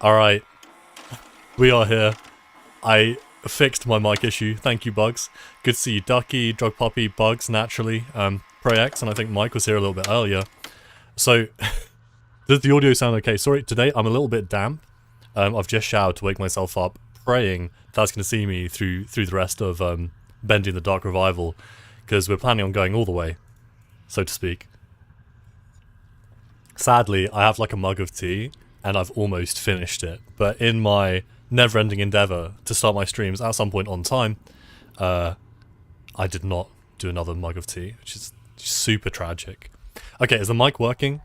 Alright, we are here. I fixed my mic issue. Thank you, Bugs. Good to see you, Ducky, Drug Puppy, Bugs, naturally. ProX, and I think Mike was here a little bit earlier. So, does the audio sound okay? Sorry, today I'm a little bit damp. I've just showered to wake myself up, praying that's going to see me through the rest of Bendy and the Dark Revival, because we're planning on going all the way, so to speak. Sadly, I have like a mug of tea, and I've almost finished it, but in my never-ending endeavour to start my streams at some point on time, I did not do another mug of tea, which is super tragic. Okay, is the mic working?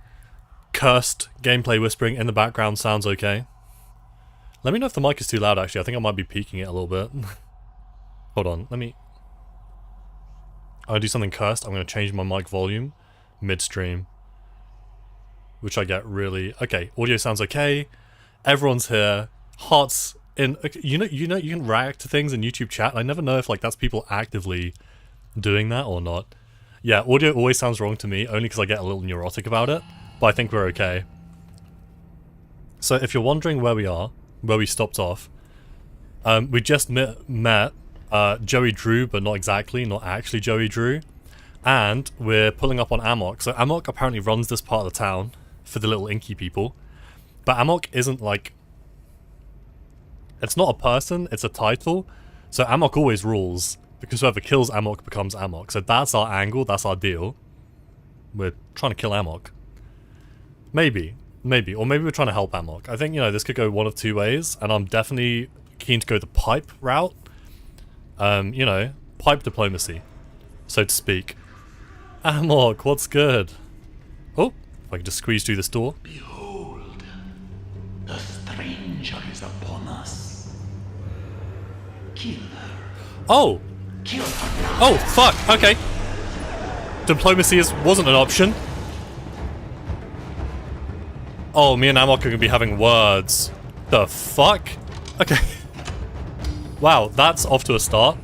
Cursed gameplay whispering in the background sounds okay. Let me know if the mic is too loud, actually. I think I might be peaking it a little bit. Hold on, I'm gonna do something cursed. I'm gonna change my mic volume midstream, which I get really... Okay, audio sounds okay. Everyone's here. Hearts in... Okay, you know, you can react to things in YouTube chat. I never know if, like, that's people actively doing that or not. Yeah, audio always sounds wrong to me, only because I get a little neurotic about it. But I think we're okay. So, if you're wondering where we are, where we stopped off, we just met Joey Drew, but not actually Joey Drew. And we're pulling up on Amok. So Amok apparently runs this part of the town for the little inky people. But Amok isn't like... It's not a person, it's a title. So Amok always rules, because whoever kills Amok becomes Amok. So that's our angle, that's our deal. We're trying to kill Amok. Maybe. Or maybe we're trying to help Amok. I think, you know, this could go one of two ways, and I'm definitely keen to go the pipe route. You know, pipe diplomacy, so to speak. Amok, what's good? Oh, if I can just squeeze through this door. Behold, the stranger is upon us. Kill her. Oh! Kill her now. Oh, fuck, okay. Diplomacy wasn't an option. Oh, me and Amok are gonna be having words. The fuck? Okay. Wow, that's off to a start.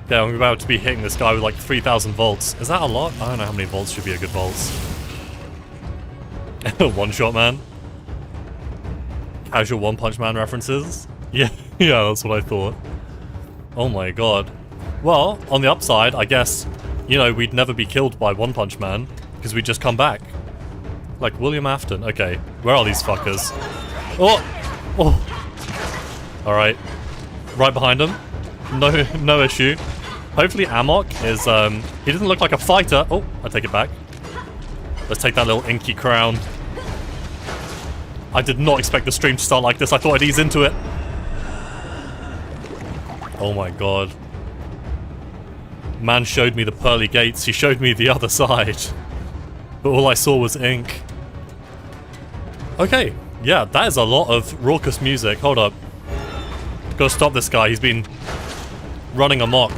Yeah, I'm about to be hitting this guy with like 3,000 volts. Is that a lot? I don't know how many volts should be a good volts. One Shot Man. Casual One Punch Man references. Yeah, yeah, that's what I thought. Oh my god. Well, on the upside, I guess, you know, we'd never be killed by One Punch Man, because we'd just come back. Like William Afton. Okay, where are these fuckers? Oh! Oh! Alright. Right behind him. No issue. Hopefully Amok is, he doesn't look like a fighter. Oh, I take it back. Let's take that little inky crown. I did not expect the stream to start like this. I thought I'd ease into it. Oh my god. Man showed me the pearly gates. He showed me the other side. But all I saw was ink. Okay. Yeah, that is a lot of raucous music. Hold up. Gotta stop this guy. He's been running amok.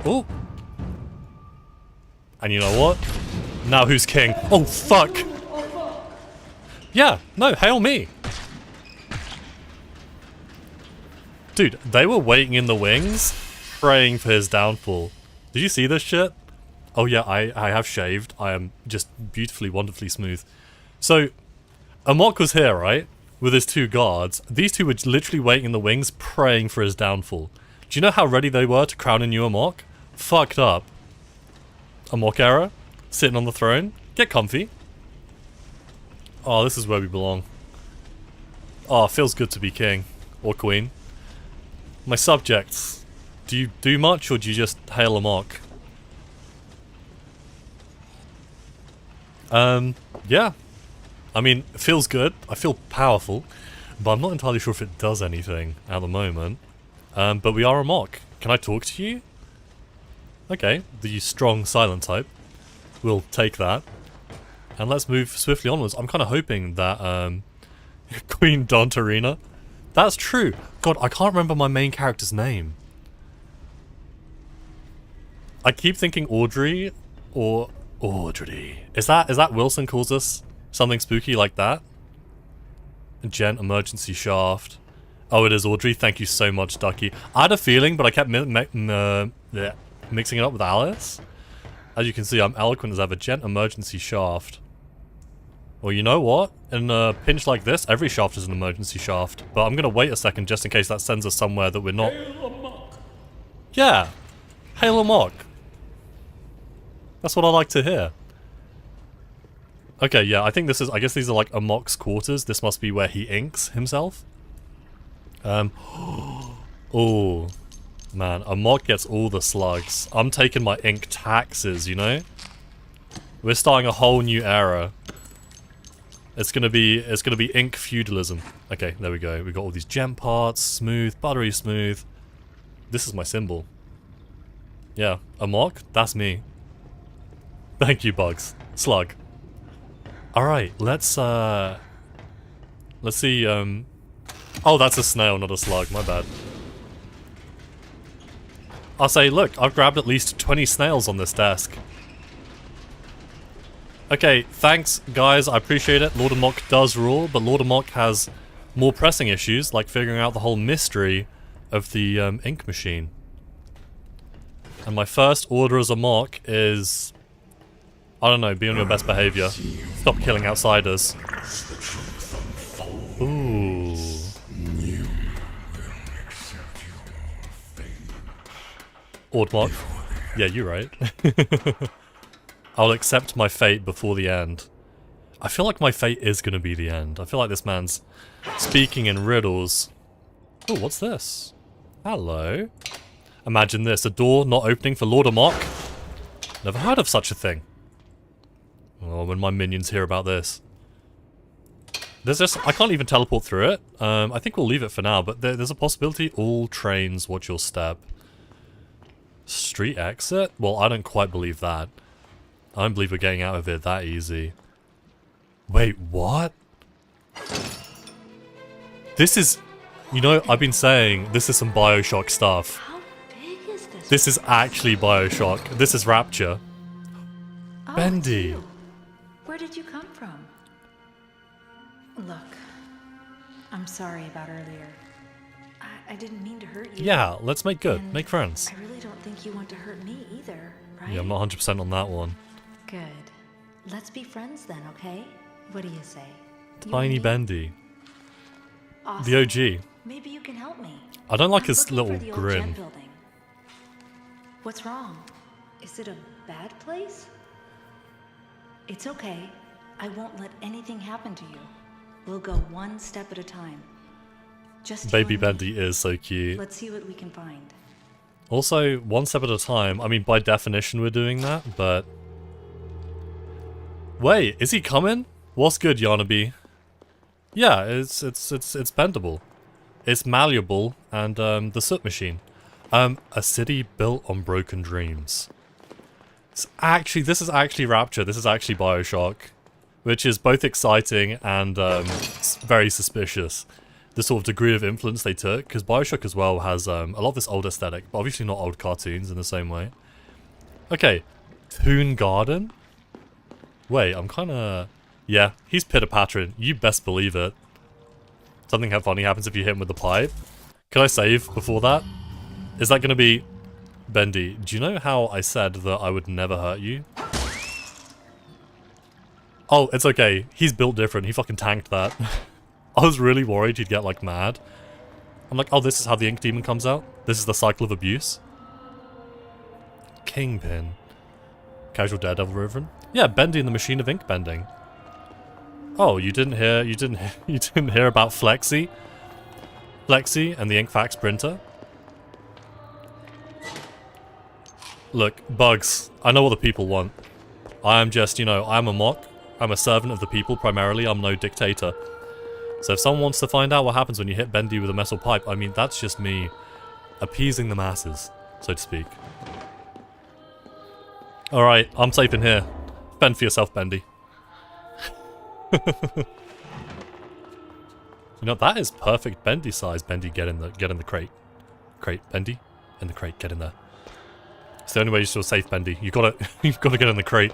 Oh. And you know what? Now who's king? Oh, fuck. Yeah, no, hail me. Dude, they were waiting in the wings, praying for his downfall. Did you see this shit? Oh yeah, I have shaved. I am just beautifully, wonderfully smooth. So, Amok was here, right? With his two guards. These two were literally waiting in the wings, praying for his downfall. Do you know how ready they were to crown a new Amok? Fucked up. Amok era, sitting on the throne. Get comfy. Oh, this is where we belong. Oh, feels good to be king. Or queen. My subjects. Do you do much, or do you just hail Amok? Yeah. I mean, it feels good. I feel powerful. But I'm not entirely sure if it does anything at the moment. But we are Amok. Can I talk to you? Okay, the strong silent type. We'll take that. And let's move swiftly onwards. I'm kind of hoping that, Queen Dantarina. That's true. God, I can't remember my main character's name. I keep thinking Audrey, or Audrey. Is that Wilson calls us something spooky like that? Gent emergency shaft. Oh, it is Audrey. Thank you so much, Ducky. I had a feeling, but I kept mixing it up with Alice. As you can see, I'm eloquent as ever. Gent emergency shaft. Well, you know what? In a pinch like this, every shaft is an emergency shaft. But I'm gonna wait a second just in case that sends us somewhere that we're not... Yeah! Hail amok! That's what I like to hear. Okay, yeah, I think this is... I guess these are like Amok's quarters. This must be where he inks himself. Oh, man, Amok gets all the slugs. I'm taking my ink taxes, you know? We're starting a whole new era. It's gonna be ink feudalism. Okay, there we go. We got all these gem parts, smooth, buttery smooth. This is my symbol. Yeah, Amok, that's me. Thank you, Bugs. Slug. Alright, let's see, oh, that's a snail, not a slug, my bad. I'll say, look, I've grabbed at least 20 snails on this desk. Okay, thanks, guys, I appreciate it. Lord Amok does rule, but Lord Amok has more pressing issues, like figuring out the whole mystery of the ink machine. And my first order as Amok is... I don't know, be on your best behavior. Stop killing outsiders. Ooh. Ordmok. Yeah, you're right. I'll accept my fate before the end. I feel like my fate is gonna be the end. I feel like this man's speaking in riddles. Oh, what's this? Hello. Imagine this, a door not opening for Lord Amok. Never heard of such a thing. Oh, when my minions hear about this. There's just, I can't even teleport through it. I think we'll leave it for now, but there's a possibility all trains watch your step. Street exit? Well, I don't quite believe that. I don't believe we're getting out of here that easy. Wait, what? This is... You know, I've been saying this is some Bioshock stuff. How big is this? This is actually Bioshock. This is Rapture. Oh, Bendy. it's you. Where did you come from? Look, I'm sorry about earlier. I didn't mean to hurt you. Yeah, let's make good. And Make friends. I really don't think you want to hurt me either, right? Yeah, I'm not 100% on that one. Good. Let's be friends then, okay? What do you say? You Tiny and me? Bendy. Awesome. The OG. Maybe you can help me. I don't like I'm his looking little for the old grin. Jet building. What's wrong? Is it a bad place? It's okay. I won't let anything happen to you. We'll go one step at a time. Just you Baby and me. Bendy is so cute. Let's see what we can find. Also, one step at a time. I mean, by definition we're doing that, but... Wait, is he coming? What's good, Yarnaby? Yeah, it's bendable. It's malleable, and the soot machine. A city built on broken dreams. This is actually Rapture. This is actually Bioshock, which is both exciting and very suspicious. The sort of degree of influence they took, because Bioshock as well has a lot of this old aesthetic, but obviously not old cartoons in the same way. Okay, Toon Garden? Wait, I'm kind of... Yeah, he's pitter-pattering. You best believe it. Something funny happens if you hit him with the pipe. Can I save before that? Is that going to be... Bendy, do you know how I said that I would never hurt you? Oh, it's okay. He's built different. He fucking tanked that. I was really worried he'd get, like, mad. I'm like, oh, this is how the ink demon comes out? This is the cycle of abuse? Kingpin. Casual Daredevil Reverend? Yeah, Bendy and the Machine of Ink Bending. Oh, you didn't hear about Flexi? Flexi and the Inkfax printer? Look, Bugs, I know what the people want. I am just, you know, I'm a mock. I'm a servant of the people primarily. I'm no dictator. So if someone wants to find out what happens when you hit Bendy with a metal pipe, I mean, that's just me appeasing the masses, so to speak. Alright, I'm safe in here. Fend for yourself, Bendy. You know, that is perfect Bendy size. Bendy, get in the crate. Crate, Bendy, in the crate, get in there. It's the only way you're still safe, Bendy. You've gotta get in the crate.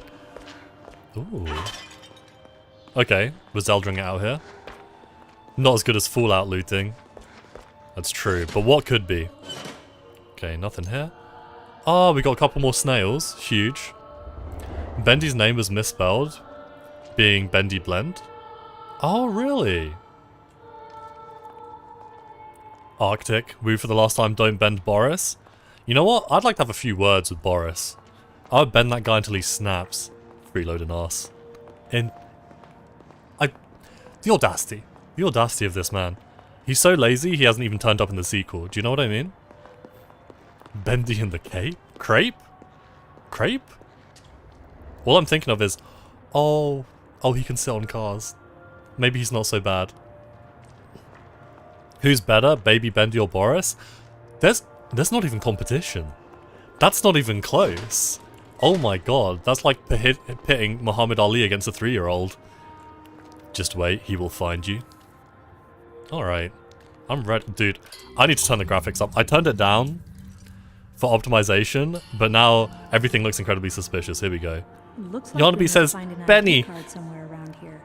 Ooh. Okay, we're Zeldring it out here. Not as good as Fallout looting. That's true, but what could be? Okay, nothing here. Oh, we got a couple more snails. Huge. Bendy's name was misspelled. being Bendy Blend. Oh, really? Arctic, woo for the last time, don't bend Boris. You know what? I'd like to have a few words with Boris. I would bend that guy until he snaps. Freeloading ass. The audacity. The audacity of this man. He's so lazy, he hasn't even turned up in the sequel. Do you know what I mean? Bendy in the cape? Crepe? Crepe? All I'm thinking of is, oh, he can sit on cars. Maybe he's not so bad. Who's better, Baby Bendy or Boris? There's not even competition. That's not even close. Oh my god, that's like pitting Muhammad Ali against a 3-year-old. Just wait, he will find you. Alright. I'm ready. Dude, I need to turn the graphics up. I turned it down for optimization, but now everything looks incredibly suspicious. Here we go. Looks like Yarnaby says, Benny. card somewhere around here.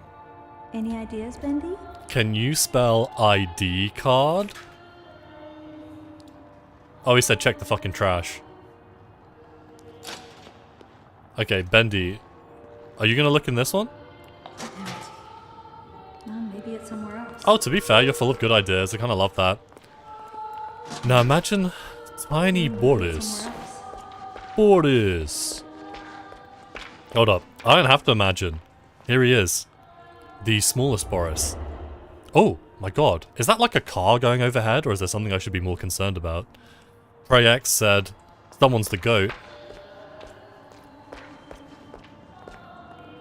Any ideas, Bendy? Can you spell ID card? Oh, he said check the fucking trash. Okay, Bendy. Are you gonna look in this one? Maybe it's somewhere else. Oh, to be fair, you're full of good ideas. I kind of love that. Now imagine tiny Boris. Boris. Hold up. I don't have to imagine. Here he is. The smallest Boris. Oh, my god. Is that like a car going overhead, or is there something I should be more concerned about? PreyX said, someone's the goat.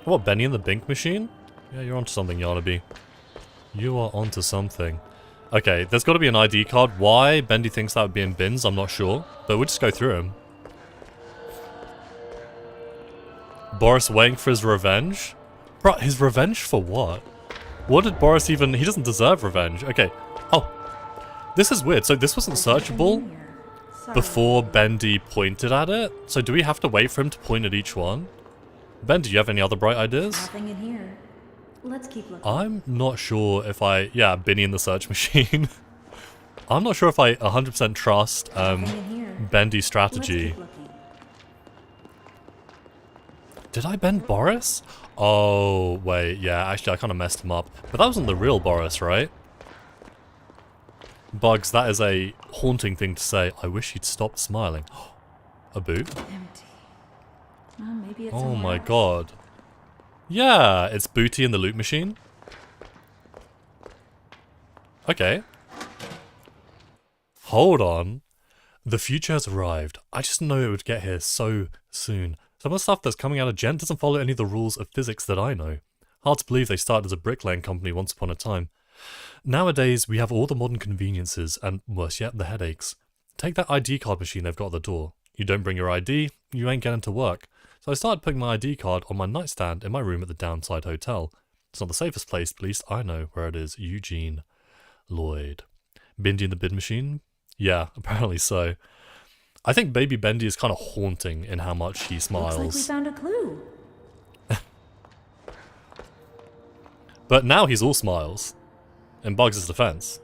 What, Benny and the Bink machine? Yeah, you're onto something, Yarnaby. You are onto something. Okay, there's got to be an ID card. Why Bendy thinks that would be in bins, I'm not sure. But we'll just go through him. Boris waiting for his revenge? Bro, his revenge for what? What did Boris even... He doesn't deserve revenge. Okay. Oh. This is weird. So this wasn't searchable before Bendy pointed at it? So do we have to wait for him to point at each one? Ben, do you have any other bright ideas? Nothing in here. Let's keep looking. I'm not sure if I... Yeah, Benny in the search machine. I'm not sure if I 100% trust Bendy's strategy. Did I bend Boris? Oh, wait, yeah, actually I kind of messed him up. But that wasn't the real Boris, right? Bugs, that is a haunting thing to say. I wish he'd stop smiling. A boot? Empty. Well, maybe it's Oh my else. god. Yeah, it's Booty in the loot machine. Okay. Hold on. The future has arrived. I just know it would get here so soon. Some of the stuff that's coming out of Gent doesn't follow any of the rules of physics that I know. Hard to believe they started as a bricklaying company once upon a time. Nowadays, we have all the modern conveniences, and worse yet, the headaches. Take that ID card machine they've got at the door. You don't bring your ID, you ain't getting to work. So I started putting my ID card on my nightstand in my room at the Downside Hotel. It's not the safest place, but at least I know where it is. Eugene Lloyd. Bendy in the bid machine? Yeah, apparently so. I think Baby Bendy is kind of haunting in how much he smiles. Looks like we found a clue. But now he's all smiles. In Bugs' defense.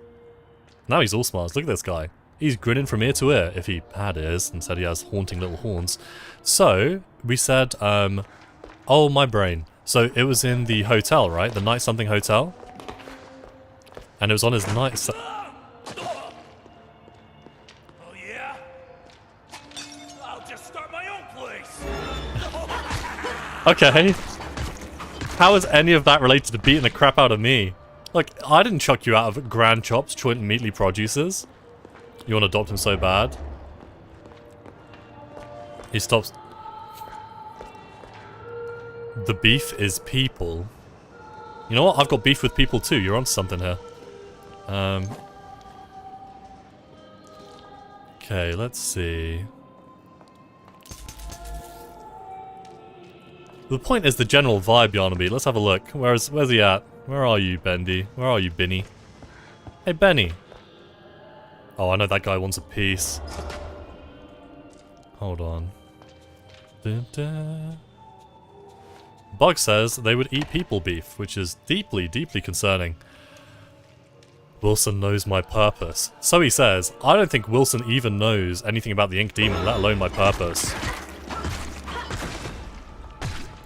Now he's all smiles. Look at this guy. He's grinning from ear to ear, if he had ears, and said he has haunting little horns. So, we said, oh, my brain. So, it was in the hotel, right? The Night Something Hotel? And it was on his night... Oh yeah? I'll just start my own place. Okay. How is any of that related to beating the crap out of me? Like, I didn't chuck you out of Grand Chops, Joint and Meatly Producers. You want to adopt him so bad? He stops. The beef is people. You know what? I've got beef with people too. You're onto something here. Okay, let's see. The point is the general vibe, Yarnaby. Let's have a look. Where's he at? Where are you, Bendy? Where are you, Benny? Hey, Benny. Oh, I know that guy wants a piece. Hold on. Bug says they would eat people beef, which is deeply, deeply concerning. Wilson knows my purpose. So he says. I don't think Wilson even knows anything about the Ink Demon, let alone my purpose.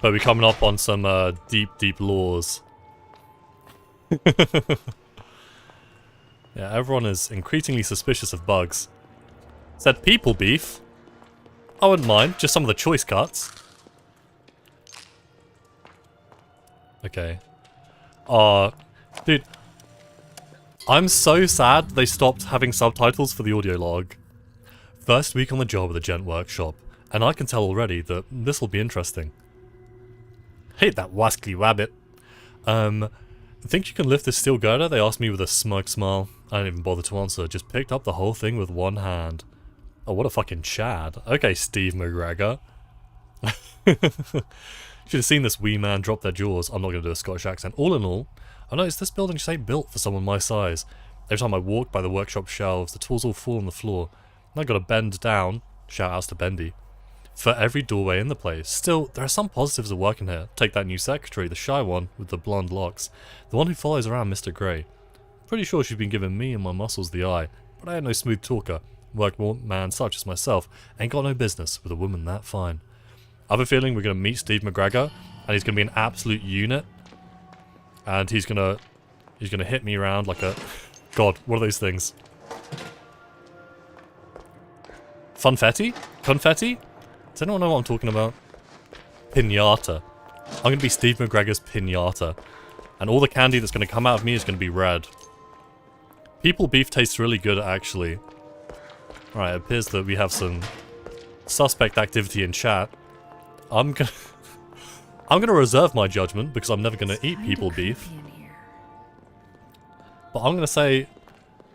But we're coming up on some deep, deep laws. Yeah, everyone is increasingly suspicious of bugs. Said people beef. I wouldn't mind, just some of the choice cuts. Okay. Dude. I'm so sad they stopped having subtitles for the audio log. First week on the job at the Gent Workshop, and I can tell already that this will be interesting. Hate that wascally rabbit. Think you can lift this steel girder? They asked me with a smug smile. I didn't even bother to answer, just picked up the whole thing with one hand. Oh, what a fucking Chad. Okay, Steve McGregor. Should have seen this wee man drop their jaws. I'm not going to do a Scottish accent. All in all, I noticed this building just ain't built for someone my size. Every time I walk by the workshop shelves, the tools all fall on the floor. And I gotta bend down, shout outs to Bendy, for every doorway in the place. Still, there are some positives of working here. Take that new secretary, the shy one with the blonde locks. The one who follows around Mr. Grey. Pretty sure she's been giving me and my muscles the eye, but I ain't no smooth talker. Workman such as myself ain't got no business with a woman that fine. I have a feeling we're gonna meet Steve McGregor, and he's gonna be an absolute unit. And he's gonna hit me around like a... God, what are those things? Funfetti? Confetti? Does anyone know what I'm talking about? Pinata. I'm gonna be Steve McGregor's pinata. And all the candy that's gonna come out of me is gonna be red. People beef tastes really good, actually. Alright, it appears that we have some suspect activity in chat. I'm gonna reserve my judgment because I'm never gonna eat people beef. But I'm gonna say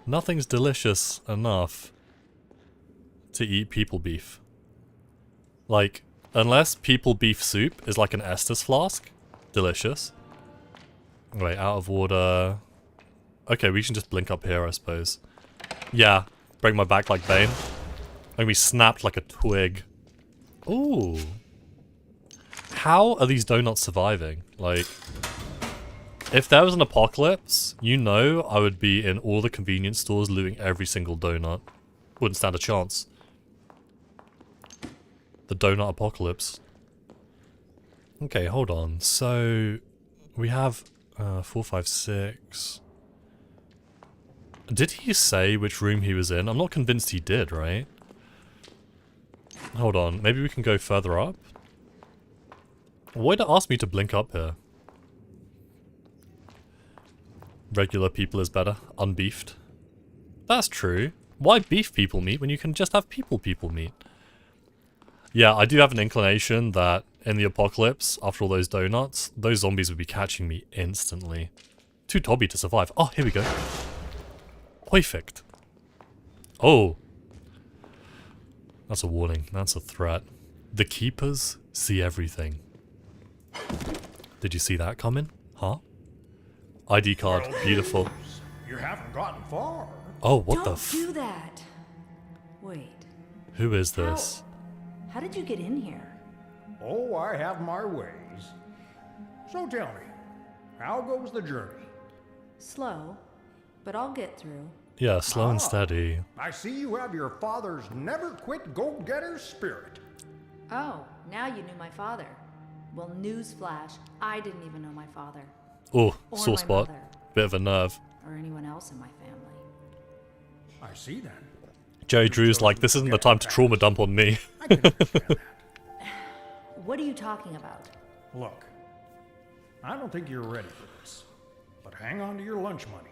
nothing's delicious enough to eat people beef. Like, unless people beef soup is like an Estes flask, delicious. Wait, out of order. Okay, we can just blink up here, I suppose. Yeah, break my back like Bane. I'm gonna be snapped like a twig. Ooh. How are these donuts surviving? Like, if there was an apocalypse, you know I would be in all the convenience stores looting every single donut. Wouldn't stand a chance. The donut apocalypse. Okay, hold on. So, we have 4, 5, 6. Did he say which room he was in? I'm not convinced he did, right? Hold on, maybe we can go further up? Why'd it ask me to blink up here? Regular people is better. Unbeefed. That's true. Why beef people meat when you can just have people meat? Yeah, I do have an inclination that in the apocalypse, after all those donuts, those zombies would be catching me instantly. Too tobby to survive. Oh, here we go. Perfect. Oh. That's a warning. That's a threat. The keepers see everything. Did you see that coming? Huh? ID card. Beautiful. You haven't gotten far. Oh, what the Don't do that. Wait. Who is this? How did you get in here? Oh, I have my ways. So tell me, how goes the journey? Slow, but I'll get through. Yeah, slow and steady. I see you have your father's never-quit go-getter spirit. Oh, now you knew my father. Well, newsflash, I didn't even know my father. Oh, Or sore my spot. mother. Bit of a nerve. Or anyone else in my family. I see then. Jerry Drew's like, this isn't the time to trauma dump on me. I can understand that. What are you talking about? Look, I don't think you're ready for this, but hang on to your lunch money.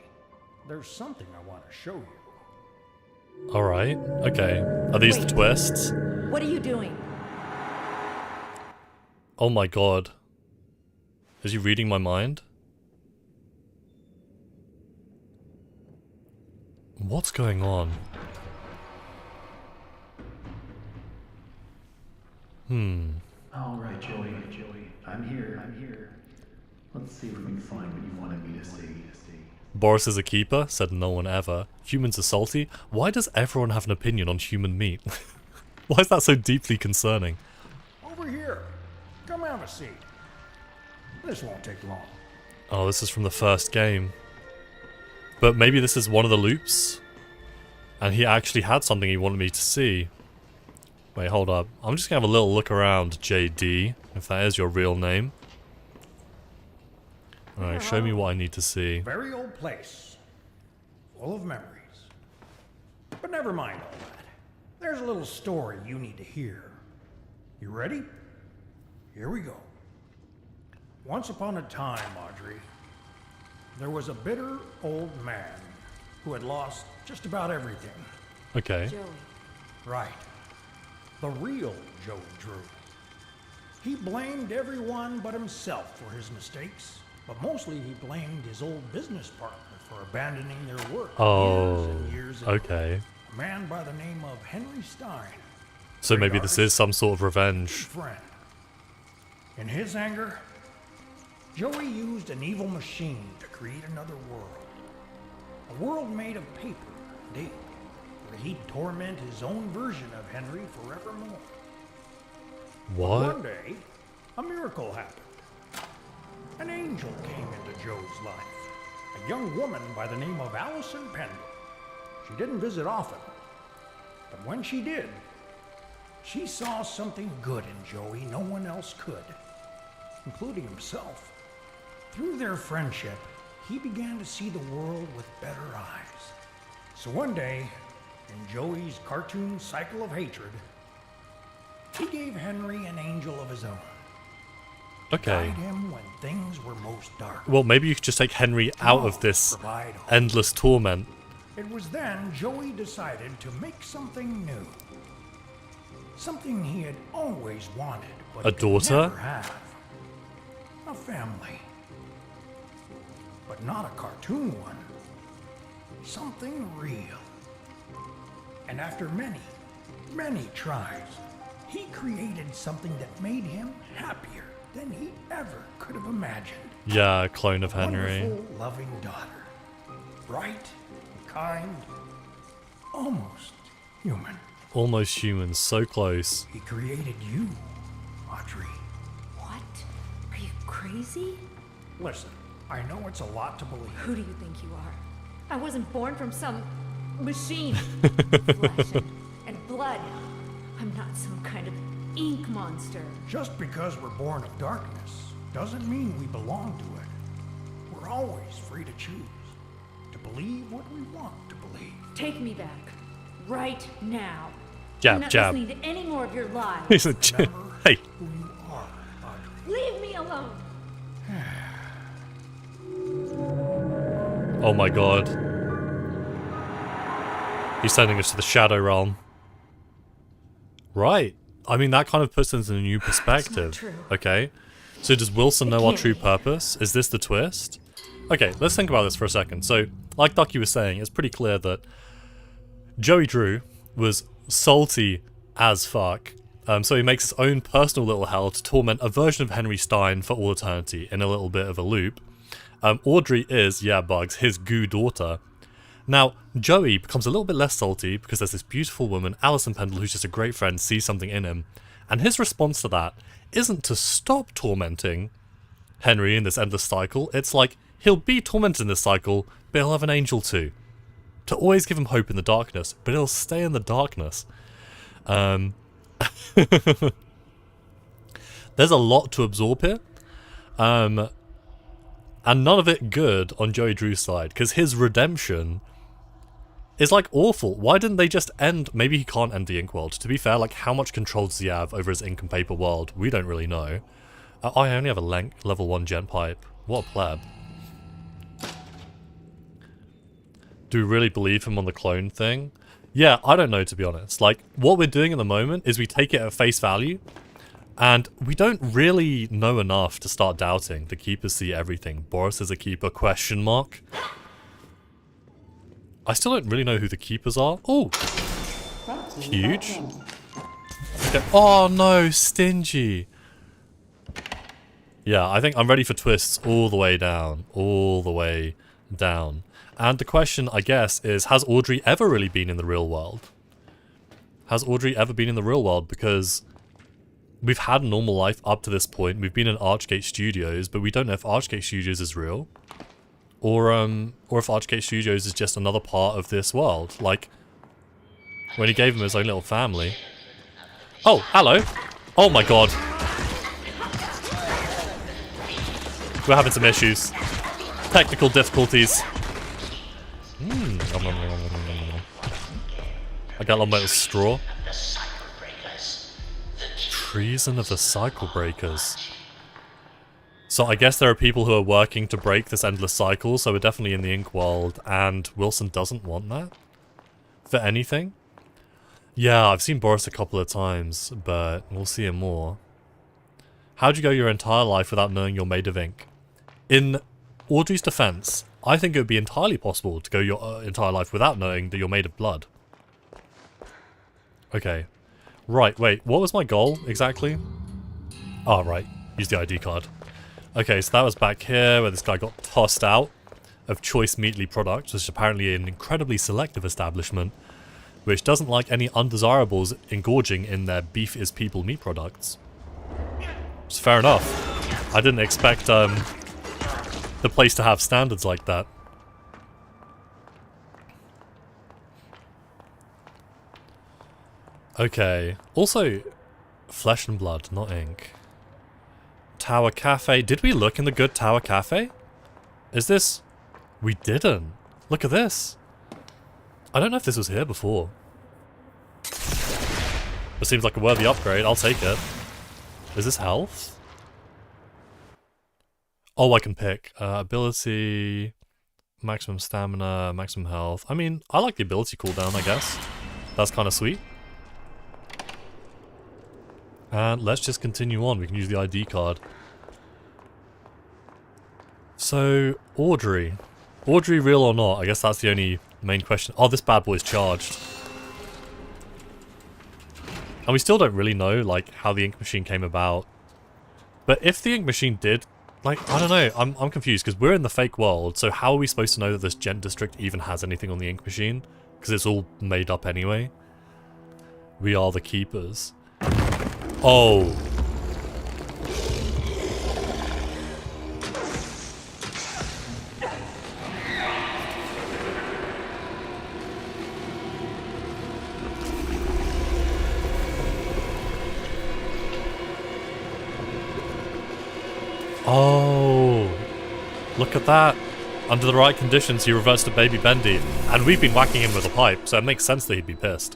There's something I want to show you. Alright, okay. Are these the twists? What are you doing? Oh my god. Is he reading my mind? What's going on? All right, Joey. I'm here. Let's see if we can find what you wanted me to see. Boris is a keeper, said no one ever. Humans are salty? Why does everyone have an opinion on human meat? Why is that so deeply concerning? Over here. Come have a seat. This won't take long. Oh, this is from the first game. But maybe this is one of the loops? And he actually had something he wanted me to see. Wait, hold up. I'm just gonna have a little look around, JD. If that is your real name. Alright, show me what I need to see. Very old place. Full of memories. But never mind all that. There's a little story you need to hear. You ready? Here we go. Once upon a time, Audrey, there was a bitter old man who had lost just about everything. Okay. Joey. Right. The real Joe Drew. He blamed everyone but himself for his mistakes, but mostly he blamed his old business partner for abandoning their work years and years ago. Okay. A man by the name of Henry Stein. So maybe this is some sort of revenge. Friend. In his anger, Joey used an evil machine to create another world. A world made of paper and ink, where he'd torment his own version of Henry forevermore. What? One day, a miracle happened. An angel came into Joe's life. A young woman by the name of Allison Bendy. She didn't visit often, but when she did, she saw something good in Joey no one else could, including himself. Through their friendship, he began to see the world with better eyes. So one day, in Joey's cartoon cycle of hatred, he gave Henry an angel of his own. Okay. Guide him when things were most dark. Well, maybe you could just take Henry out of this Provide hope. endless torment. It was then Joey decided to make something new. Something he had always wanted, but A could daughter? never have. A family. But not a cartoon one. Something real. And after many, many tries, he created something that made him happier than he ever could have imagined. Yeah, a clone of Henry. Wonderful, loving daughter. Bright, kind, almost human. Almost human, so close. He created you, Audrey. What? Are you crazy? Listen, I know it's a lot to believe. Who do you think you are? I wasn't born from some machine. Flesh and blood. I'm not some kind of ink monster. Just because we're born of darkness doesn't mean we belong to it. We're always free to choose. To believe what we want to believe. Take me back. Right now. Jab, I'm not jab. listening to any more of your lies. He's a Remember hey. who you are, Audrey. Leave me alone. Oh my god. He's sending us to the Shadow Realm. Right. I mean, that kind of puts us in a new perspective. true. Okay. So does Wilson know our can't true be. purpose? Is this the twist? Okay, let's think about this for a second. So, like Ducky was saying, it's pretty clear that Joey Drew was salty as fuck. So he makes his own personal little hell to torment a version of Henry Stein for all eternity in a little bit of a loop. Audrey is, yeah, Bugs, his goo daughter. Now, Joey becomes a little bit less salty because there's this beautiful woman, Alison Pendle, who's just a great friend, sees something in him. And his response to that isn't to stop tormenting Henry in this endless cycle. It's like, he'll be tormented in this cycle, but he'll have an angel too. To always give him hope in the darkness, but he'll stay in the darkness. There's a lot to absorb here. And none of it good on Joey Drew's side, because his redemption is like awful. Why didn't they just end? Maybe he can't end the ink world. To be fair, like how much control does he have over his ink and paper world? We don't really know. I only have a level 1 gent pipe. What a pleb. Do we really believe him on the clone thing? Yeah, I don't know, to be honest. Like, what we're doing at the moment is we take it at face value, and we don't really know enough to start doubting. The keepers see everything. Boris is a keeper, question mark. I still don't really know who the keepers are. Oh! Huge. Okay. Oh no, stingy. Yeah, I think I'm ready for twists all the way down. All the way down. And the question, I guess, is, has Audrey ever really been in the real world? Has Audrey ever been in the real world? Because we've had a normal life up to this point. We've been in Archgate Studios, but we don't know if Archgate Studios is real. Or if Archgate Studios is just another part of this world. Like, when he gave him his own little family. Oh, hello. Oh my god. We're having some issues. Technical difficulties. I got a little bit of straw. Treason of the Cycle Breakers. So I guess there are people who are working to break this endless cycle, so we're definitely in the Ink world, and Wilson doesn't want that? For anything? Yeah, I've seen Boris a couple of times, but we'll see him more. How'd you go your entire life without knowing you're made of ink? In Audrey's defense, I think it would be entirely possible to go your entire life without knowing that you're made of blood. Okay. Right, wait, what was my goal, exactly? Oh, right, use the ID card. Okay, so that was back here, where this guy got tossed out of Choice Meatly Products, which is apparently an incredibly selective establishment, which doesn't like any undesirables engorging in their beef is people meat products. It's fair enough. I didn't expect, the place to have standards like that. Okay. Also, flesh and blood, not ink. Tower Cafe. Did we look in the good Tower Cafe? Is this... We didn't. Look at this. I don't know if this was here before. It seems like a worthy upgrade. I'll take it. Is this health? Oh, I can pick. Ability... Maximum stamina, maximum health. I mean, I like the ability cooldown, I guess. That's kind of sweet. And let's just continue on. We can use the ID card. So, Audrey. Audrey real or not? I guess that's the only main question. Oh, this bad boy's charged. And we still don't really know, like, how the ink machine came about. But if the ink machine did, like, I don't know. I'm confused, because we're in the fake world, so how are we supposed to know that this gent district even has anything on the ink machine? Because it's all made up anyway. We are the keepers. Oh. Oh. Look at that. Under the right conditions, he reverts to baby Bendy. And we've been whacking him with a pipe, so it makes sense that he'd be pissed.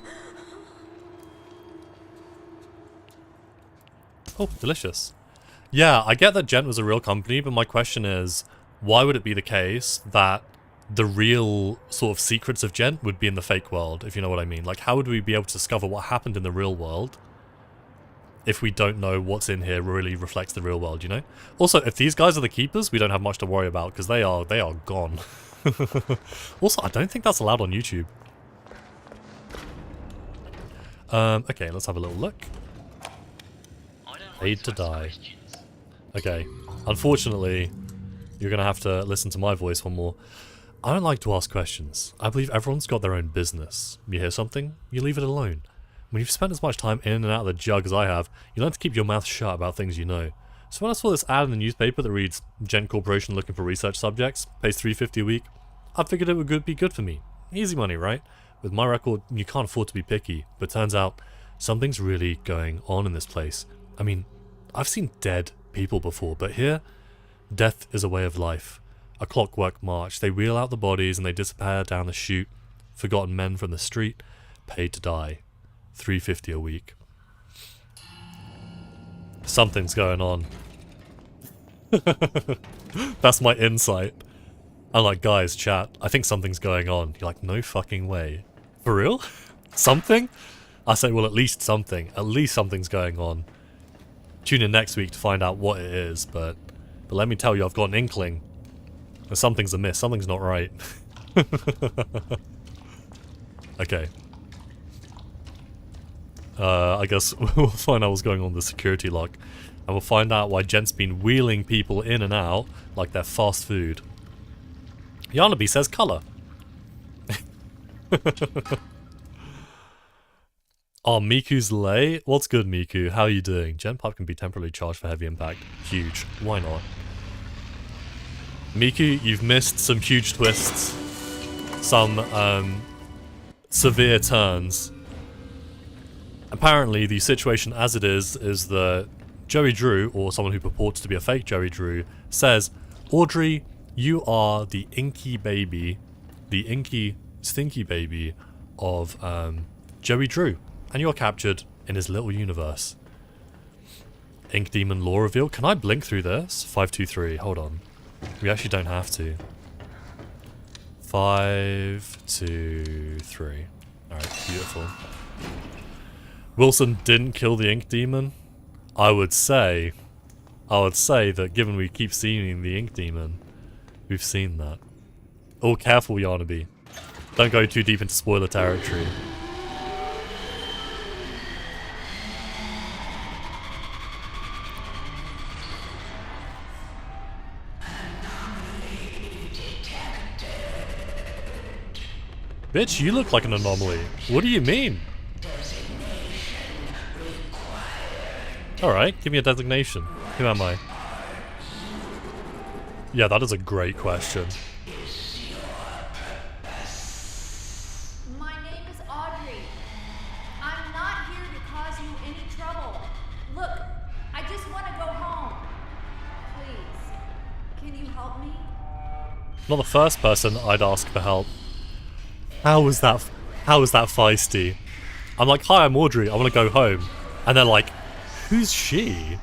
Oh, delicious. Yeah, I get that Gent was a real company, but my question is, why would it be the case that the real sort of secrets of Gent would be in the fake world, if you know what I mean? Like, how would we be able to discover what happened in the real world if we don't know what's in here really reflects the real world, you know? Also, if these guys are the keepers, we don't have much to worry about, because they are gone. Also, I don't think that's allowed on YouTube. Okay, let's have a little look. Paid to die. Okay. Unfortunately, you're going to have to listen to my voice one more. I don't like to ask questions. I believe everyone's got their own business. You hear something, you leave it alone. When you've spent as much time in and out of the jug as I have, you learn to keep your mouth shut about things you know. So when I saw this ad in the newspaper that reads, Gent Corporation looking for research subjects, pays $3.50 a week, I figured it would be good for me. Easy money, right? With my record, you can't afford to be picky, but turns out, something's really going on in this place. I mean, I've seen dead people before, but here, death is a way of life. A clockwork march. They wheel out the bodies and they disappear down the chute. Forgotten men from the street, paid to die. $3.50 a week. Something's going on. That's my insight. I'm like, guys, chat, I think something's going on. You're like, no fucking way. For real? Something? I say, well, at least something. At least something's going on. Tune in next week to find out what it is, but let me tell you, I've got an inkling. That something's amiss. Something's not right. Okay. I guess we'll find out what's going on with the security lock. And we'll find out why Gent's been wheeling people in and out like they're fast food. Yarnaby says colour. Oh, Miku's lay? What's good, Miku? How are you doing? Gent pipe can be temporarily charged for heavy impact. Huge. Why not? Miku, you've missed some huge twists. Some, severe turns. Apparently, the situation as it is that Joey Drew, or someone who purports to be a fake Joey Drew, says, Audrey, you are the inky baby, the inky, stinky baby of Joey Drew, and you are captured in his little universe. Ink Demon lore reveal. Can I blink through this? 523. Hold on. We actually don't have to. 5, 2, 3. Alright, beautiful. Wilson didn't kill the Ink Demon. I would say that given we keep seeing the Ink Demon, we've seen that. Oh, careful, Yarnaby. Don't go too deep into spoiler territory. Bitch, you look like an anomaly. What do you mean? Alright, give me a designation. Who am I? Yeah, that is a great question. My name is Audrey. I'm not here to cause you any trouble. Look, I just want to go home. Please, can you help me? Not the first person I'd ask for help. How was that feisty? I'm like, hi, I'm Audrey, I want to go home. And they're like, who's she?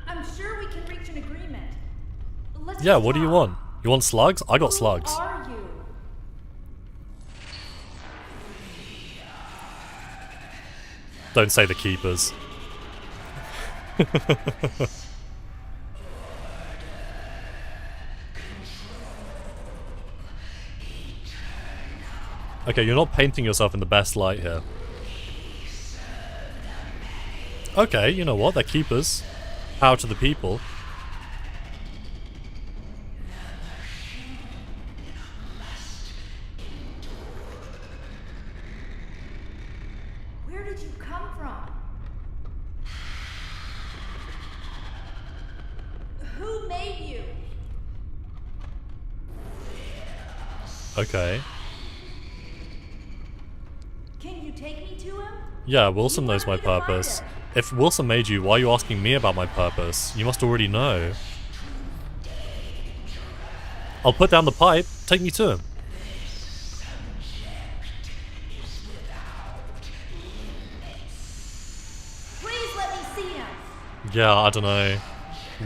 I'm sure we can reach an agreement. Let's Yeah, just what do you talk. want? You want slugs? I got slugs. Who are you? Don't say the keepers. Okay, you're not painting yourself in the best light here. Okay, you know what? They're keepers. Power to the people. Where did you come from? Who made you? Okay. Can you take me to him? Yeah, Wilson You knows my wanted me to find purpose. him. If Wilson made you, why are you asking me about my purpose? You must already know. I'll put down the pipe. Take me to him. Please let me see him. Yeah, I don't know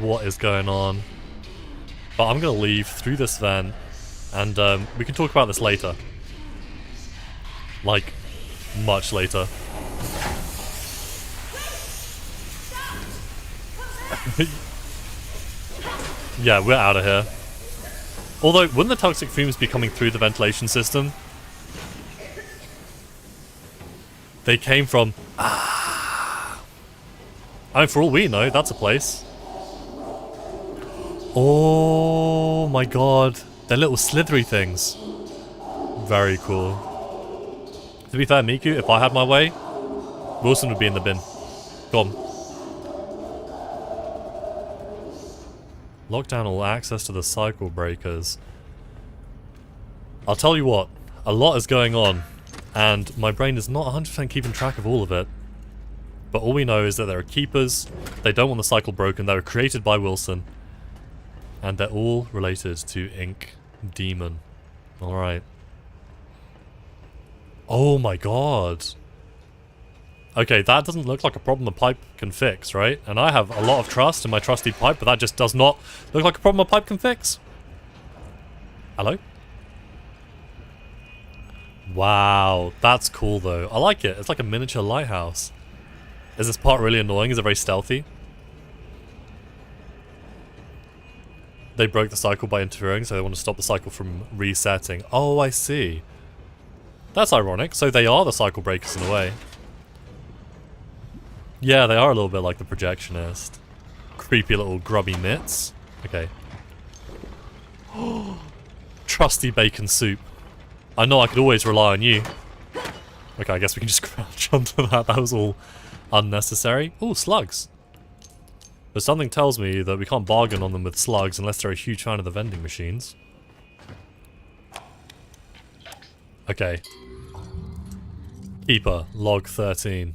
what is going on. But I'm gonna leave through this vent, and we can talk about this later. Like, much later. Yeah, we're out of here. Although, wouldn't the toxic fumes be coming through the ventilation system? They came from... I mean, for all we know, that's a place. Oh my god. They're little slithery things. Very cool. To be fair, Miku, if I had my way, Wilson would be in the bin. Go on. Lock down all access to the cycle breakers. I'll tell you what, a lot is going on, and my brain is not 100% keeping track of all of it. But all we know is that there are keepers, they don't want the cycle broken, they were created by Wilson, and they're all related to Ink Demon. Alright. Oh my god. Okay, that doesn't look like a problem a pipe can fix, right? And I have a lot of trust in my trusty pipe, but that just does not look like a problem a pipe can fix. Hello? Wow, that's cool though. I like it. It's like a miniature lighthouse. Is this part really annoying? Is it very stealthy? They broke the cycle by interfering, so they want to stop the cycle from resetting. Oh, I see. That's ironic. So they are the cycle breakers in a way. Yeah, they are a little bit like the projectionist. Creepy little grubby mitts. Okay. Trusty bacon soup. I know I could always rely on you. Okay, I guess we can just crouch onto that. That was all unnecessary. Ooh, slugs. But something tells me that we can't bargain on them with slugs unless they're a huge fan of the vending machines. Okay. Keeper, log 13.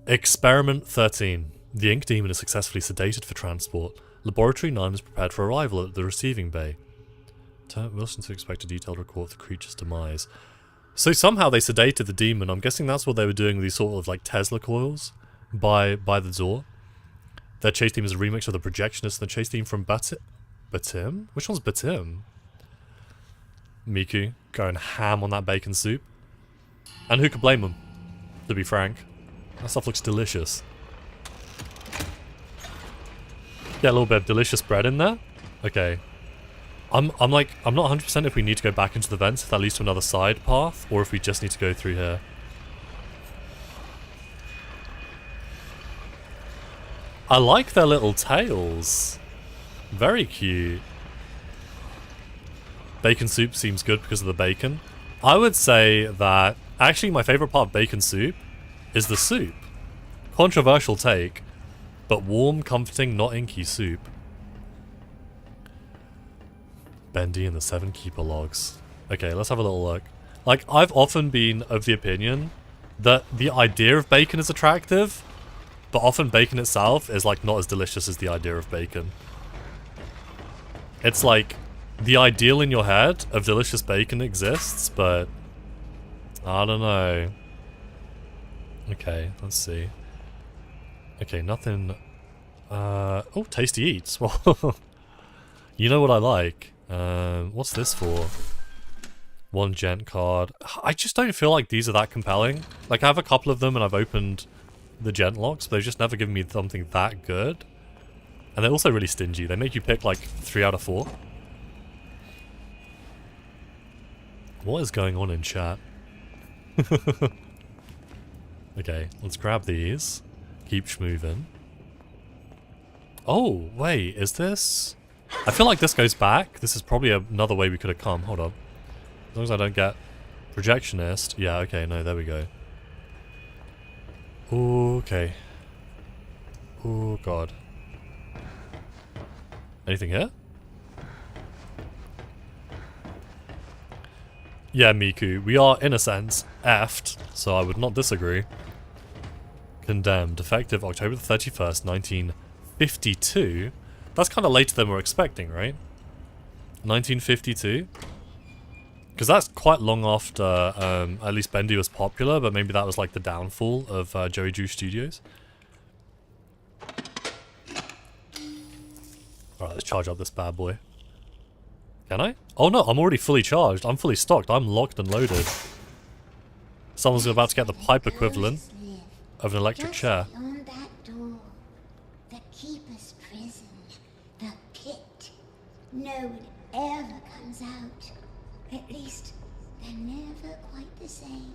Experiment 13. The ink demon is successfully sedated for transport. Laboratory 9 is prepared for arrival at the receiving bay. Wilson to expect a detailed report of the creature's demise. So somehow they sedated the demon. I'm guessing that's what they were doing with these sort of like Tesla coils by the door. Their chase team is a remix of the Projectionist and the chase team from Batim? Which one's Batim? Miku going ham on that bacon soup. And who could blame them, to be frank? That stuff looks delicious. Get a little bit of delicious bread in there. Okay. I'm not 100% if we need to go back into the vents, if that leads to another side path, or if we just need to go through here. I like their little tails. Very cute. Bacon soup seems good because of the bacon. I would say that actually my favorite part of bacon soup is the soup. Controversial take, but warm, comforting, not inky soup. Bendy and the 7 keeper logs. Okay, let's have a little look. Like, I've often been of the opinion that the idea of bacon is attractive, but often bacon itself is like not as delicious as the idea of bacon. It's like the ideal in your head of delicious bacon exists, but I don't know. Okay, let's see. Okay, nothing. Oh, tasty eats. Well, you know what I like. What's this for? 1 gent card. I just don't feel like these are that compelling. Like, I have a couple of them and I've opened the gent locks, but they've just never given me something that good. And they're also really stingy. They make you pick like 3 out of 4. What is going on in chat? Okay, let's grab these. Keep schmoving. Oh, wait, is this? I feel like this goes back. This is probably another way we could have come. Hold on. As long as I don't get Projectionist. Yeah, okay, no, there we go. Okay. Oh, God. Anything here? Yeah, Miku, we are, in a sense, effed, so I would not disagree. Condemned. Effective October the 31st, 1952. That's kind of later than we're expecting, right? 1952? Because that's quite long after, at least Bendy was popular, but maybe that was like the downfall of Joey Drew Studios. Alright, let's charge up this bad boy. Can I? Oh no, I'm already fully charged. I'm fully stocked. I'm locked and loaded. Someone's about to get the pipe equivalent of an electric chair. Beyond that door, the keeper's prison, the pit. No one ever comes out. At least, they're never quite the same.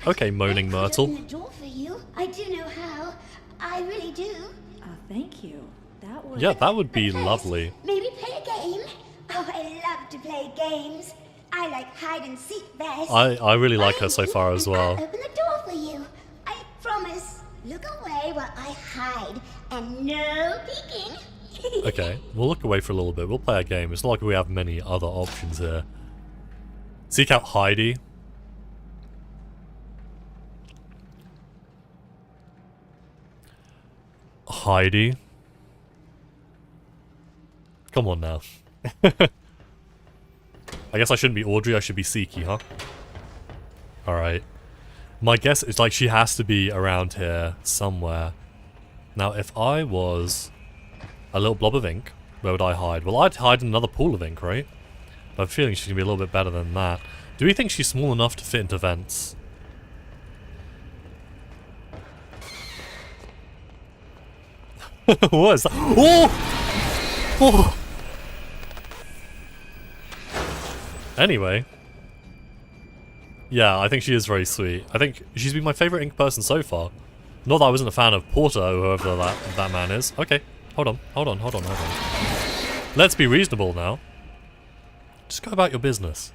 Okay, moaning Myrtle. I could open the door for you. I do know how. I really do. Thank you. That was... Yeah, that would be But first, lovely. Maybe play a game. Oh, I love to play games. I like hide and seek best. I really like her so Find me far as and I'll well. open the door for you. I promise. Look away while I hide, and no peeking. Okay, we'll look away for a little bit. We'll play a game. It's not like we have many other options here. Seek out Heidi. Heidi. Come on now. I guess I shouldn't be Audrey, I should be Siki, huh? Alright. My guess is like she has to be around here somewhere. Now if I was a little blob of ink, where would I hide? Well, I'd hide in another pool of ink, right? But I'm feeling she's gonna be a little bit better than that. Do we think she's small enough to fit into vents? What is that? Oh! Oh! Anyway. Yeah, I think she is very sweet. I think she's been my favourite ink person so far. Not that I wasn't a fan of Porter, whoever that man is. Okay, hold on. Let's be reasonable now. Just go about your business.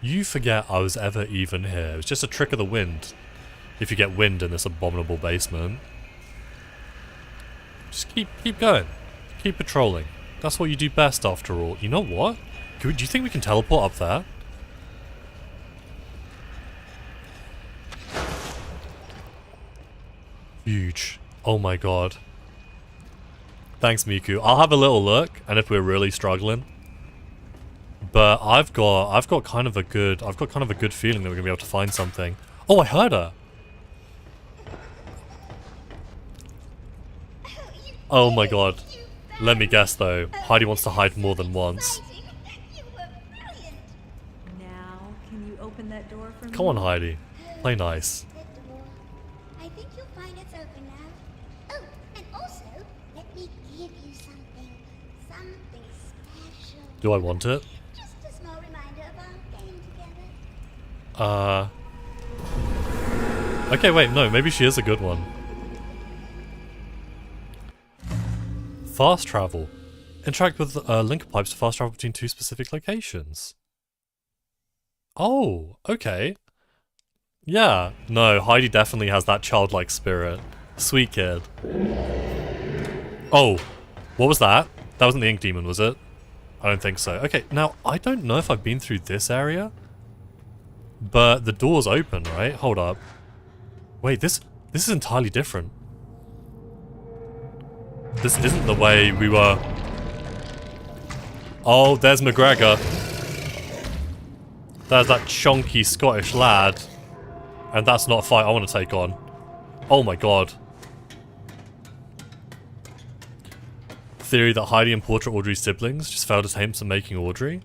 You forget I was ever even here. It was just a trick of the wind. If you get wind in this abominable basement. Just keep going. Keep patrolling. That's what you do best after all. You know what? Do you think we can teleport up there? Huge. Oh my god. Thanks, Miku. I'll have a little look, and if we're really struggling. But I've got kind of a good feeling that we're gonna be able to find something. Oh, I heard her. Oh my god. Let me guess though. Heidi wants to hide more than once. Now, can you open that door for me? Come on, Heidi. Play nice. The door. I think you'll find it's open now. Oh, and also, let me give you something. Something special. Do I want it? Just a small reminder of our game together. Okay, wait, no, maybe she is a good one. Fast travel. Interact with link pipes to fast travel between two specific locations. Oh, okay. Yeah, no, Heidi definitely has that childlike spirit. Sweet kid. Oh, what was that? That wasn't the ink demon, was it? I don't think so. Okay, now, I don't know if I've been through this area. But the door's open, right? Hold up. Wait, this is entirely different. This isn't the way we were... Oh, there's McGregor. There's that chunky Scottish lad. And that's not a fight I want to take on. Oh my god. Theory that Heidi and Portrait Audrey's siblings just failed attempts at making Audrey.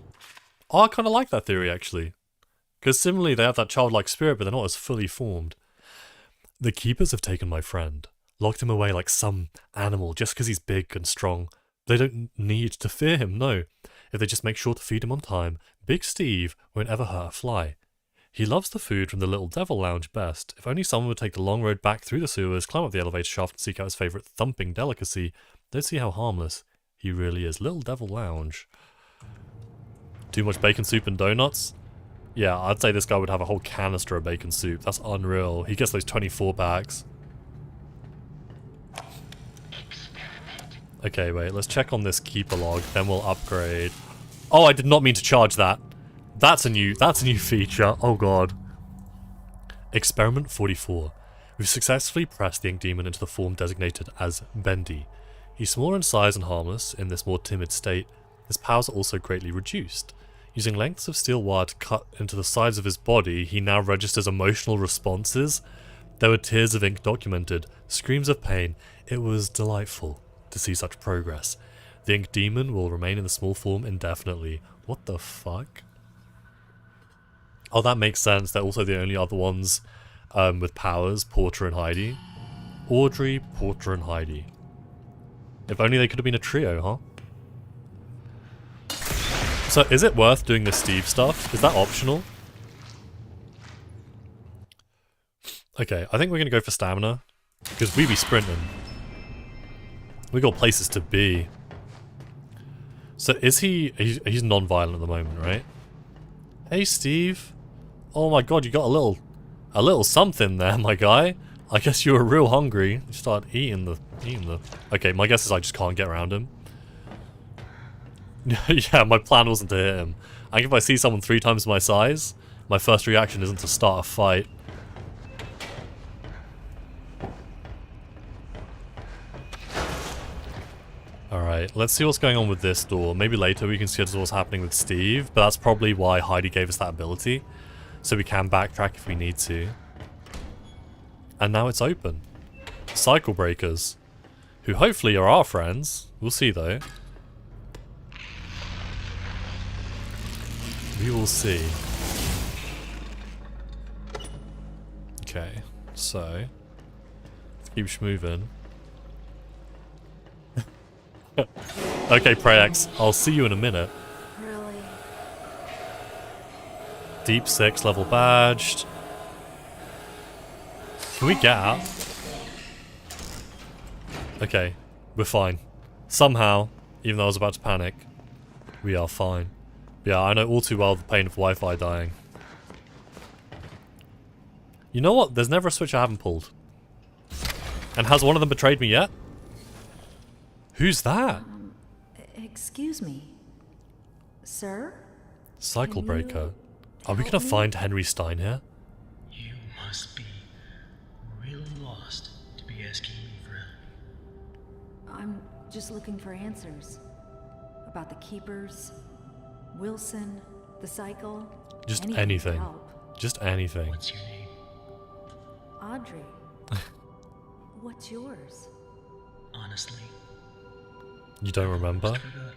Oh, I kind of like that theory, actually. Because similarly, they have that childlike spirit, but they're not as fully formed. The keepers have taken my friend. Locked him away like some animal just because he's big and strong. They don't need to fear him, no. If they just make sure to feed him on time, Big Steve won't ever hurt a fly. He loves the food from the Little Devil Lounge best. If only someone would take the long road back through the sewers, climb up the elevator shaft and seek out his favourite thumping delicacy, they'd see how harmless he really is. Little Devil Lounge. Too much bacon soup and donuts? Yeah, I'd say this guy would have a whole canister of bacon soup. That's unreal. He gets those 24 bags. Okay, wait, let's check on this keeper log, then we'll upgrade. Oh, I did not mean to charge that. That's a new feature. Oh god. Experiment 44. We've successfully pressed the ink demon into the form designated as Bendy. He's smaller in size and harmless in this more timid state. His powers are also greatly reduced. Using lengths of steel wire to cut into the sides of his body, he now registers emotional responses. There were tears of ink documented, screams of pain. It was delightful to see such progress. The ink demon will remain in the small form indefinitely. What the fuck? Oh, that makes sense. They're also the only other ones with powers, Porter and Heidi. Audrey, Porter and Heidi. If only they could have been a trio, huh? So, is it worth doing the Steve stuff? Is that optional? Okay, I think we're gonna go for stamina. Because we be sprinting. We got places to be. So, is he's non-violent at the moment, right? Hey, Steve. Oh my god, you got a little something there, my guy. I guess you were real hungry. You started eating the... Okay, my guess is I just can't get around him. Yeah, my plan wasn't to hit him. I think if I see someone 3 times my size, my first reaction isn't to start a fight. Alright, let's see what's going on with this door. Maybe later we can schedule what's happening with Steve, but that's probably why Heidi gave us that ability. So we can backtrack if we need to. And now it's open. Cycle breakers. Who hopefully are our friends. We'll see though. We will see. Okay, so let's keep schmoving. Okay, Prex, I'll see you in a minute. Really? Deep 6 level badged. Can we get out? Okay, we're fine. Somehow, even though I was about to panic, we are fine. Yeah, I know all too well the pain of Wi-Fi dying. You know what? There's never a switch I haven't pulled. And has one of them betrayed me yet? Who's that? Excuse me. Sir? Cycle breaker. Are we gonna find Henry Stein here? You must be really lost to be asking me for help? I'm just looking for answers. About the Keepers, Wilson, the cycle. Just anything to anything. help. Just anything. What's your name? Audrey. What's yours? Honestly, You don't remember? almost forgotten.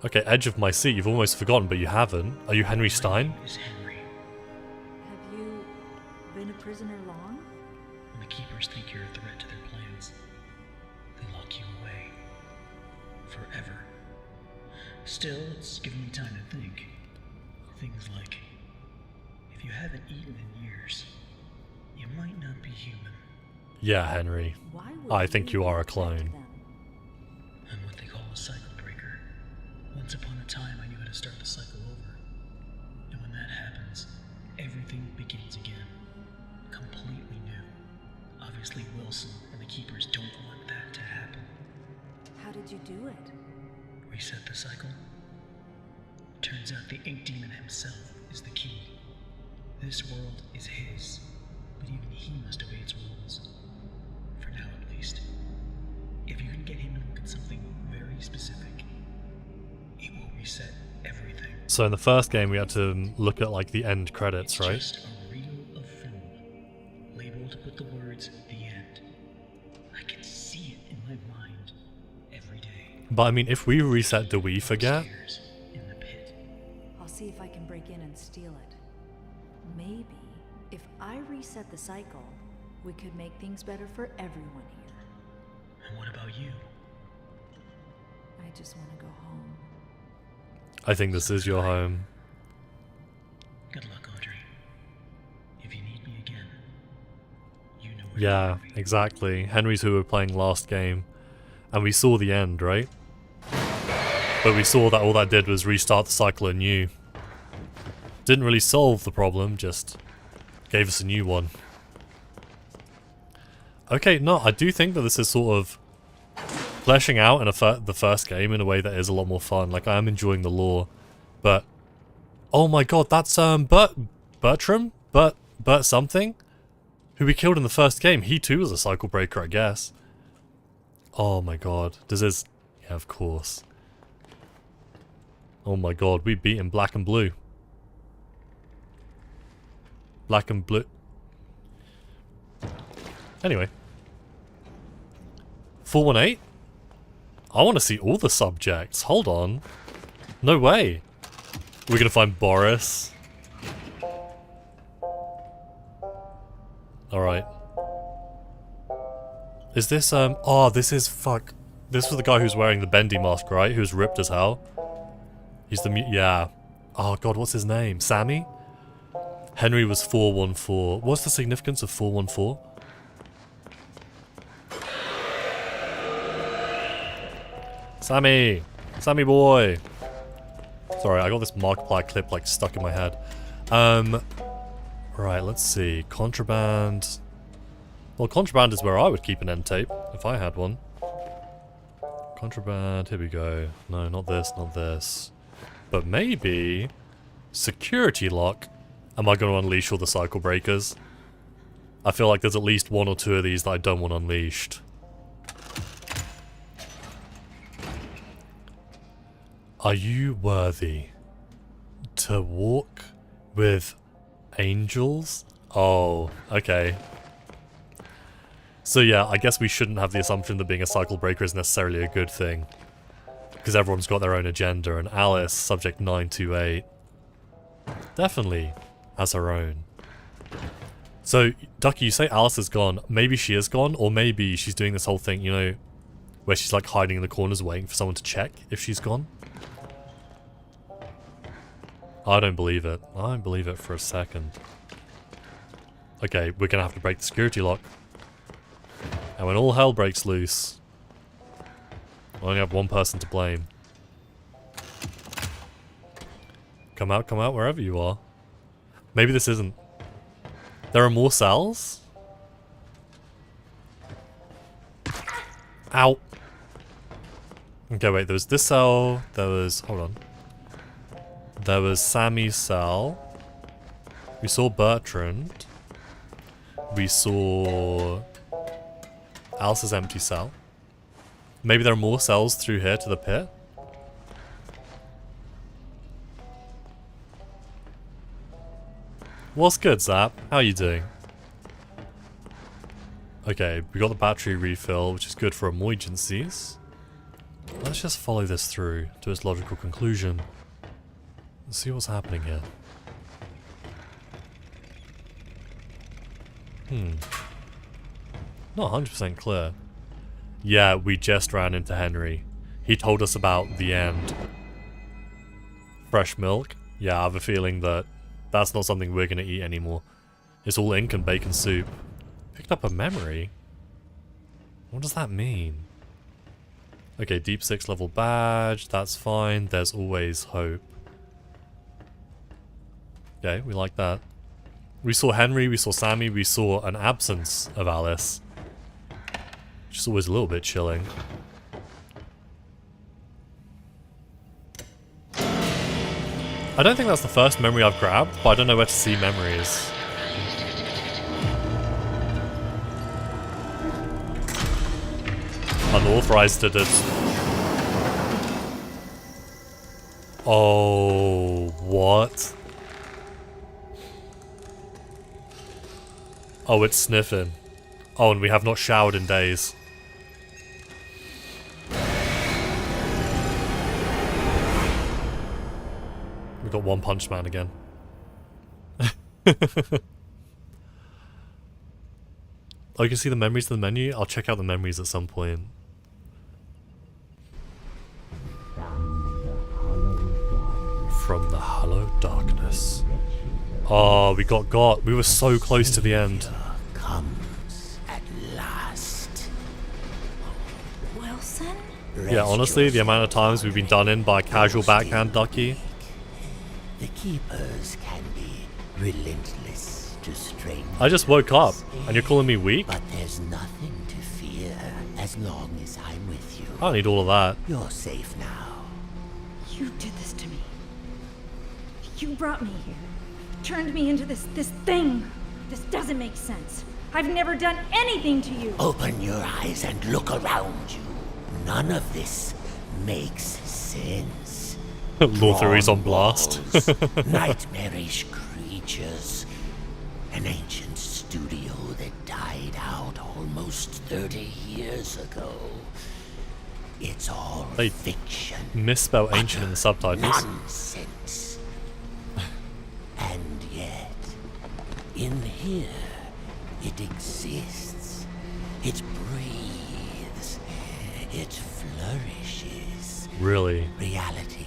Okay, edge of my seat. You've almost forgotten, but you haven't. Are you Henry My Stein? name is Henry. Have you been a prisoner long? When the Keepers think you're a threat to their plans, they lock you away. Forever. Still, it's given me time to think. Things like, if you haven't eaten in years, you might not be human. Yeah, Henry. Why would I think you are a protect clone. them? I'm what they call a cycle breaker. Once upon a time, I knew how to start the cycle over. And when that happens, everything begins again. Completely new. Obviously, Wilson and the Keepers don't want that to happen. How did you do it? Reset the cycle? Turns out the Ink Demon himself is the key. This world is his, but even he must obey its rules. For now, at least. If you can get him to look at something very specific, it will reset everything. So in the first game, we had to look at like the end credits, It's right? just a reel of film, labeled with the words "The End." I can see it in my mind every day. But I mean, if we reset, do we forget? Upstairs in the pit. I'll see if I can break in and steal it. Maybe if I reset the cycle, we could make things better for everyone here. And what about you? I just want to go home. I think this is your home. Good luck, Audrey. If you need me again, you know where Yeah, to find me. exactly. Henry's who we were playing last game. And we saw the end, right? But we saw that all that did was restart the cycle anew. Didn't really solve the problem, just gave us a new one. Okay, no, I do think that this is sort of fleshing out in the first game in a way that is a lot more fun. Like, I am enjoying the lore. But, oh my god, that's Bertram? Bert something? Who we killed in the first game. He too was a cycle breaker, I guess. Oh my god. Does this... Yeah, of course. Oh my god, we beat him black and blue. Black and blue. Anyway. 418? I want to see all the subjects. Hold on. No way. We're gonna find Boris. Alright. Is this, oh, this is, fuck. This was the guy who's wearing the Bendy mask, right? Who's ripped as hell. He's the yeah. Oh god, what's his name? Sammy? Henry was 414. What's the significance of 414? Sammy! Sammy boy! Sorry, I got this Markiplier clip like stuck in my head. Right, let's see. Contraband. Well, contraband is where I would keep an end tape, if I had one. Contraband, here we go. No, not this, not this. But maybe... Security lock. Am I going to unleash all the cycle breakers? I feel like there's at least one or two of these that I don't want unleashed. Are you worthy to walk with angels? Oh, okay. So yeah, I guess we shouldn't have the assumption that being a cycle breaker is necessarily a good thing. Because everyone's got their own agenda, and Alice, subject 928, definitely has her own. So, Ducky, you say Alice is gone. Maybe she is gone, or maybe she's doing this whole thing, you know, where she's like hiding in the corners waiting for someone to check if she's gone. I don't believe it. I don't believe it for a second. Okay, we're gonna have to break the security lock. And when all hell breaks loose, I only have one person to blame. Come out, wherever you are. Maybe this isn't. There are more cells? Ow. Okay, wait, there was this cell, there was... hold on. There was Sammy's cell. We saw Bertrand. We saw Alice's empty cell. Maybe there are more cells through here to the pit. What's good, Zap? How you doing? Okay, we got the battery refill, which is good for emergencies. Let's just follow this through to its logical conclusion. Let's see what's happening here. Not 100% clear. Yeah, we just ran into Henry. He told us about the end. Fresh milk? Yeah, I have a feeling that that's not something we're gonna eat anymore. It's all ink and bacon soup. Picked up a memory? What does that mean? Okay, deep 6 level badge, that's fine. There's always hope. Okay, we like that. We saw Henry, we saw Sammy, we saw an absence of Alice. Which is always a little bit chilling. I don't think that's the first memory I've grabbed, but I don't know where to see memories. Unauthorized did it. Oh, what? Oh, it's sniffing. Oh, and we have not showered in days. We've got One Punch Man again. Oh, you can see the memories in the menu? I'll check out the memories at some point. From the hollow darkness. Oh, we got. We were so close to the end. Comes at last. Wilson? Yeah, honestly, the amount of times we've been done in by a casual backhand ducky. The keepers can be relentless to strangers. I just woke up, and you're calling me weak? But there's nothing to fear as long as I'm with you. I don't need all of that. You're safe now. You did this to me. You brought me here. Turned me into this thing. This doesn't make sense. I've never done anything to you. Open your eyes and look around you. None of this makes sense. Lothar is on blast. Walls, nightmarish creatures. An ancient studio that died out almost 30 years ago. It's all They fiction. misspell ancient in the subtitles. Nonsense. And yet, in here, it exists. It breathes. It flourishes. Really? Reality,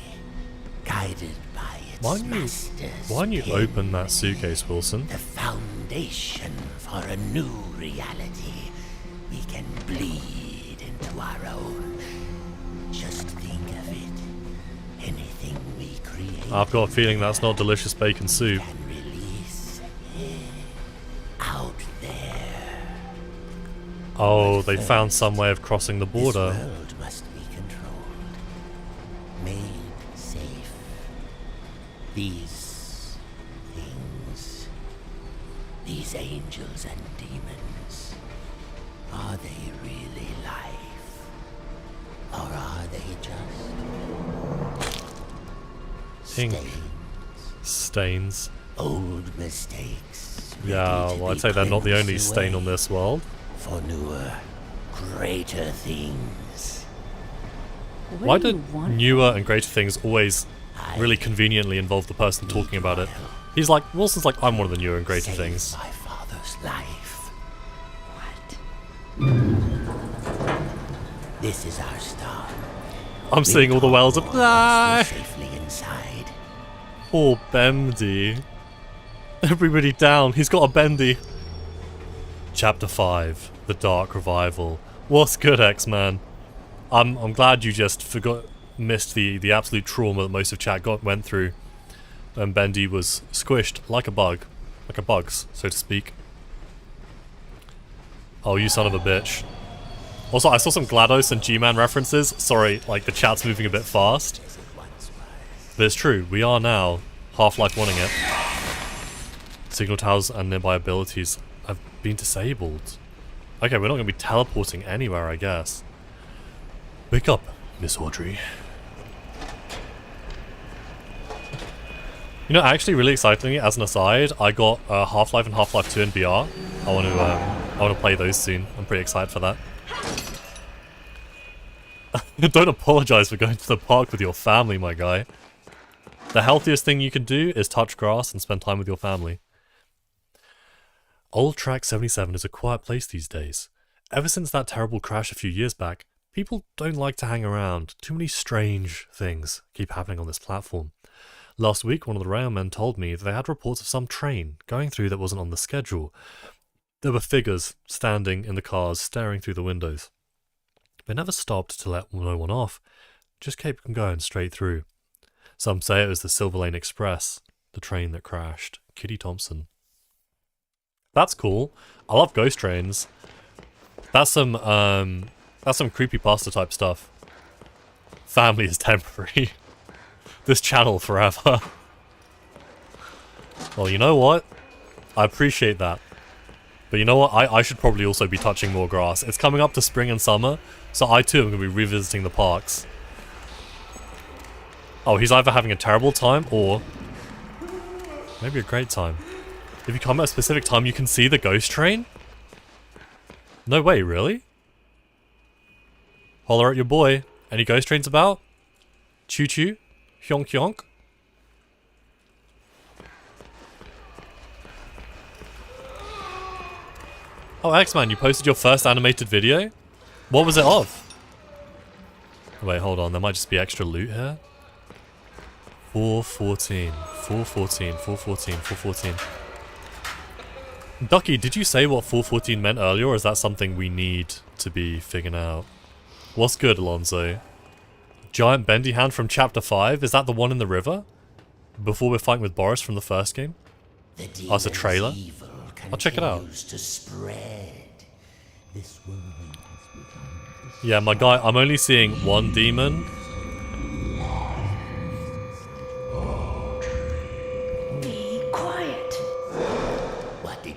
guided by its Why masters. don't you pen. open that suitcase, Wilson? The foundation for a new reality. We can bleed into our own. Just think of it. Anything we create I've got a feeling that's not delicious bacon soup. can release out there. Oh, they found some way of crossing the This border. world must be controlled, made safe. These things, these angels and demons, are they really life? Or are they just Ink. stains? Stains. Old mistakes. ready Yeah, to well, be I'd say they're not the only cleansed stain on away this world. for newer, greater things. Why do newer and greater things always really conveniently involve the person talking about it? He's like, Wilson's like, I'm one of the newer and greater Save things. my father's life. What? This is our star. I'm seeing all the wells of. We're Ah, safely inside. poor Bendy. Everybody down. He's got a Bendy. Chapter 5: The Dark Revival. What's good, X-Man? I'm glad you just missed the absolute trauma that most of chat went through. And Bendy was squished like a bug. Like a bugs, so to speak. Oh, you son of a bitch. Also, I saw some GLaDOS and G-Man references. Sorry, like the chat's moving a bit fast. But it's true, we are now Half-Life 1ing it. Signal towers and nearby abilities have been disabled. Okay, we're not going to be teleporting anywhere, I guess. Wake up, Miss Audrey. You know, actually, really excitingly, as an aside, I got Half-Life and Half-Life 2 in VR. I want to play those soon. I'm pretty excited for that. Don't apologize for going to the park with your family, my guy. The healthiest thing you can do is touch grass and spend time with your family. Old Track 77 is a quiet place these days. Ever since that terrible crash a few years back, people don't like to hang around. Too many strange things keep happening on this platform. Last week, one of the railmen told me that they had reports of some train going through that wasn't on the schedule. There were figures standing in the cars, staring through the windows. They never stopped to let no one off, just kept going straight through. Some say it was the Silver Lane Express, the train that crashed. Kitty Thompson. That's cool. I love ghost trains. That's some creepypasta type stuff. Family is temporary. This channel forever. Well, you know what? I appreciate that. But you know what? I should probably also be touching more grass. It's coming up to spring and summer, so I too am going to be revisiting the parks. Oh, he's either having a terrible time or maybe a great time. If you come at a specific time, you can see the ghost train? No way, really? Holler at your boy. Any ghost trains about? Choo choo? Hyonk hyonk? Oh, X-Man, you posted your first animated video? What was it of? Wait, hold on. There might just be extra loot here. 414. 414. 414. 414. Ducky, did you say what 414 meant earlier, or is that something we need to be figuring out? What's good, Alonso? Giant bendy hand from chapter 5? Is that the one in the river? Before we're fighting with Boris from the first game? Oh, it's a trailer? I'll check it out. Yeah, my guy, I'm only seeing one demon. Be quiet.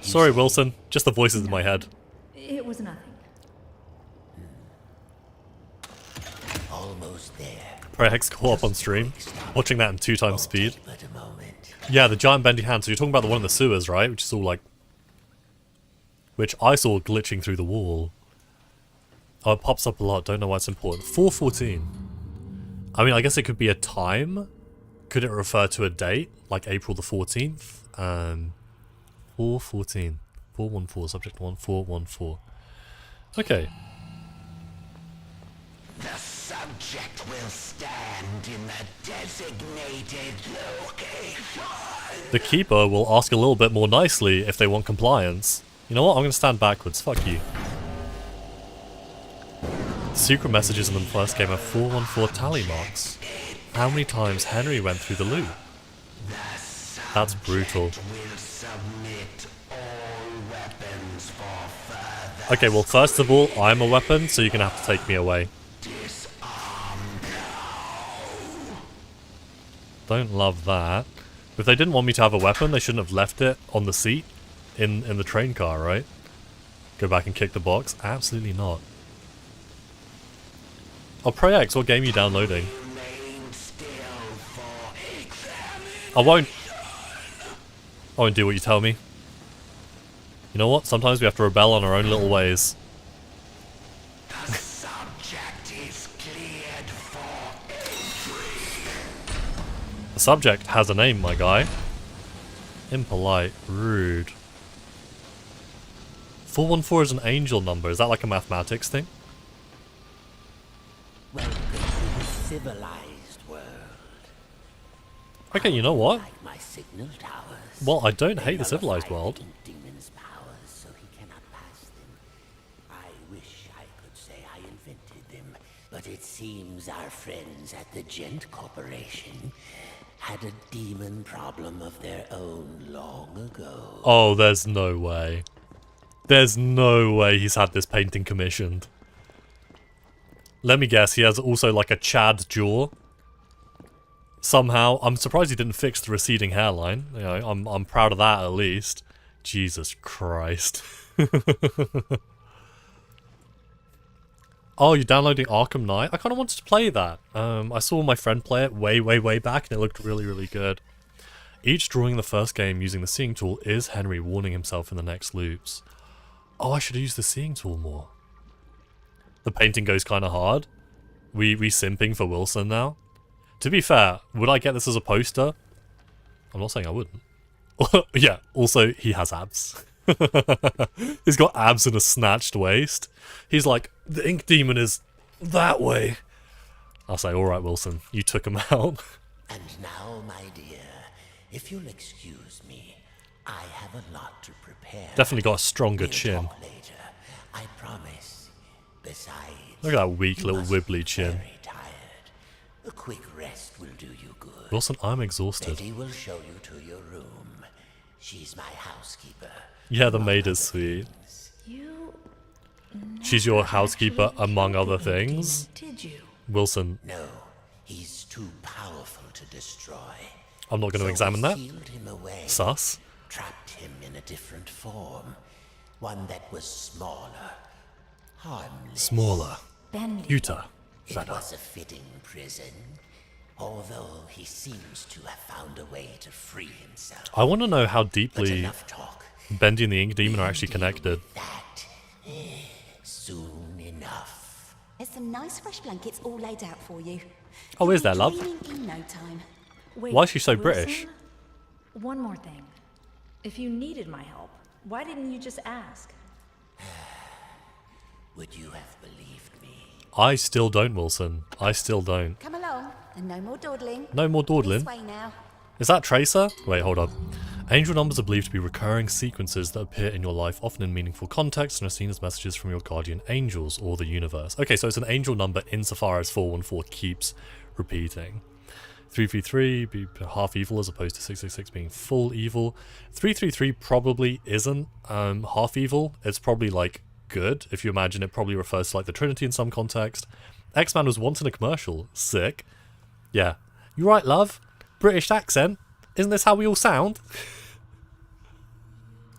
Sorry, Wilson. Just the voices in my head. It was nothing. Almost there. Pro Hex co-op on stream. Watching that in 2 times speed. Yeah, the giant bendy hand. So you're talking about the one in the sewers, right? Which is all like... Which I saw glitching through the wall. Oh, it pops up a lot. Don't know why it's important. 414. I mean, I guess it could be a time. Could it refer to a date? Like April the 14th? 414. 414. Subject 1414. Okay. The subject will stand in the designated location. The keeper will ask a little bit more nicely if they want compliance. You know what? I'm going to stand backwards. Fuck you. Secret messages in the first game have 414 tally marks. How many times Henry went through the loop? That's brutal. Okay, well, first of all, I'm a weapon, so you're going to have to take me away. Don't love that. If they didn't want me to have a weapon, they shouldn't have left it on the seat in the train car, right? Go back and kick the box? Absolutely not. Oh, Prex, what game are you downloading? I won't do what you tell me. You know what? Sometimes we have to rebel on our own little ways. The subject has a name, my guy. Impolite, rude. 414 is an angel number. Is that like a mathematics thing? Welcome to the civilized world. Okay, you know what? Like my signal towers. Well, I don't hate the They civilized nullify world. the demon's powers, so he cannot pass them. I wish I could say I invented them, but it seems our friends at the Gent Corporation had a demon problem of their own long ago. Oh, there's no way. There's no way he's had this painting commissioned. Let me guess, he has also like a Chad jaw. Somehow, I'm surprised he didn't fix the receding hairline. You know, I'm proud of that at least. Jesus Christ. Oh, you're downloading Arkham Knight? I kind of wanted to play that. I saw my friend play it way back, and it looked really good. Each drawing in the first game using the seeing tool is Henry warning himself in the next loops. Oh, I should have used the seeing tool more. The painting goes kind of hard. We simping for Wilson now. To be fair, would I get this as a poster? I'm not saying I wouldn't. Yeah, also, he has abs. He's got abs and a snatched waist. He's like, the ink demon is that way. I'll say, alright Wilson, you took him out. And now, my dear, if you'll excuse me, I have a lot to prepare. Definitely got a stronger We'll chin. talk later, I promise. Besides, Look at that weak you little must wibbly be chin. very tired. A quick rest will do you good. Wilson, I'm exhausted. Betty will show you to your room. She's my housekeeper. Yeah, the among maid is other sweet. things. You. She's your never housekeeper, actually among killed other the ink demon, things. Did you? Wilson, No, he's too powerful to destroy. I'm not going to So examine we that. sealed him away, Sus. trapped him in a different form. One that was smaller, harmless. Smaller. Bendy. Utah. It Better. was a fitting prison, although he seems to have found a way to free himself. I want to know how But deeply enough talk. Bendy and the Ink Demon are actually Deal connected. with that soon enough. There's some nice fresh blankets all laid out for you. Oh, is You'll there, be love? dreaming in no time. Wait, Why is she so Wilson? British? One more thing. If you needed my help, why didn't you just ask? Would you have believed me? I still don't, Wilson. I still don't. Come along, and no more dawdling. No more This dawdling. way now. Is that Tracer? Wait, hold up. Angel numbers are believed to be recurring sequences that appear in your life, often in meaningful context, and are seen as messages from your guardian angels or the universe. Okay, so it's an angel number insofar as 414 keeps repeating. 333 be half evil as opposed to 666 being full evil. 333 probably isn't half evil. It's probably like good. If you imagine, it probably refers to like the Trinity in some context. X-Man was once in a commercial. Sick. Yeah. You right, love? British accent. Isn't this how we all sound?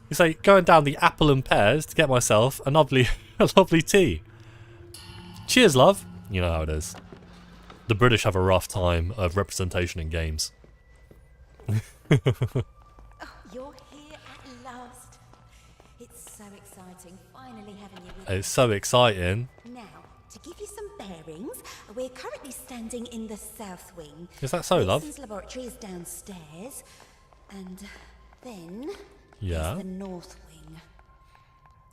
You say, going down the apple and pears to get myself a lovely tea. Cheers, love. You know how it is. The British have a rough time of representation in games. You're here at last. It's so exciting, finally having you with It's so exciting. us. Now, to give you some bearings, we're currently standing in the south wing. Is that so, love? Wilson's laboratory is downstairs, and then Yeah. there's the north wing.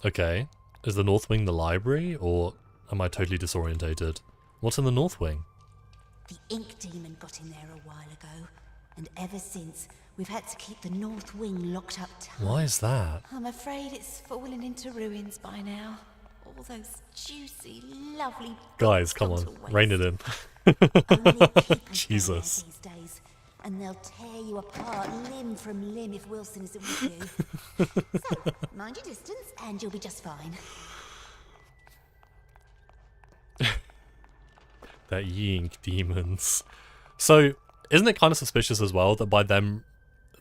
Okay. Is the North Wing the library, or am I totally disorientated? What's in the North Wing? The ink demon got in there a while ago, and ever since, we've had to keep the north wing locked up tight. Why is that? I'm afraid it's fallen into ruins by now. All those juicy, lovely Guys, bits come gone on. to waste. Rein it in. Only keepers Jesus. go there these days, and they'll tear you apart limb from limb if Wilson isn't with you. So, mind your distance, and you'll be just fine. They're Ink demons. So, isn't it kind of suspicious as well that by them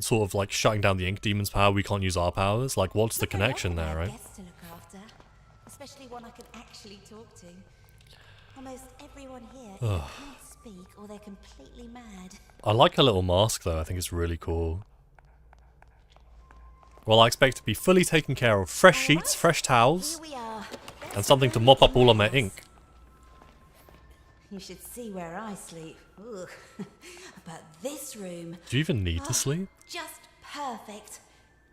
sort of like shutting down the Ink demon's power, we can't use our powers? Like, what's the connection there, right? Guests to look after, especially one I can actually talk to. Almost everyone here either can't speak or they're completely mad. I like her little mask though, I think it's really cool. Well, I expect to be fully taken care of. Fresh sheets, fresh towels, Here we are. and something to mop up all of my ink. You should see where I sleep. Ugh. But this room, Do you even need to sleep? just perfect.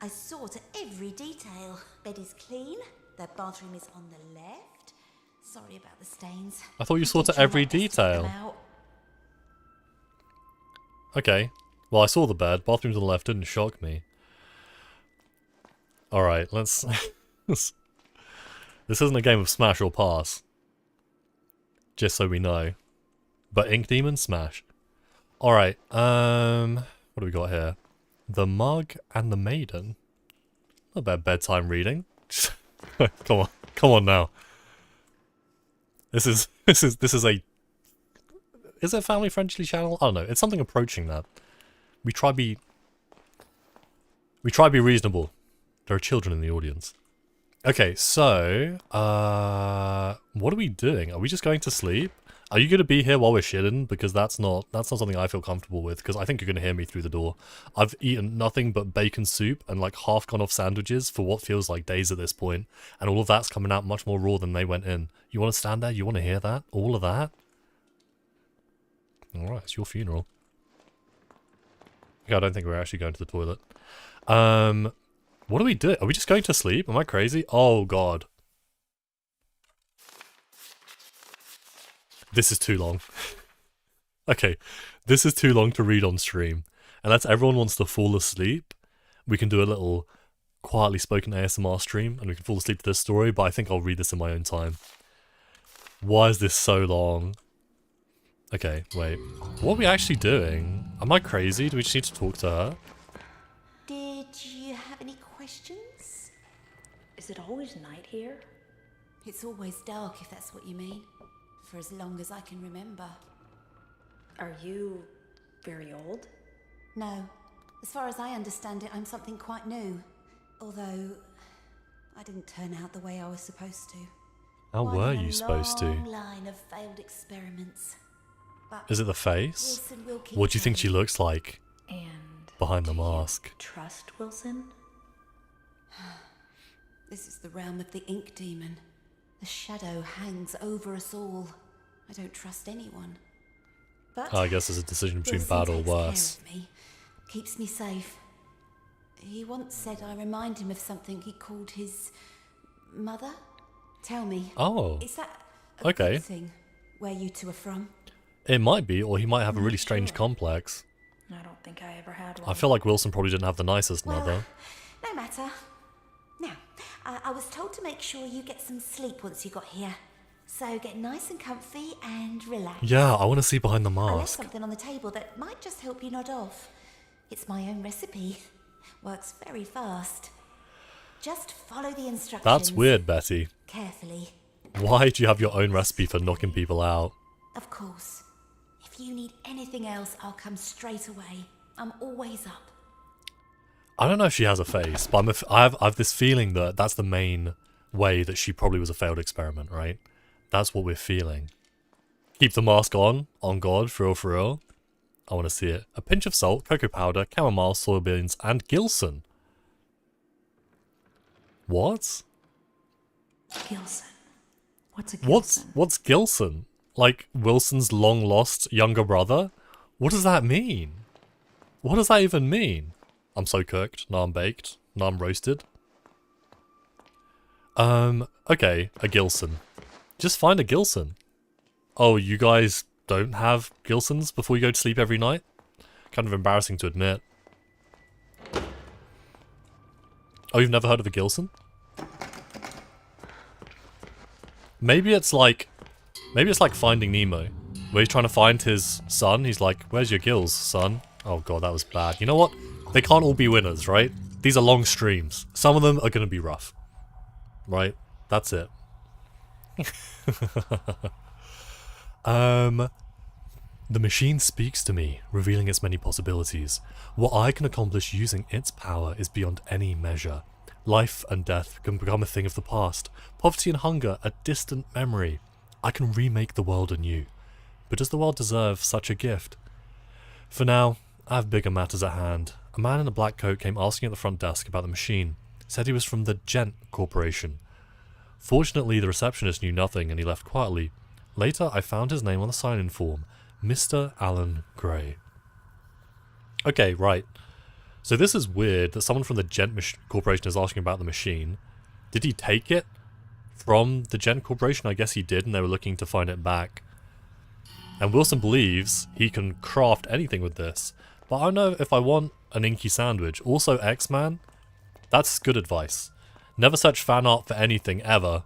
I saw to every detail. Bed is clean. The bathroom is on the left. Sorry about the stains. I thought you saw did to try my every best to get them detail. out. Okay. Well, I saw the bed. Bathroom to the left didn't shock me. Alright, let's... This isn't a game of smash or pass. Just so we know. But Ink Demon, smash. Alright, what do we got here? The Mug and the Maiden. Not bad bedtime reading. Come on now. This is a... Is it a family friendly channel? I don't know. It's something approaching that. We try be reasonable. There are children in the audience. Okay, so, what are we doing? Are we just going to sleep? Are you going to be here while we're shitting? Because that's not something I feel comfortable with, because I think you're going to hear me through the door. I've eaten nothing but bacon soup and like half gone off sandwiches for what feels like days at this point, and all of that's coming out much more raw than they went in. You want to stand there? You want to hear that? All of that? Alright, it's your funeral. Okay, I don't think we're actually going to the toilet. What do we do? Are we just going to sleep? Am I crazy? Oh god. This is too long. Okay, this is too long to read on stream. Unless everyone wants to fall asleep, we can do a little quietly spoken ASMR stream and we can fall asleep to this story, but I think I'll read this in my own time. Why is this so long? Okay, wait. What are we actually doing? Am I crazy? Do we just need to talk to her? Did you have any questions? Is it always night here? It's always dark, if that's what you mean. For as long as I can remember. Are you very old? No. As far as I understand it, I'm something quite new. Although, I didn't turn out the way I was supposed to. How One were in a you supposed to? long line of failed experiments. But Is it the face? Wilson will keep What do you think she trying. looks like And behind the do you mask? trust Wilson? This is the realm of the ink demon. The shadow hangs over us all. I don't trust anyone. But I guess it's a decision between Wilson bad or takes care worse. of me, keeps me safe. He once said I remind him of something he called his mother. Tell me, Oh, is that a okay. good thing? Where you two are from? It might be, or he might have a really strange sure. complex. I don't think I ever had one. I feel like Wilson probably didn't have the nicest mother. No matter. Now, I was told to make sure you get some sleep once you got here. So get nice and comfy and relax. Yeah, I want to see behind the I left mask. something on the table that might just help you nod off. It's my own recipe. Works very fast. Just follow the instructions. That's weird, Betty. Carefully. Why do you have your own recipe for knocking people out? Of course. If you need anything else, I'll come straight away. I'm always up. I don't know if she has a face, but I have this feeling that that's the main way that she probably was a failed experiment, right? That's what we're feeling. Keep the mask on God, for real, for real. I want to see it. A pinch of salt, cocoa powder, chamomile, soybeans, and Gilson. What? Gilson. What's a Gilson? What's Gilson? Like Wilson's long lost younger brother? What does that mean? What does that even mean? I'm so cooked. Now I'm baked. Now I'm roasted. Okay, a Gilson. Just find a Gilson. Oh, you guys don't have Gilsons before you go to sleep every night? Kind of embarrassing to admit. Oh, you've never heard of a Gilson? Maybe it's like Finding Nemo, where he's trying to find his son. He's like, "Where's your gills, son?" Oh god, that was bad. You know what? They can't all be winners, right? These are long streams. Some of them are going to be rough. Right? That's it. The machine speaks to me, revealing its many possibilities. What I can accomplish using its power is beyond any measure. Life and death can become a thing of the past. Poverty and hunger a distant memory. I can remake the world anew. But does the world deserve such a gift? For now, I have bigger matters at hand. A man in a black coat came asking at the front desk about the machine. Said he was from the Gent Corporation. Fortunately, the receptionist knew nothing and he left quietly. Later, I found his name on the sign-in form. Mr. Alan Gray. Okay, right. So this is weird that someone from the Gent Corporation is asking about the machine. Did he take it from the Gent Corporation? I guess he did, and they were looking to find it back. And Wilson believes he can craft anything with this. But I don't know if I want an inky sandwich. Also, X-Man, that's good advice. Never search fan art for anything, ever.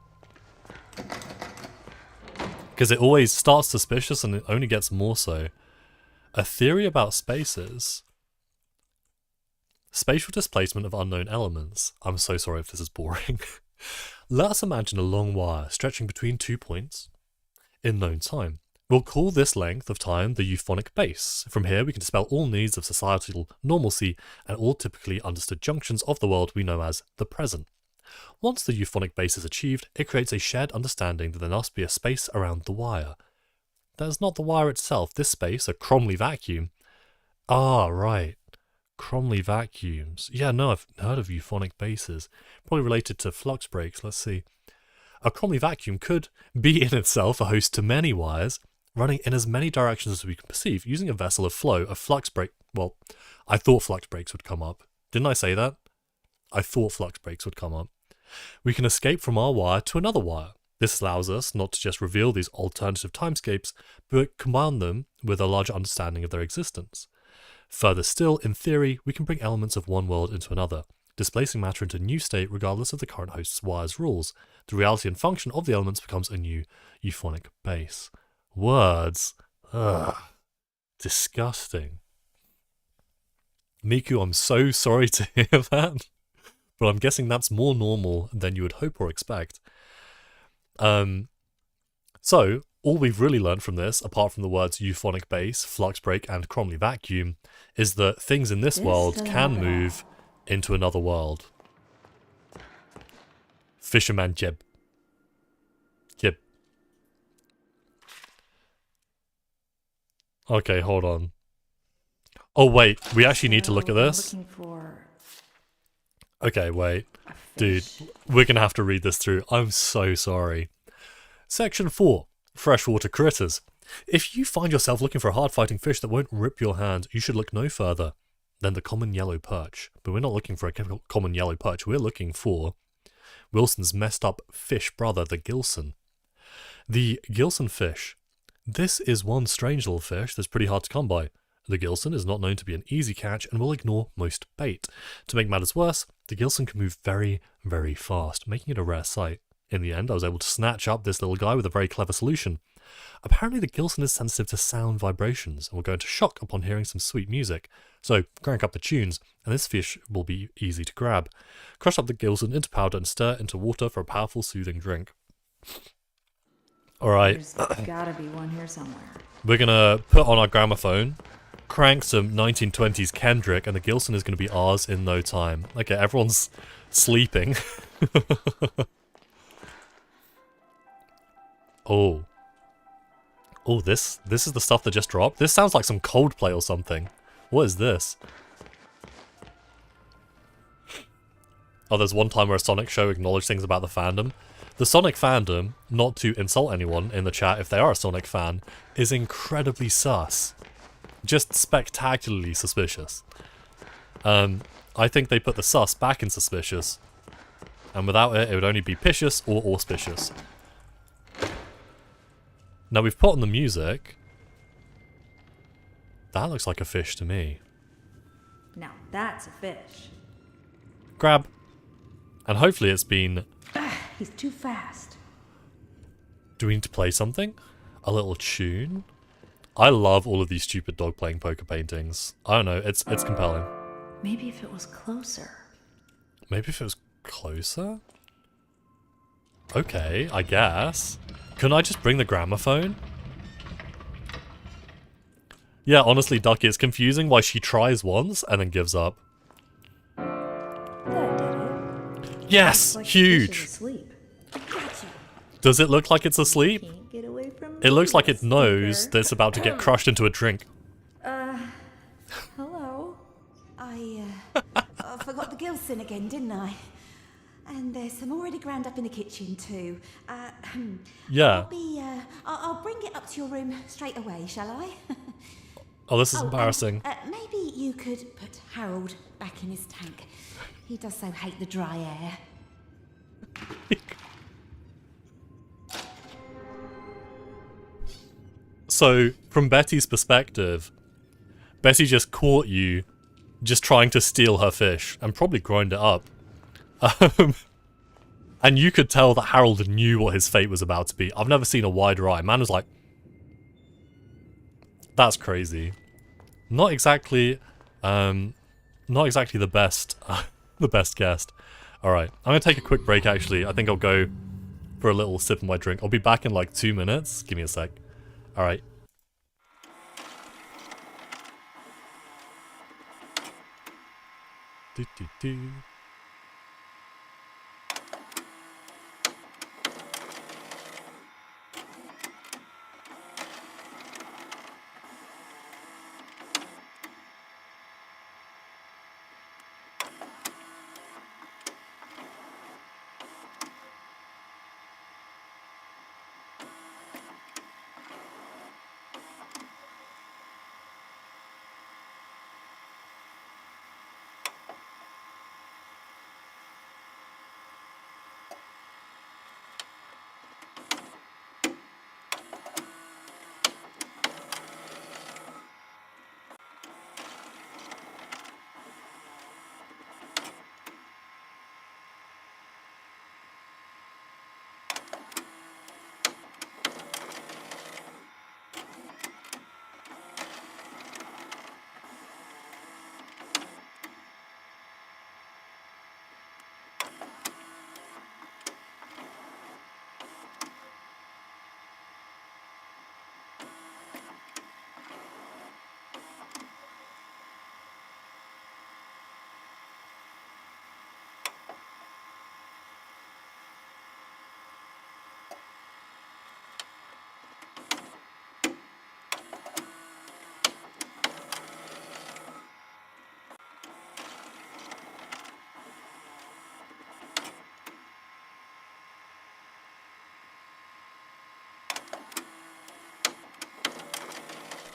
Because it always starts suspicious and it only gets more so. A theory about spaces. Spatial displacement of unknown elements. I'm so sorry if this is boring. Let us imagine a long wire stretching between 2 points in known time. We'll call this length of time the euphonic base. From here we can dispel all needs of societal normalcy and all typically understood junctions of the world we know as the present. Once the euphonic base is achieved, it creates a shared understanding that there must be a space around the wire. That is not the wire itself. This space, a Cromley vacuum. Ah, right. Cromley vacuums. Yeah, no, I've heard of euphonic bases. Probably related to flux breaks. Let's see. A Cromley vacuum could be in itself a host to many wires, running in as many directions as we can perceive, using a vessel of flow, a flux break. Well, I thought flux breaks would come up. Didn't I say that? I thought flux breaks would come up. We can escape from our wire to another wire. This allows us not to just reveal these alternative timescapes, but combine them with a larger understanding of their existence. Further still, in theory, we can bring elements of one world into another, displacing matter into a new state regardless of the current host's wire's rules. The reality and function of the elements becomes a new euphonic base. Words. Ugh. Disgusting. Miku, I'm so sorry to hear that, but I'm guessing that's more normal than you would hope or expect. So, all we've really learned from this, apart from the words euphonic base, flux break, and Cromley vacuum, is that things in this world can move into another world. Fisherman Jeb. Jeb. Okay, hold on. Oh wait, we actually need to look at this. Okay, wait. Dude, we're gonna have to read this through. I'm so sorry. Section 4. Freshwater critters. If you find yourself looking for a hard-fighting fish that won't rip your hand, you should look no further than the common yellow perch. But we're not looking for a common yellow perch. We're looking for Wilson's messed up fish brother, the Gilson. The Gilson fish. This is one strange little fish that's pretty hard to come by. The Gilson is not known to be an easy catch and will ignore most bait. To make matters worse, the Gilson can move very, very fast, making it a rare sight. In the end, I was able to snatch up this little guy with a very clever solution. Apparently the Gilson is sensitive to sound vibrations and will go into shock upon hearing some sweet music. So crank up the tunes, and this fish will be easy to grab. Crush up the Gilson into powder and stir into water for a powerful soothing drink. Alright. There's gotta be one here somewhere. We're gonna put on our gramophone, crank some 1920s Kendrick, and the Gilson is gonna be ours in no time. Okay, everyone's sleeping. Oh. Oh, this is the stuff that just dropped? This sounds like some Coldplay or something. What is this? Oh, there's one time where a Sonic show acknowledged things about the fandom. The Sonic fandom, not to insult anyone in the chat if they are a Sonic fan, is incredibly sus. Just spectacularly suspicious. I think they put the sus back in suspicious. And without it, it would only be picious or auspicious. Now we've put on the music. That looks like a fish to me. Now that's a fish. Grab. And hopefully it's been... He's too fast. Do we need to play something? A little tune? I love all of these stupid dog playing poker paintings. I don't know, it's compelling. Maybe if it was closer. Maybe if it was closer? Okay, I guess. Can I just bring the gramophone? Yeah, honestly, Ducky, it's confusing why she tries once and then gives up. That did it. Yes! Like Huge! asleep. Gotcha. Does it look like it's asleep? Can't get away from It looks me, like it knows that it's about to get crushed into a drink. Hello? I forgot the Gilson again, didn't I? And there's some already ground up in the kitchen too. Yeah. I'll bring it up to your room straight away, shall I? Oh, this is embarrassing. Maybe you could put Harold back in his tank. He does so hate the dry air. So, from Betty's perspective, Betty just caught you just trying to steal her fish and probably grind it up. And you could tell that Harold knew what his fate was about to be. I've never seen a wider eye. Man was like, that's crazy. Not exactly the best, the best guest. Alright, I'm gonna take a quick break actually. I think I'll go for a little sip of my drink. I'll be back in like 2 minutes. Give me a sec. Alright.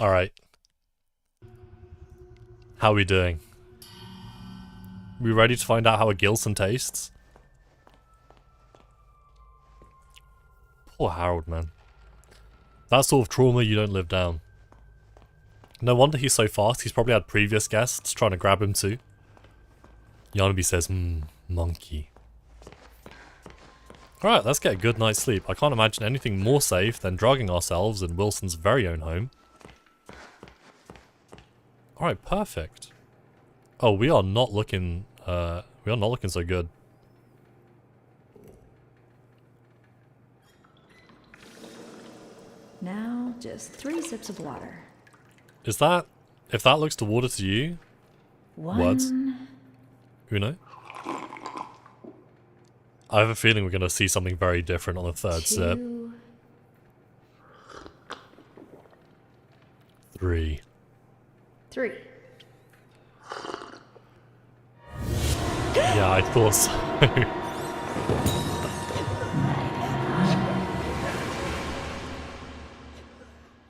Alright. How are we doing? We ready to find out how a Gilson tastes? Poor Harold, man. That sort of trauma you don't live down. No wonder he's so fast. He's probably had previous guests trying to grab him too. Yarnaby says, monkey. Alright, let's get a good night's sleep. I can't imagine anything more safe than drugging ourselves in Wilson's very own home. Alright, perfect. Oh, we are not looking so good. Now, just 3 sips of water. Is that... If that looks to water to you... Words? Uno? I have a feeling we're going to see something very different on the third sip. 3. 3. Yeah, I thought so.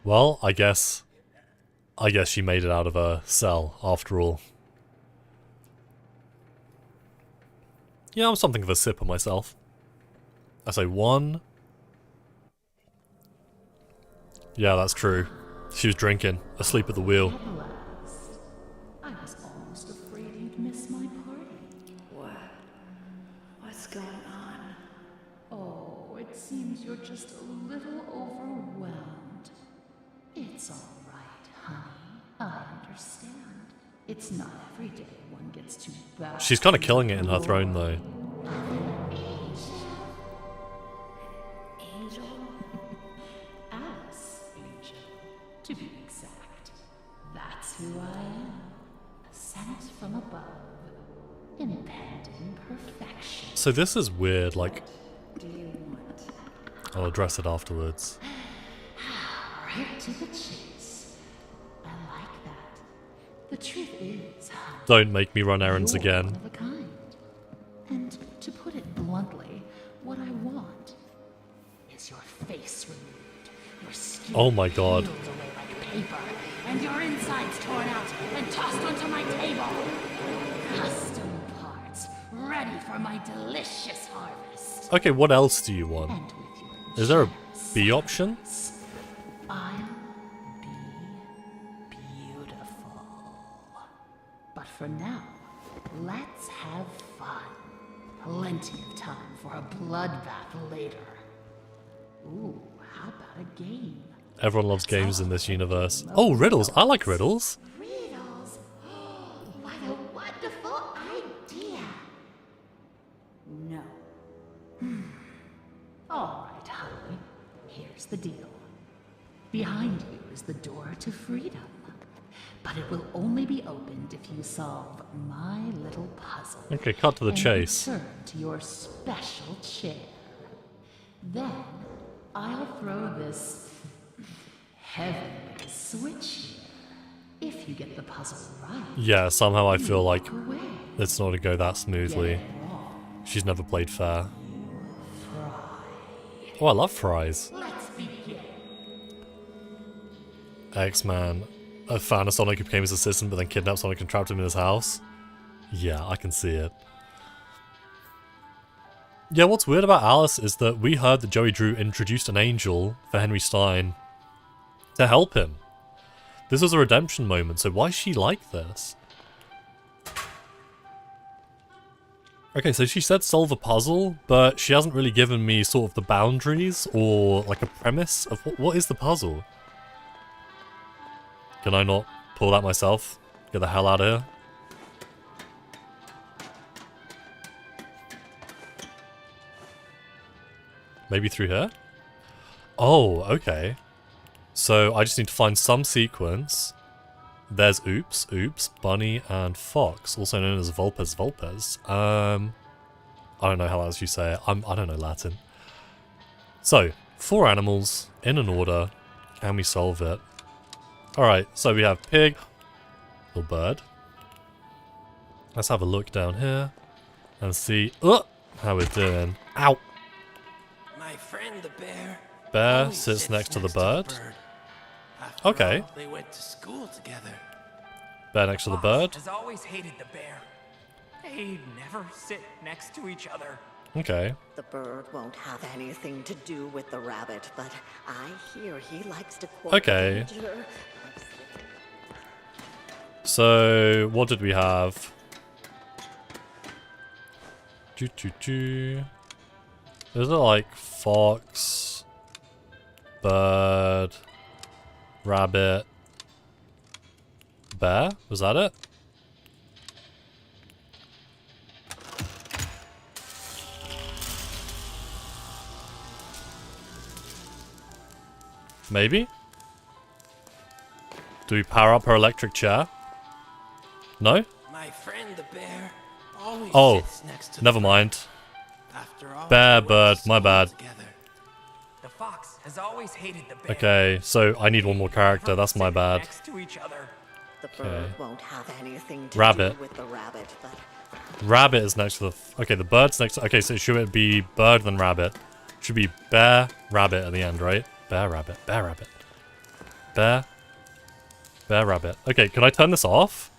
Well, I guess she made it out of her cell after all. Yeah, I'm something of a sipper myself. I say 1. Yeah, that's true. She was drinking, asleep at the wheel. I was almost afraid you'd miss my party. What's going on? Oh, it seems you're just a little overwhelmed. It's all right, honey. I understand. It's not every day one gets to bow. She's kind of killing it in her throne, though. Angel? Alice, Angel, to be exact. That's who I am. Sent from above. Impending perfection. So this is weird, like... Do you want? I'll address it afterwards. Right to the chase. I like that. The truth is, honey, Don't make me run errands you're again. one of a kind. And to put it bluntly, what I want is your face removed, your skin Oh my god. peeled away like paper, and your insides torn out and tossed onto my table. Custom parts, ready for my delicious harvest. Okay, what else do you want? And with your Is there a generous B option? hands, I'll be beautiful. But for now, let's have fun. Plenty of time for a bloodbath later. Ooh, how about a game? Everyone loves games in this universe. Oh, riddles. I like riddles. Riddles? What a wonderful idea! No. All right, honey. Here's the deal. Behind you is the door to freedom. But it will only be opened if you solve my little puzzle. Okay, cut to the and chase. return to your special chair. Then I'll throw this heavenly switch here. If you get the puzzle right, Yeah, somehow I feel like walk away. it's not to go that smoothly. Get it wrong, She's never played fair. fry. Oh, I love fries. Let's begin. X-Man. A fan of Sonic who became his assistant but then kidnapped Sonic and trapped him in his house. Yeah, I can see it. Yeah, what's weird about Alice is that we heard that Joey Drew introduced an angel for Henry Stein to help him. This was a redemption moment, so why is she like this? Okay, so she said solve a puzzle, but she hasn't really given me sort of the boundaries or like a premise of what is the puzzle. Can I not pull that myself? Get the hell out of here. Maybe through here? Oh, okay. So I just need to find some sequence. There's Oops, Bunny, and Fox, also known as Vulpes. I don't know how else you say it. I don't know Latin. So, 4 animals in an order. Can we solve it? Alright, so we have pig, little bird. Let's have a look down here and see how we're doing. Ow! My friend the bear Bear always sits next to the bird. After Okay. all, they went to school together. Bear next to the bird. Has always hated the bear. They never sit next to each other. Okay. The bird won't have anything to do with the rabbit, but I hear he likes to quote Okay. danger. So, what did we have? Is it like fox, bird, rabbit, bear? Was that it? Maybe? Do we power up her electric chair? No? My friend the bear always Oh, sits next to never the mind. After all, Bear, they went to bird, my school bad. together. The fox has always hated the bear. Okay, so I need one more character, that's my bad. Next to each other. The bird won't have anything to Rabbit. do with the rabbit, but Rabbit is next to the... Okay, the bird's next to... Okay, so should it be bird then rabbit? Should be bear, rabbit at the end, right? Bear, rabbit, bear, rabbit. Bear, bear, rabbit. Okay, can I turn this off?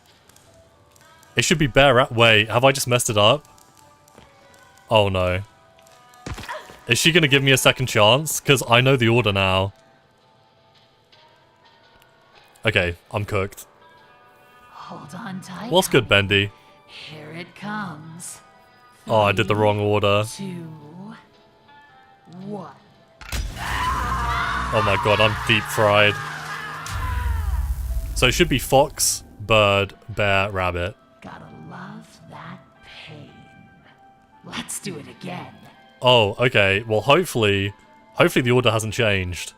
It should be bear, wait, have I just messed it up? Oh no. Is she gonna give me a second chance? Because I know the order now. Okay, I'm cooked. Hold on tight. What's good, Bendy? Here it comes. Oh, I did the wrong order. 2, 1. Oh my god, I'm deep fried. So it should be fox, bird, bear, rabbit. Gotta love that pain. Let's do it again. Oh, okay. Well, hopefully the order hasn't changed.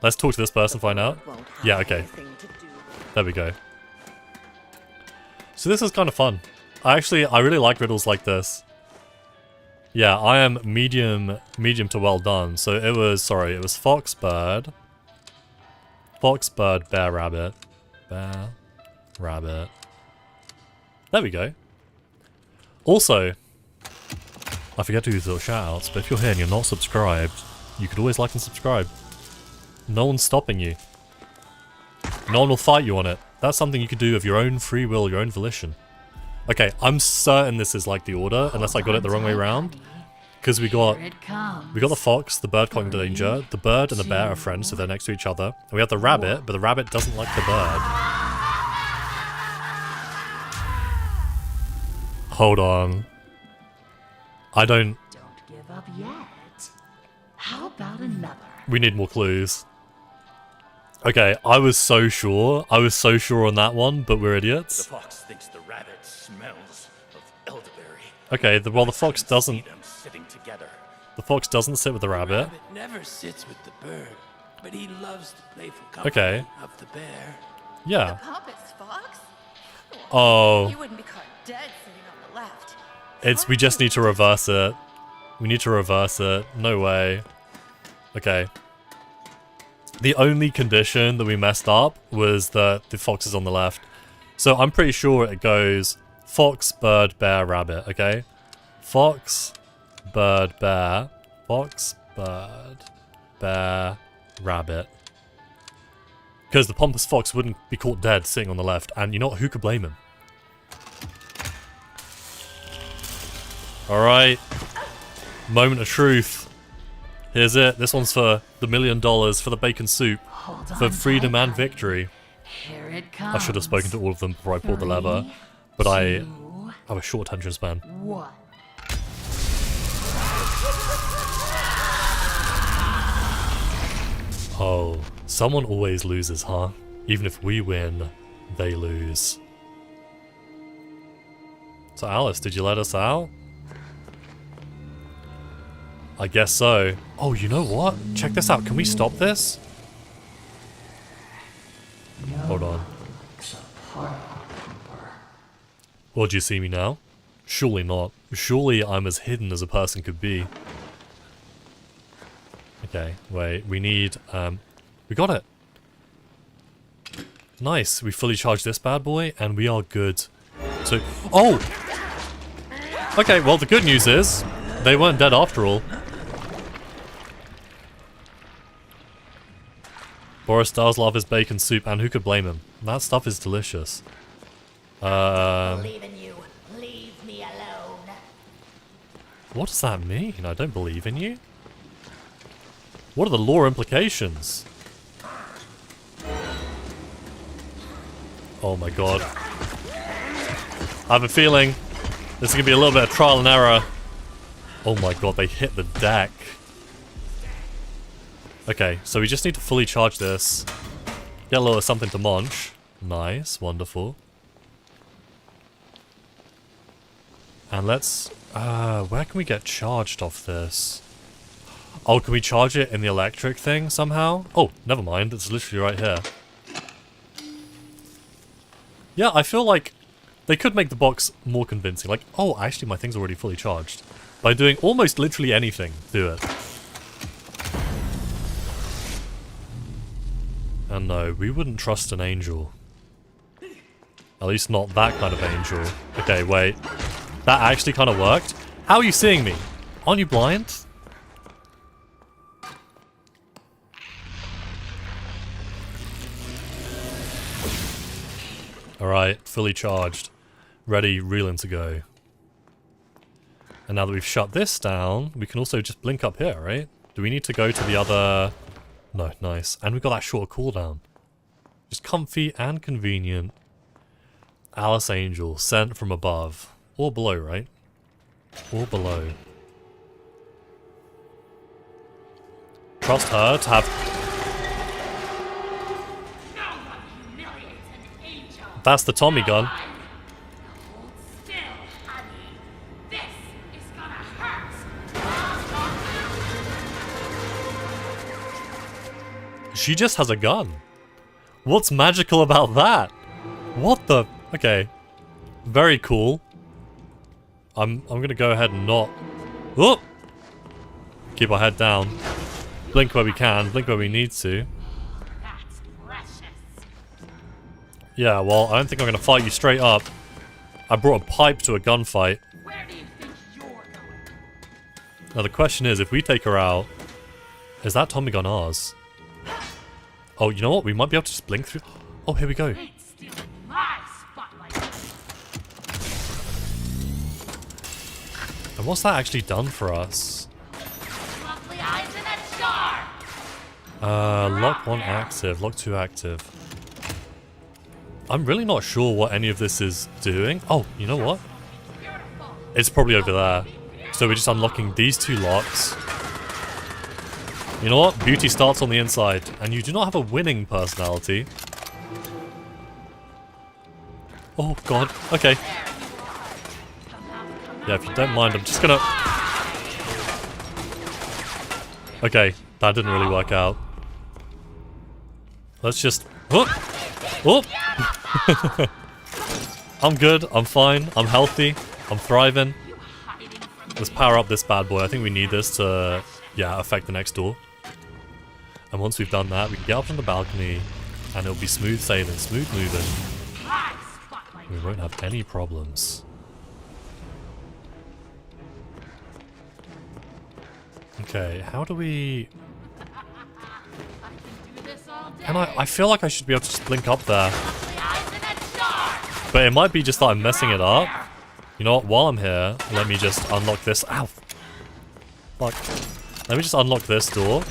Let's talk to this person, find out. won't have Yeah, okay. anything to do with There we go. So this is kind of fun. I really like riddles like this. Yeah, I am medium to well done. So it was fox, bird, bear, rabbit, bear, rabbit. There we go. Also, I forget to do these little shout-outs, but if you're here and you're not subscribed, you could always like and subscribe. No one's stopping you. No one will fight you on it. That's something you could do of your own free will, your own volition. Okay, I'm certain this is like the order, unless I got it the wrong way around. Because we got Here it comes. the fox, the bird calling danger, the bird and the bear are friends, so they're next to each other. And we have the rabbit, but the rabbit doesn't like the bird. Hold on. Don't give up yet. How about another? We need more clues. Okay, I was so sure on that one, but we're The idiots. fox thinks the rabbit smells of elderberry. Okay, the fox doesn't. See them sitting together. The fox doesn't sit with the rabbit. Rabbit never sits with the bird, but he loves the playful company Okay. of the bear. Yeah. Pompous fox? Oh, You wouldn't be caught dead sitting on the left. we just need to reverse it. We need to reverse it. No way. Okay. The only condition that we messed up was that the fox is on the left. So I'm pretty sure it goes fox, bird, bear, rabbit, okay? Fox, bird, bear. Fox, bird, bear, rabbit. Because the pompous fox wouldn't be caught dead sitting on the left, and you know what? Who could blame him? Alright. Moment of truth. Here's it. This one's for the $1 million, for the bacon soup, Hold for on freedom tight, and honey. victory. Here it comes. I should have spoken to all of them before I pulled the lever, but I have a short attention span. 1. Oh, someone always loses, huh? Even if we win, they lose. So Alice, did you let us out? I guess so. Oh, you know what? Check this out. Can we stop this? Hold on. Well, do you see me now? Surely not. Surely I'm as hidden as a person could be. Okay, wait. We need, we got it. Nice. We fully charged this bad boy, and we are good. So, oh! Okay, well, the good news is, they weren't dead after all. Boris does love his bacon soup, and who could blame him? That stuff is delicious. Believe in you. Leave me alone. What does that mean? I don't believe in you? What are the lore implications? Oh my god. I have a feeling this is going to be a little bit of trial and error. Oh my god, they hit the deck. Okay, so we just need to fully charge this. Get a little something to munch. Nice, wonderful. And let's... where can we get charged off this? Oh, can we charge it in the electric thing somehow? Oh, never mind, it's literally right here. Yeah, I feel like they could make the box more convincing. Like, oh, actually my thing's already fully charged. By doing almost literally anything to it. And no, we wouldn't trust an angel. At least not that kind of angel. Okay, wait. That actually kind of worked? How are you seeing me? Aren't you blind? Alright, fully charged. Ready, reeling to go. And now that we've shut this down, we can also just blink up here, right? Do we need to go to the other... No, nice. And we've got that shorter cooldown. Just comfy and convenient. Alice Angel, sent from above. Or below, right? Or below. Trust her to have... That's the Tommy gun. Hold still, honey. This is gonna hurt. She just has a gun. What's magical about that? What the... Okay. Very cool. I'm gonna go ahead and not... Oh! Keep our head down. Blink where we can, blink where we need to. That's precious. Yeah, well, I don't think I'm gonna fight you straight up. I brought a pipe to a gunfight. Where do you think you're going? Now the question is, if we take her out, is that Tommy gun ours? Oh, you know what? We might be able to just blink through... Oh, here we go. Ain't stealing my spotlight. And what's that actually done for us? Lovely eyes in a jar. Lock 1 active, lock 2 active. I'm really not sure what any of this is doing. Oh, you know what? It's probably over there. So we're just unlocking these 2 locks. You know what? Beauty starts on the inside. And you do not have a winning personality. Oh, God. Okay. Yeah, if you don't mind, I'm just gonna... Okay, that didn't really work out. Let's just... Oh! Oh! I'm good, I'm fine, I'm healthy, I'm thriving. Let's power up this bad boy. I think we need this to, yeah, affect the next door. And once we've done that, we can get up from the balcony and it'll be smooth sailing, smooth moving. We won't have any problems. Okay, how do we... And I feel like I should be able to just blink up there. But it might be just that I'm messing it up. You know what, while I'm here, let me just unlock this. Ow! Fuck. Let me just unlock this door.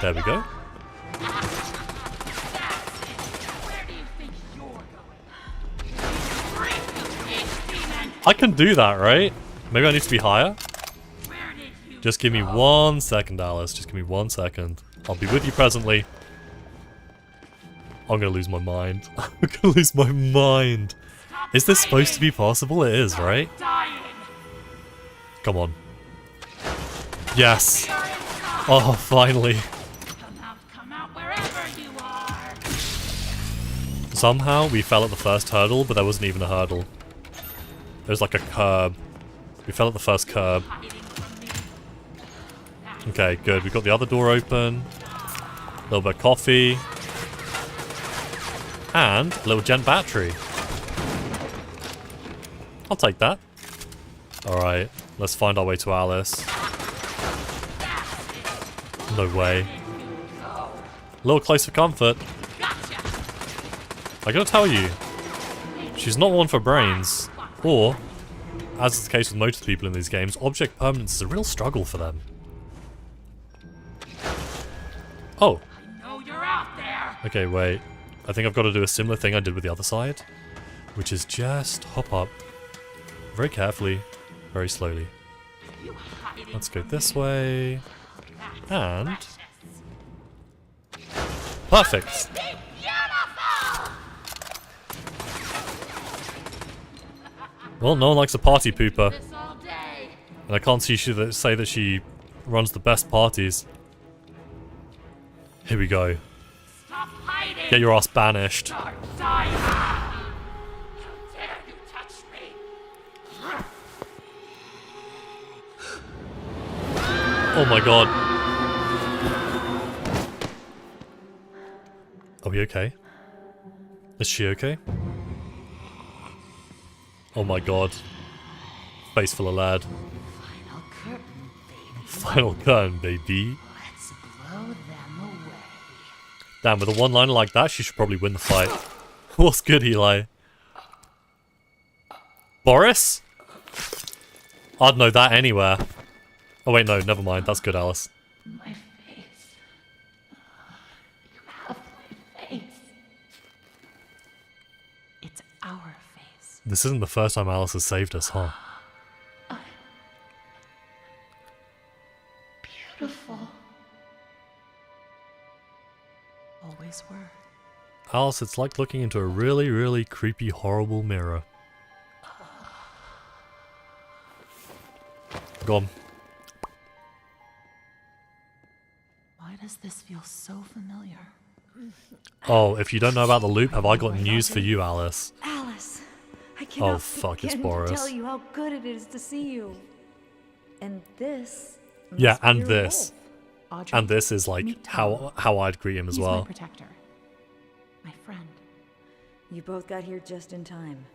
There we go. I can do that, right? Maybe I need to be higher? Just give me 1 second, Alice. Just give me 1 second. I'll be with you presently. I'm gonna lose my mind. I'm gonna lose my mind. Is this supposed to be possible? It is, right? Come on. Yes. Oh, finally. Somehow we fell at the first hurdle, but there wasn't even a hurdle. There's like a curb. We fell at the first curb. Okay, good. We've got the other door open. A little bit of coffee. And a little gent battery. I'll take that. Alright, let's find our way to Alice. No way. A little close for comfort. I gotta tell you, she's not one for brains. Or, as is the case with most people in these games, object permanence is a real struggle for them. Oh. Okay, wait. I think I've got to do a similar thing I did with the other side. Which is just hop up. Very carefully. Very slowly. Let's go this way. And... perfect! Well, no one likes a party pooper. And I can't see she say that she runs the best parties. Here we go. Get your ass banished. Oh my god. Are we okay? Is she okay? Oh my god. Face full of lad. Final curtain, baby. Let's blow them away. Damn, with a one-liner like that, she should probably win the fight. What's good, Eli? Boris? I'd know that anywhere. Oh wait, no, never mind. That's good, Alice. My face. You have my face. It's our face. This isn't the first time Alice has saved us, huh? Beautiful. Always were. Alice, it's like looking into a really, really creepy, horrible mirror. Gone. Why does this feel so familiar? Oh, if you don't know about the loop, have I got news for you, Alice? Alice, I cannot fuck, it's begin Boris. to tell you how good it is to see you. And this. Yeah, must be and your this. wolf. Audrey, And this is like meet Tom. how I'd greet him as He's my well. protector. My friend. You both got here just in time.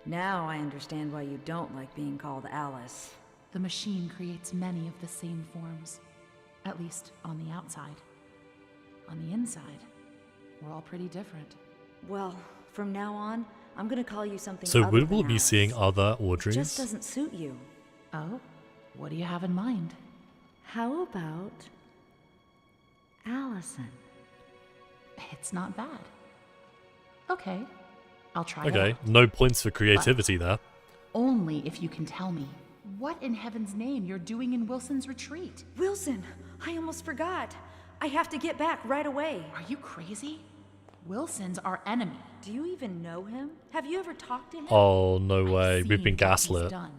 Now I understand why you don't like being called Alice. The machine creates many of the same forms. At least on the outside. On the inside, we're all pretty different. Well, from now on, I'm gonna call you something So other we than will be Alice. seeing other It Audreys? just doesn't suit you. Oh? What do you have in mind? How about Allison? It's not bad. Okay. I'll try it Okay, out. no points for creativity there. Only if you can tell me what in heaven's name you're doing in Wilson's retreat. Wilson, I almost forgot. I have to get back right away. Are you crazy? Wilson's our enemy. Do you even know him? Have you ever talked to him? Oh, no way. I've We've been seen what he's gaslit. done.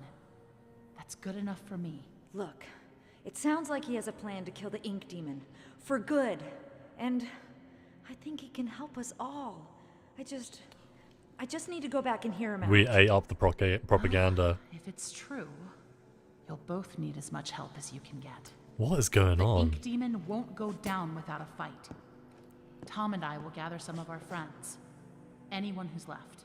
That's good enough for me. Look, it sounds like he has a plan to kill the Ink Demon. For good. And I think he can help us all. I just need to go back and hear him out. We ate up the propaganda. If it's true, you'll both need as much help as you can get. What is going The on? Ink Demon won't go down without a fight. Tom and I will gather some of our friends. Anyone who's left.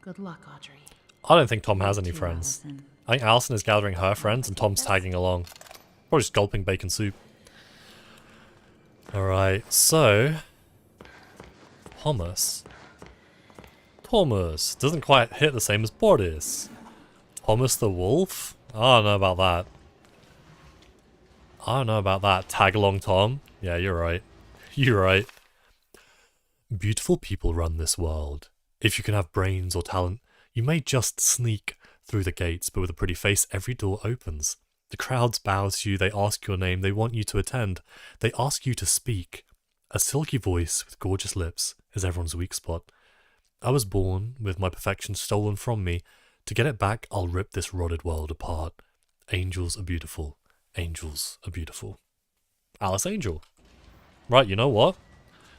Good luck, Audrey. I don't think Tom has any Too, friends. Allison. I think Alison is gathering her friends and Tom's tagging along. Probably just gulping bacon soup. Alright, so... Thomas. Thomas. Doesn't quite hit the same as Boris. Thomas the Wolf? I don't know about that. I don't know about that. Tag along Tom? Yeah, you're right. You're right. Beautiful people run this world. If you can have brains or talent, you may just sneak through the gates, but with a pretty face, every door opens. The crowds bow to you, they ask your name, they want you to attend, they ask you to speak. A silky voice with gorgeous lips is everyone's weak spot. I was born with my perfection stolen from me. To get it back, I'll rip this rotted world apart. Angels are beautiful. Angels are beautiful. Alice Angel. Right, you know what?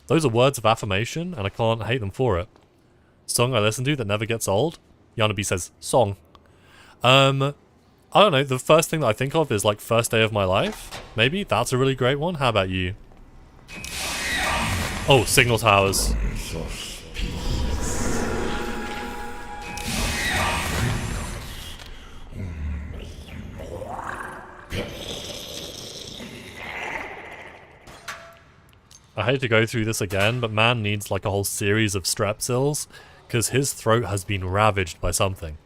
Those are words of affirmation, and I can't hate them for it. Song I listen to that never gets old? Yanabe says, song. I don't know, the first thing that I think of is like First Day of My Life. Maybe? That's a really great one. How about you? Oh, signal towers. I hate to go through this again, but man needs like a whole series of strepsils because his throat has been ravaged by something.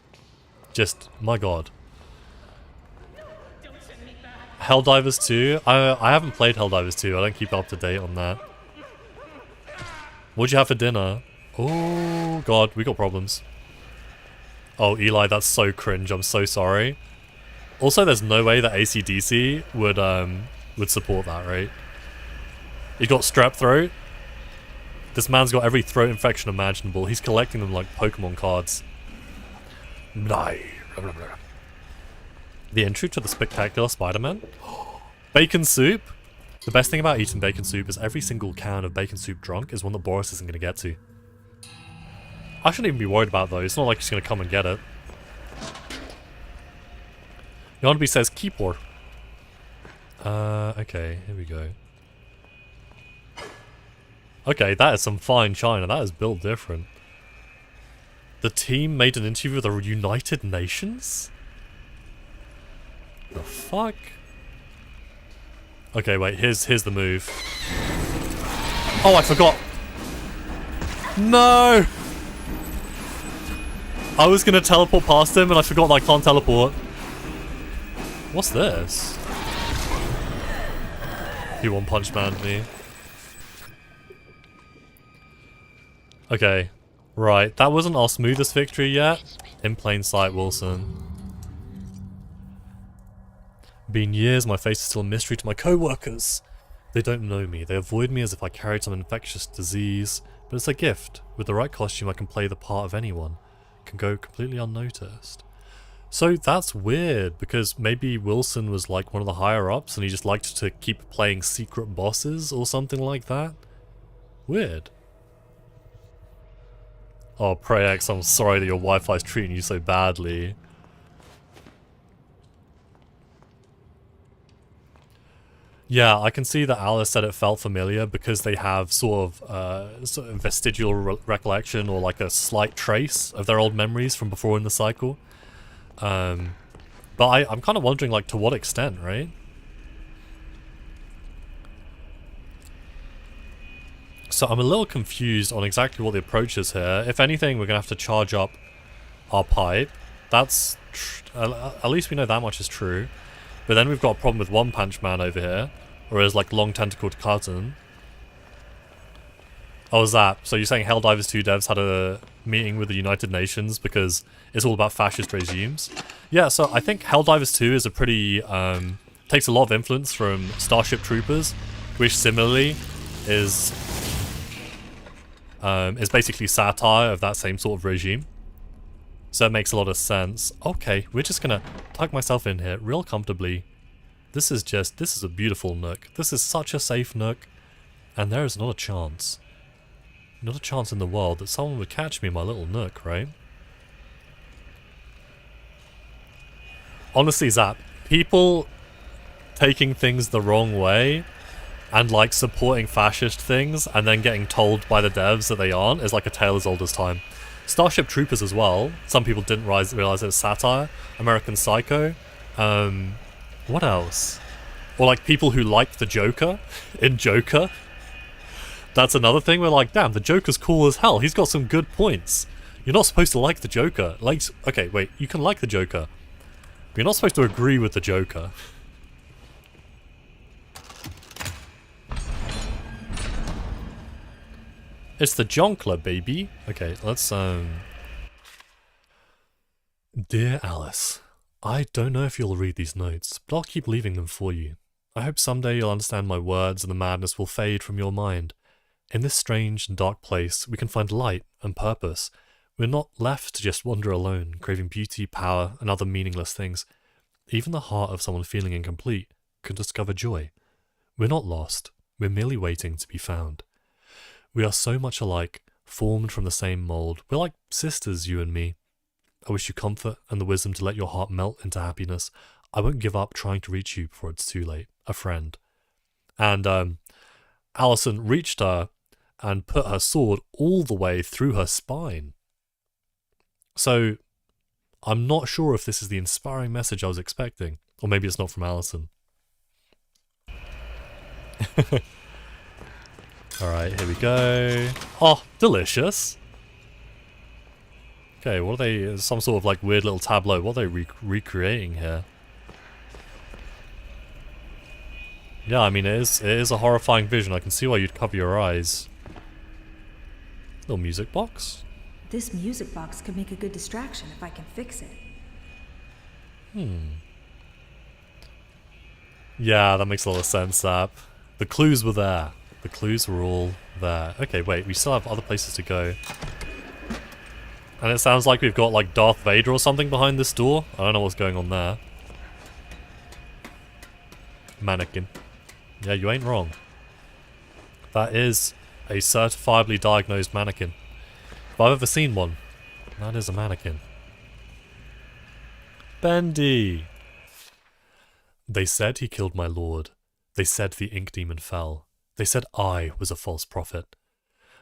Just, my god. Helldivers 2? I haven't played Helldivers 2. I don't keep up to date on that. What'd you have for dinner? Oh god, we got problems. Oh, Eli, that's so cringe. I'm so sorry. Also, there's no way that AC/DC would support that, right? He got strep throat. This man's got every throat infection imaginable. He's collecting them like Pokemon cards. The intro to the spectacular Spider-Man? Bacon soup? The best thing about eating bacon soup is every single can of bacon soup drunk is one that Boris isn't going to get to. I shouldn't even be worried about though. It's not like he's going to come and get it. Yonby says Keepor. Okay, here we go. Okay, that is some fine china. That is built different. The team made an interview with the United Nations? The fuck? Okay, wait, here's the move. Oh, I forgot. No! I was gonna teleport past him and I forgot that I can't teleport. What's this? He one punch man me. Okay. Right, that wasn't our smoothest victory yet. In plain sight, Wilson. Been years, my face is still a mystery to my co-workers. They don't know me. They avoid me as if I carried some infectious disease. But it's a gift. With the right costume, I can play the part of anyone. Can go completely unnoticed. So that's weird, because maybe Wilson was like one of the higher-ups and he just liked to keep playing secret bosses or something like that? Weird. Oh, Prex, I'm sorry that your Wi-Fi's treating you so badly. Yeah, I can see that Alice said it felt familiar because they have sort of vestigial recollection or like a slight trace of their old memories from before in the cycle. But I'm kind of wondering, like, to what extent, right? So I'm a little confused on exactly what the approach is here. If anything, we're going to have to charge up our pipe. That's... at least we know that much is true. But then we've got a problem with One Punch Man over here. Or his, like, long-tentacled cousin. Oh, is that? So you're saying Helldivers 2 devs had a meeting with the United Nations because it's all about fascist regimes? Yeah, so I think Helldivers 2 is a pretty... takes a lot of influence from Starship Troopers, which similarly is basically satire of that same sort of regime. So it makes a lot of sense. Okay, we're just gonna tuck myself in here real comfortably. This is a beautiful nook. This is such a safe nook. And there is not a chance. Not a chance in the world that someone would catch me in my little nook, right? Honestly, Zap, people taking things the wrong way and like supporting fascist things and then getting told by the devs that they aren't is like a tale as old as time. Starship Troopers as well. Some people didn't realize it was satire. American Psycho. What else? Or like people who liked the Joker in Joker. That's another thing. We're like, damn, the Joker's cool as hell. He's got some good points. You're not supposed to like the Joker. Like, okay, wait, you can like the Joker. But you're not supposed to agree with the Joker. It's the Jonkler, baby. Okay, let's, Dear Alice, I don't know if you'll read these notes, but I'll keep leaving them for you. I hope someday you'll understand my words and the madness will fade from your mind. In this strange and dark place, we can find light and purpose. We're not left to just wander alone, craving beauty, power, and other meaningless things. Even the heart of someone feeling incomplete can discover joy. We're not lost. We're merely waiting to be found. We are so much alike, formed from the same mold. We're like sisters, you and me. I wish you comfort and the wisdom to let your heart melt into happiness. I won't give up trying to reach you before it's too late. A friend. And Allison reached her and put her sword all the way through her spine. So, I'm not sure if this is the inspiring message I was expecting. Or maybe it's not from Allison. Alright, here we go. Oh, delicious. Okay, what are they? Some sort of like weird little tableau. What are they recreating here? Yeah, I mean, it is a horrifying vision. I can see why you'd cover your eyes. Little music box. This music box could make a good distraction if I can fix it. Yeah, that makes a lot of sense, Zap. The clues were there. The clues were all there. Okay, wait, we still have other places to go. And it sounds like we've got like Darth Vader or something behind this door. I don't know what's going on there. Mannequin. Yeah, you ain't wrong. That is a certifiably diagnosed mannequin. If I've ever seen one, that is a mannequin. Bendy! They said he killed my lord. They said the ink demon fell. They said I was a false prophet.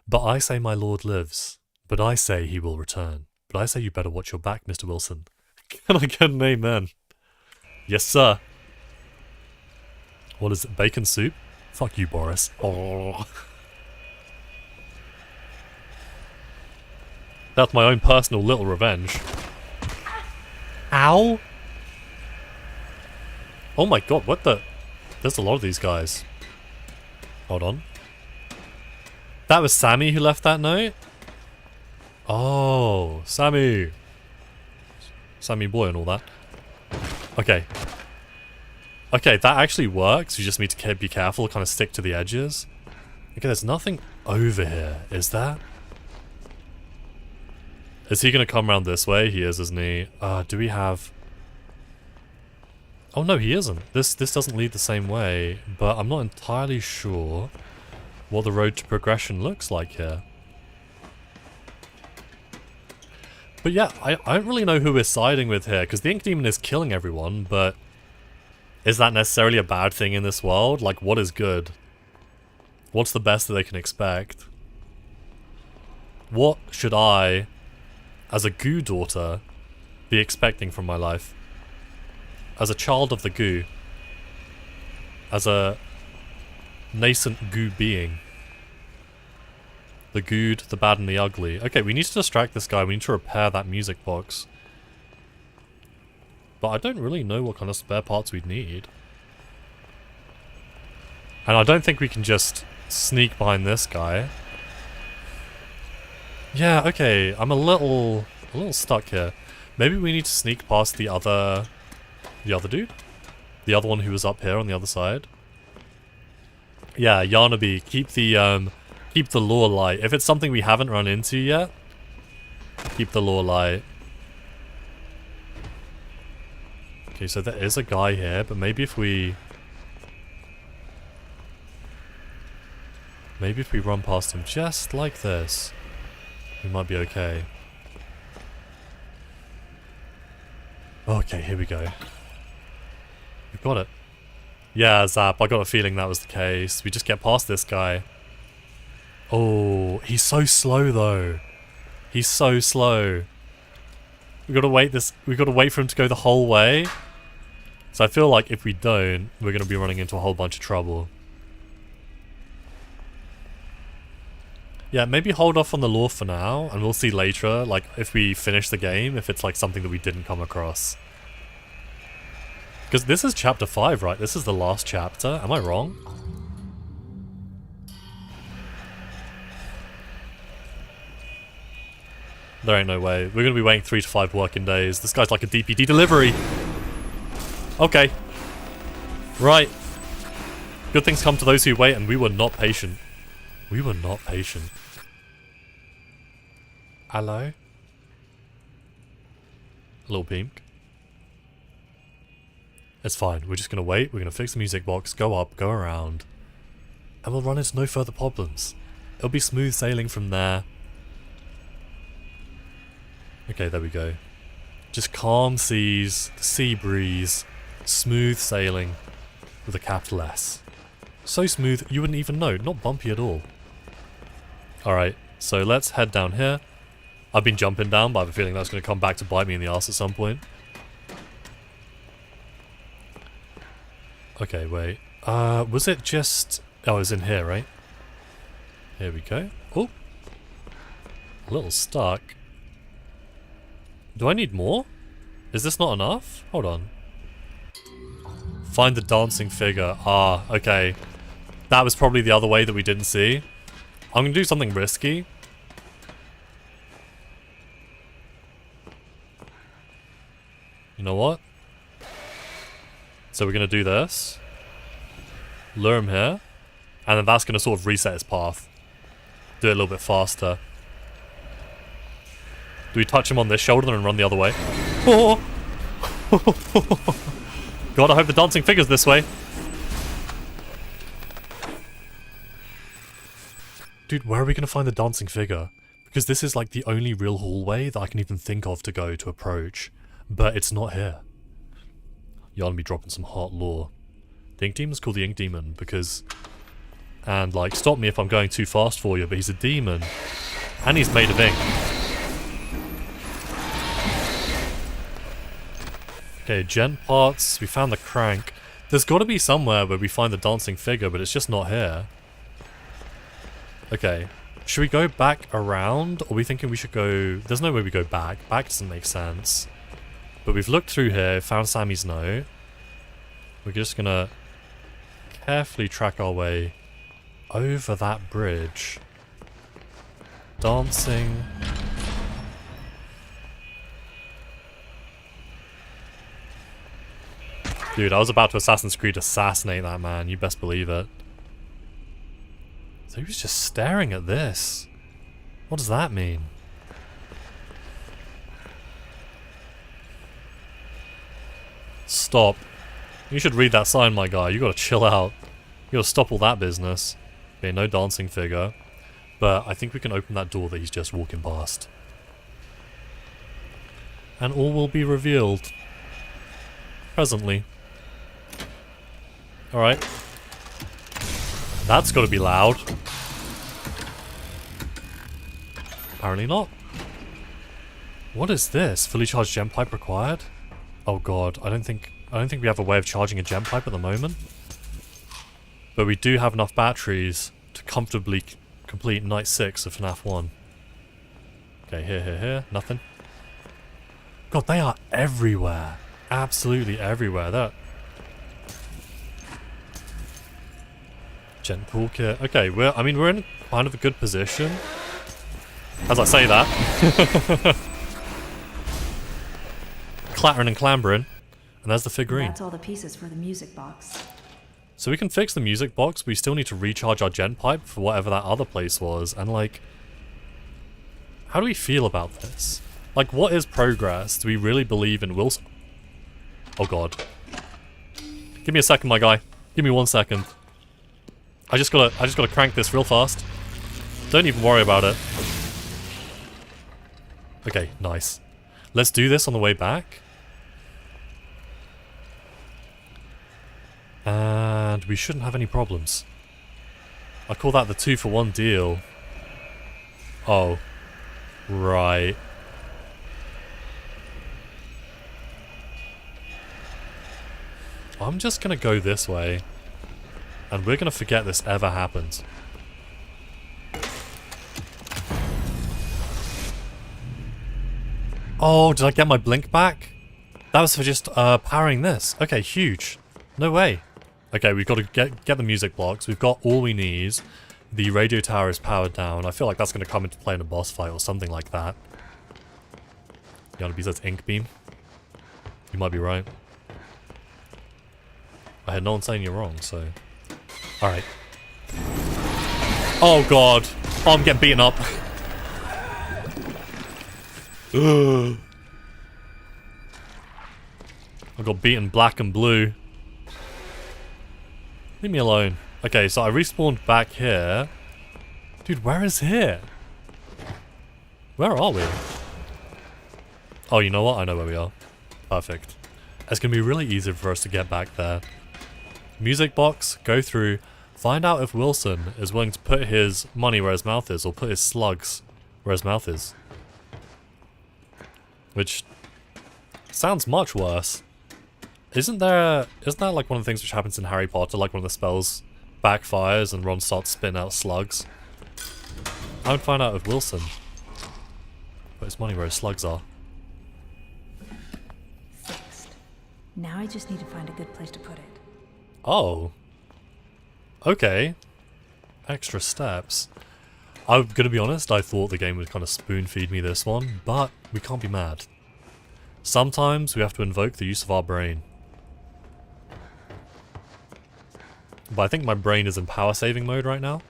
But I say my lord lives. But I say he will return. But I say you better watch your back, Mr. Wilson. Can I get an amen? Yes, sir. What is it? Bacon soup? Fuck you, Boris. Oh. That's my own personal little revenge. Ow! Oh my god, what the? There's a lot of these guys. Hold on. That was Sammy who left that note? Oh, Sammy. Sammy boy and all that. Okay. Okay, that actually works. You just need to be careful, kind of stick to the edges. Okay, there's nothing over here, is there? Is he going to come around this way? He is, isn't he? Do we have... Oh no, he isn't. This doesn't lead the same way, but I'm not entirely sure what the road to progression looks like here. But yeah, I don't really know who we're siding with here, because the Ink Demon is killing everyone, but is that necessarily a bad thing in this world? Like, what is good? What's the best that they can expect? What should I, as a goo daughter, be expecting from my life? As a child of the goo. As a nascent goo being. The good, the bad, and the ugly. Okay, we need to distract this guy. We need to repair that music box. But I don't really know what kind of spare parts we'd need. And I don't think we can just sneak behind this guy. Yeah, okay. I'm a little stuck here. Maybe we need to sneak past the other dude? The other one who was up here on the other side? Yeah, Yarnaby, keep the lure light. If it's something we haven't run into yet, keep the lure light. Okay, so there is a guy here, but maybe if we run past him just like this, we might be okay. Okay, here we go. We've got it. Yeah, Zap, I got a feeling that was the case. We just get past this guy. Oh, he's so slow though. He's so slow. We gotta wait for him to go the whole way. So I feel like if we don't, we're gonna be running into a whole bunch of trouble. Yeah, maybe hold off on the lore for now, and we'll see later, like, if we finish the game, if it's like something that we didn't come across. Because this is chapter 5, right? This is the last chapter. Am I wrong? There ain't no way. We're gonna be waiting 3 to 5 working days. This guy's like a DPD delivery. Okay. Right. Good things come to those who wait, and we were not patient. We were not patient. Hello? Little pink. It's fine. We're just gonna wait. We're gonna fix the music box, go up, go around, and we'll run into no further problems. It'll be smooth sailing from there. Okay, there we go. Just calm seas, the sea breeze, smooth sailing with a capital S. So smooth you wouldn't even know, not bumpy at all. Alright, so let's head down here. I've been jumping down, but I have a feeling that's going to come back to bite me in the ass at some point. Okay, wait. Was it just... Oh, it was in here, right? Here we go. Oh! A little stuck. Do I need more? Is this not enough? Hold on. Find the dancing figure. Ah, okay. That was probably the other way that we didn't see. I'm gonna do something risky. You know what? So we're gonna do this. Lure him here. And then that's gonna sort of reset his path. Do it a little bit faster. Do we touch him on this shoulder and run the other way? Oh! God, I hope the dancing figure's this way. Dude, where are we gonna find the dancing figure? Because this is like the only real hallway that I can even think of to go to approach. But it's not here. You're gonna be dropping some hot lore. The Ink Demon's called the Ink Demon because... And like, stop me if I'm going too fast for you, but he's a demon. And he's made of ink. Okay, gent parts. We found the crank. There's got to be somewhere where we find the dancing figure, but it's just not here. Okay. Should we go back around? Or are we thinking we should go... There's no way we go back. Back doesn't make sense. But we've looked through here, found Sammy's note. We're just gonna carefully track our way over that bridge. Dancing... Dude, I was about to Assassin's Creed assassinate that man, you best believe it. So he was just staring at this. What does that mean? Stop. You should read that sign, my guy. You gotta chill out. You gotta stop all that business. Okay, no dancing figure. But I think we can open that door that he's just walking past. And all will be revealed. Presently. Alright. That's gotta be loud. Apparently not. What is this? Fully charged gem pipe required? Oh god, I don't think we have a way of charging a gem pipe at the moment. But we do have enough batteries to comfortably complete Night 6 of FNAF 1. Okay, here. Nothing. God, they are everywhere. Absolutely everywhere. That Gent toolkit. Okay, we're in kind of a good position. As I say that. Clattering and clambering. And there's the figurine. That's all the pieces for the music box. So we can fix the music box, we still need to recharge our gen pipe for whatever that other place was, and like... How do we feel about this? Like, what is progress? Do we really believe in Wilson? Oh god. Give me a second, my guy. Give me 1 second. I just gotta crank this real fast. Don't even worry about it. Okay, nice. Let's do this on the way back. And we shouldn't have any problems. I call that the 2-for-1 deal. Oh. Right. I'm just gonna go this way. And we're gonna forget this ever happened. Oh, did I get my blink back? That was for just powering this. Okay, huge. No way. Okay, we've got to get the music blocks. We've got all we need. The radio tower is powered down. I feel like that's going to come into play in a boss fight or something like that. Yana B says ink beam. You might be right. I had no one saying you're wrong, so... Alright. Oh god. Oh, I'm getting beaten up. Ugh. I got beaten black and blue. Leave me alone. Okay, so I respawned back here. Dude, where is here? Where are we? Oh, you know what? I know where we are. Perfect. It's going to be really easy for us to get back there. Music box, go through, find out if Wilson is willing to put his money where his mouth is, or put his slugs where his mouth is. Which sounds much worse. Isn't that like one of the things which happens in Harry Potter, like one of the spells backfires and Ron starts spitting out slugs? I would find out if Wilson put his money where his slugs are. Fixed. Now I just need to find a good place to put it. Oh. Okay. Extra steps. I'm gonna be honest, I thought the game would kind of spoon feed me this one, but we can't be mad. Sometimes we have to invoke the use of our brain. But I think my brain is in power saving mode right now.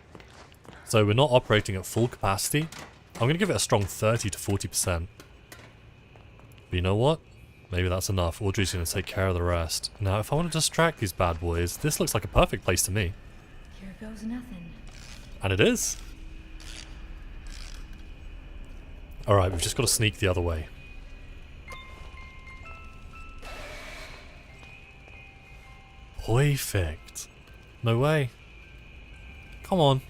So we're not operating at full capacity. I'm going to give it a strong 30 to 40%. But you know what? Maybe that's enough. Audrey's going to take care of the rest. Now, if I want to distract these bad boys, this looks like a perfect place to me. Here goes nothing. And it is. Alright, we've just got to sneak the other way. Perfect. No way. Come on.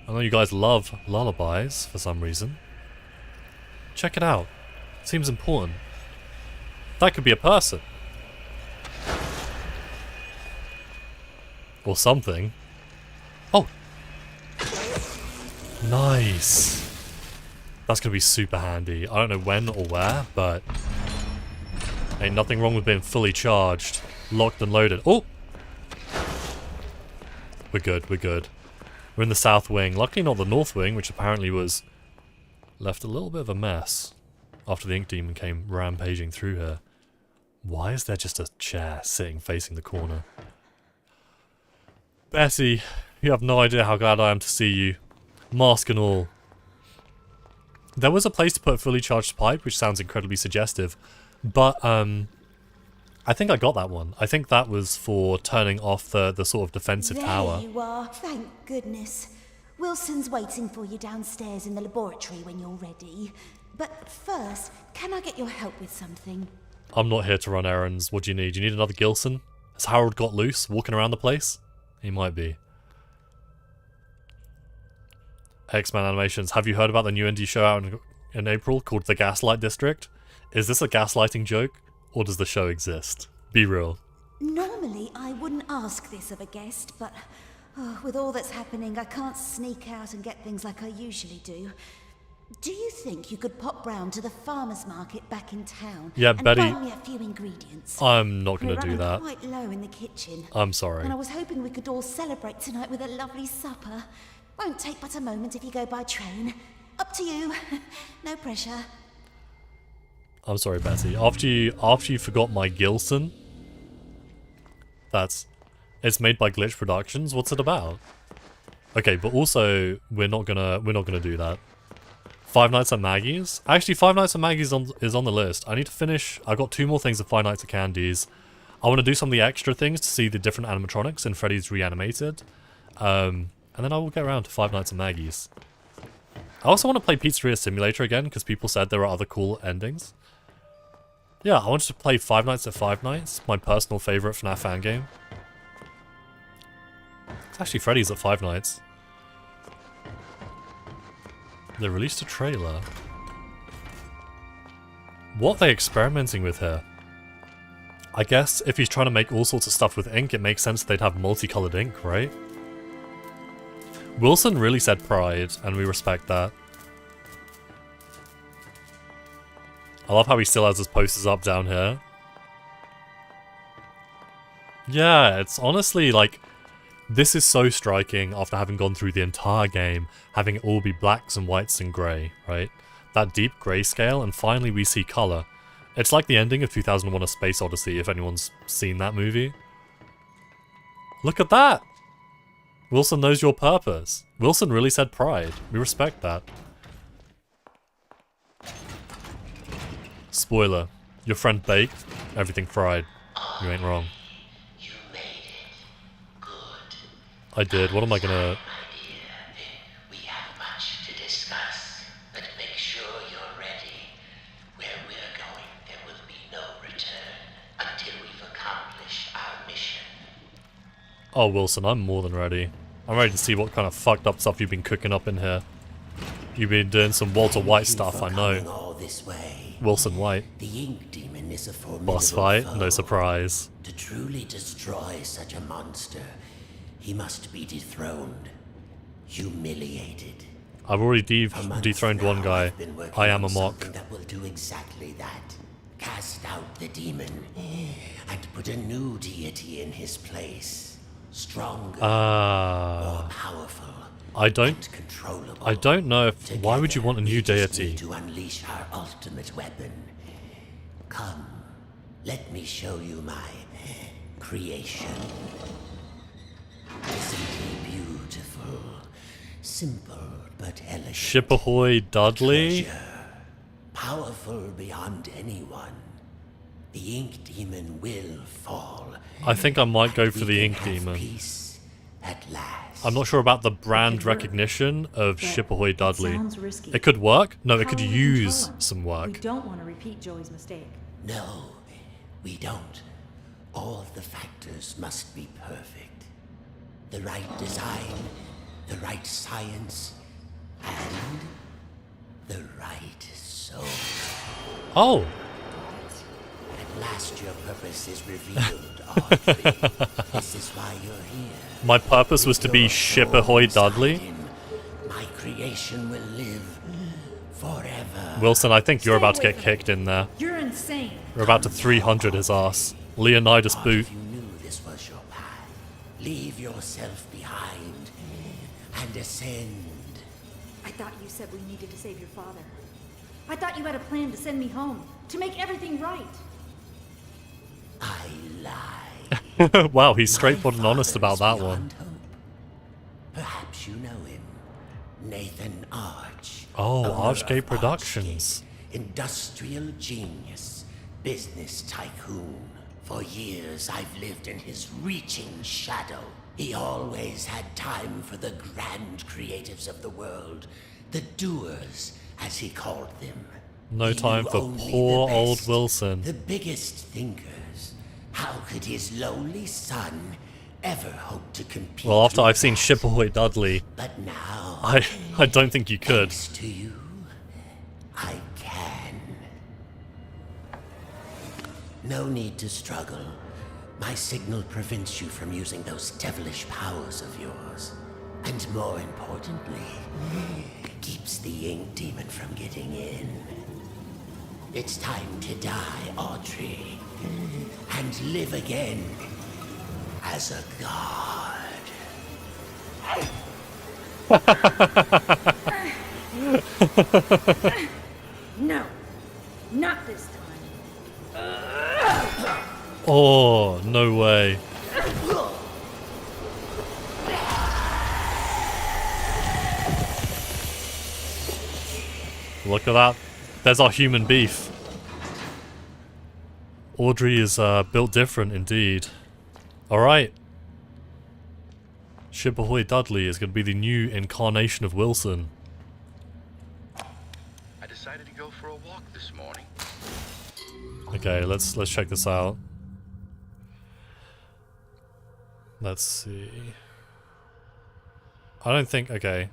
I know you guys love lullabies for some reason. Check it out. Seems important. That could be a person. Or something. Oh! Nice! That's gonna be super handy. I don't know when or where, but... ain't nothing wrong with being fully charged. Locked and loaded. Oh! We're good, we're good. We're in the south wing. Luckily not the north wing, which apparently was left a little bit of a mess after the Ink Demon came rampaging through here. Why is there just a chair sitting facing the corner? Betty, you have no idea how glad I am to see you. Mask and all. There was a place to put a fully charged pipe, which sounds incredibly suggestive. But, I think I got that one. I think that was for turning off the sort of defensive tower. There you are, thank goodness. Wilson's waiting for you downstairs in the laboratory when you're ready. But first, can I get your help with something? I'm not here to run errands. What do you need? Do you need another Gilson? Has Harold got loose, walking around the place? He might be. X-Men Animations. Have you heard about the new indie show out in April called The Gaslight District? Is this a gaslighting joke? Or does the show exist? Be real. Normally, I wouldn't ask this of a guest, but with all that's happening, I can't sneak out and get things like I usually do. Do you think you could pop round to the farmer's market back in town and Betty, find me a few ingredients? I'm not going to do that. We're running quite low in the kitchen. I'm sorry. And I was hoping we could all celebrate tonight with a lovely supper. Won't take but a moment if you go by train. Up to you. No pressure. I'm sorry, Betty. After you forgot my Gilson, it's made by Glitch Productions. What's it about? Okay, but also we're not gonna do that. Five Nights at Maggie's. Actually, Five Nights at Maggie's is on the list. I need to finish. I got 2 more things of Five Nights at Candy's. I want to do some of the extra things to see the different animatronics in Freddy's Reanimated, and then I will get around to Five Nights at Maggie's. I also want to play Pizzeria Simulator again because people said there are other cool endings. Yeah, I wanted to play Five Nights at Five Nights, my personal favourite FNAF fan game. It's actually Freddy's at Five Nights. They released a trailer. What are they experimenting with here? I guess if he's trying to make all sorts of stuff with ink, it makes sense they'd have multicoloured ink, right? Wilson really said pride, and we respect that. I love how he still has his posters up down here. Yeah, it's honestly like, this is so striking after having gone through the entire game, having it all be blacks and whites and grey, right? That deep grayscale, and finally we see colour. It's like the ending of 2001: A Space Odyssey, if anyone's seen that movie. Look at that! Wilson knows your purpose. Wilson really said pride. We respect that. Spoiler. Your friend baked, everything fried. You ain't wrong. You made it. Good. I did. What am I gonna... We have much to discuss, but make sure you're ready. Where we're going, there will be no return until we've accomplished our mission. Oh, Wilson, I'm more than ready. I'm ready to see what kind of fucked up stuff you've been cooking up in here. You've been doing some Walter White stuff, I know. All this way. Wilson White. The Ink Demon is a formidable Boss fight, foe. no surprise. To truly destroy such a monster, he must be dethroned, humiliated, I've already For months dethroned now, one guy. I've been working I am on a mock. something that will do exactly that. Cast out the demon and put a new deity in his place. Stronger, more powerful, I don't and controllable. I don't know if why would you want a new We just deity? need to unleash our ultimate weapon. Come, let me show you my creation. Isn't he beautiful? Simple but elegant. Ship ahoy, Dudley. Treasure. Powerful beyond anyone. The ink demon will fall. I think I might go and for we the can ink have demon. peace at last. I'm not sure about the brand could work, recognition of but Ship ahoy, Dudley. sounds risky. It could work. No, it How could will we use control him? some We work. don't want to repeat Joey's mistake. No, we don't. All of the factors must be perfect. The right design, the right science, and the right soul. Oh, At last your purpose is revealed, Audrey. This is why you're here. my purpose was to be Your Ship soul ahoy, inside Dudley. him, my creation will live forever. Wilson, I think you're Stay about to away get from me. kicked in there. You're insane. We're about to 300 his ass. Leonidas What boot. if you knew this was your path? Leave yourself behind and ascend. I thought you said we needed to save your father. I thought you had a plan to send me home, to make everything right. I lie. Wow, he's My straightforward and honest about father is that one. beyond hope. Perhaps you know him. Nathan Arch. Oh, owner Archgate of Productions. Archgate, industrial genius, business tycoon. For years I've lived in his reaching shadow. He always had time for the grand creatives of the world, the doers, as he called them. No He time knew for only poor the old best, Wilson. The biggest thinkers. How could his lowly son ever hope to compete? Well, after with I've seen that? Ship ahoy, Dudley, But now, I don't think you could. thanks to you, I can. No need to struggle. My signal prevents you from using those devilish powers of yours. And more importantly, keeps the ink demon from getting in. It's time to die, Audrey, and live again as a god. No, not this time. Oh, no way. Look at that. There's our human beef. Audrey is built different indeed. Alright. Ship ahoy, Dudley is going to be the new incarnation of Wilson. I decided to go for a walk this morning. Okay, let's check this out. Let's see. I don't think... Okay.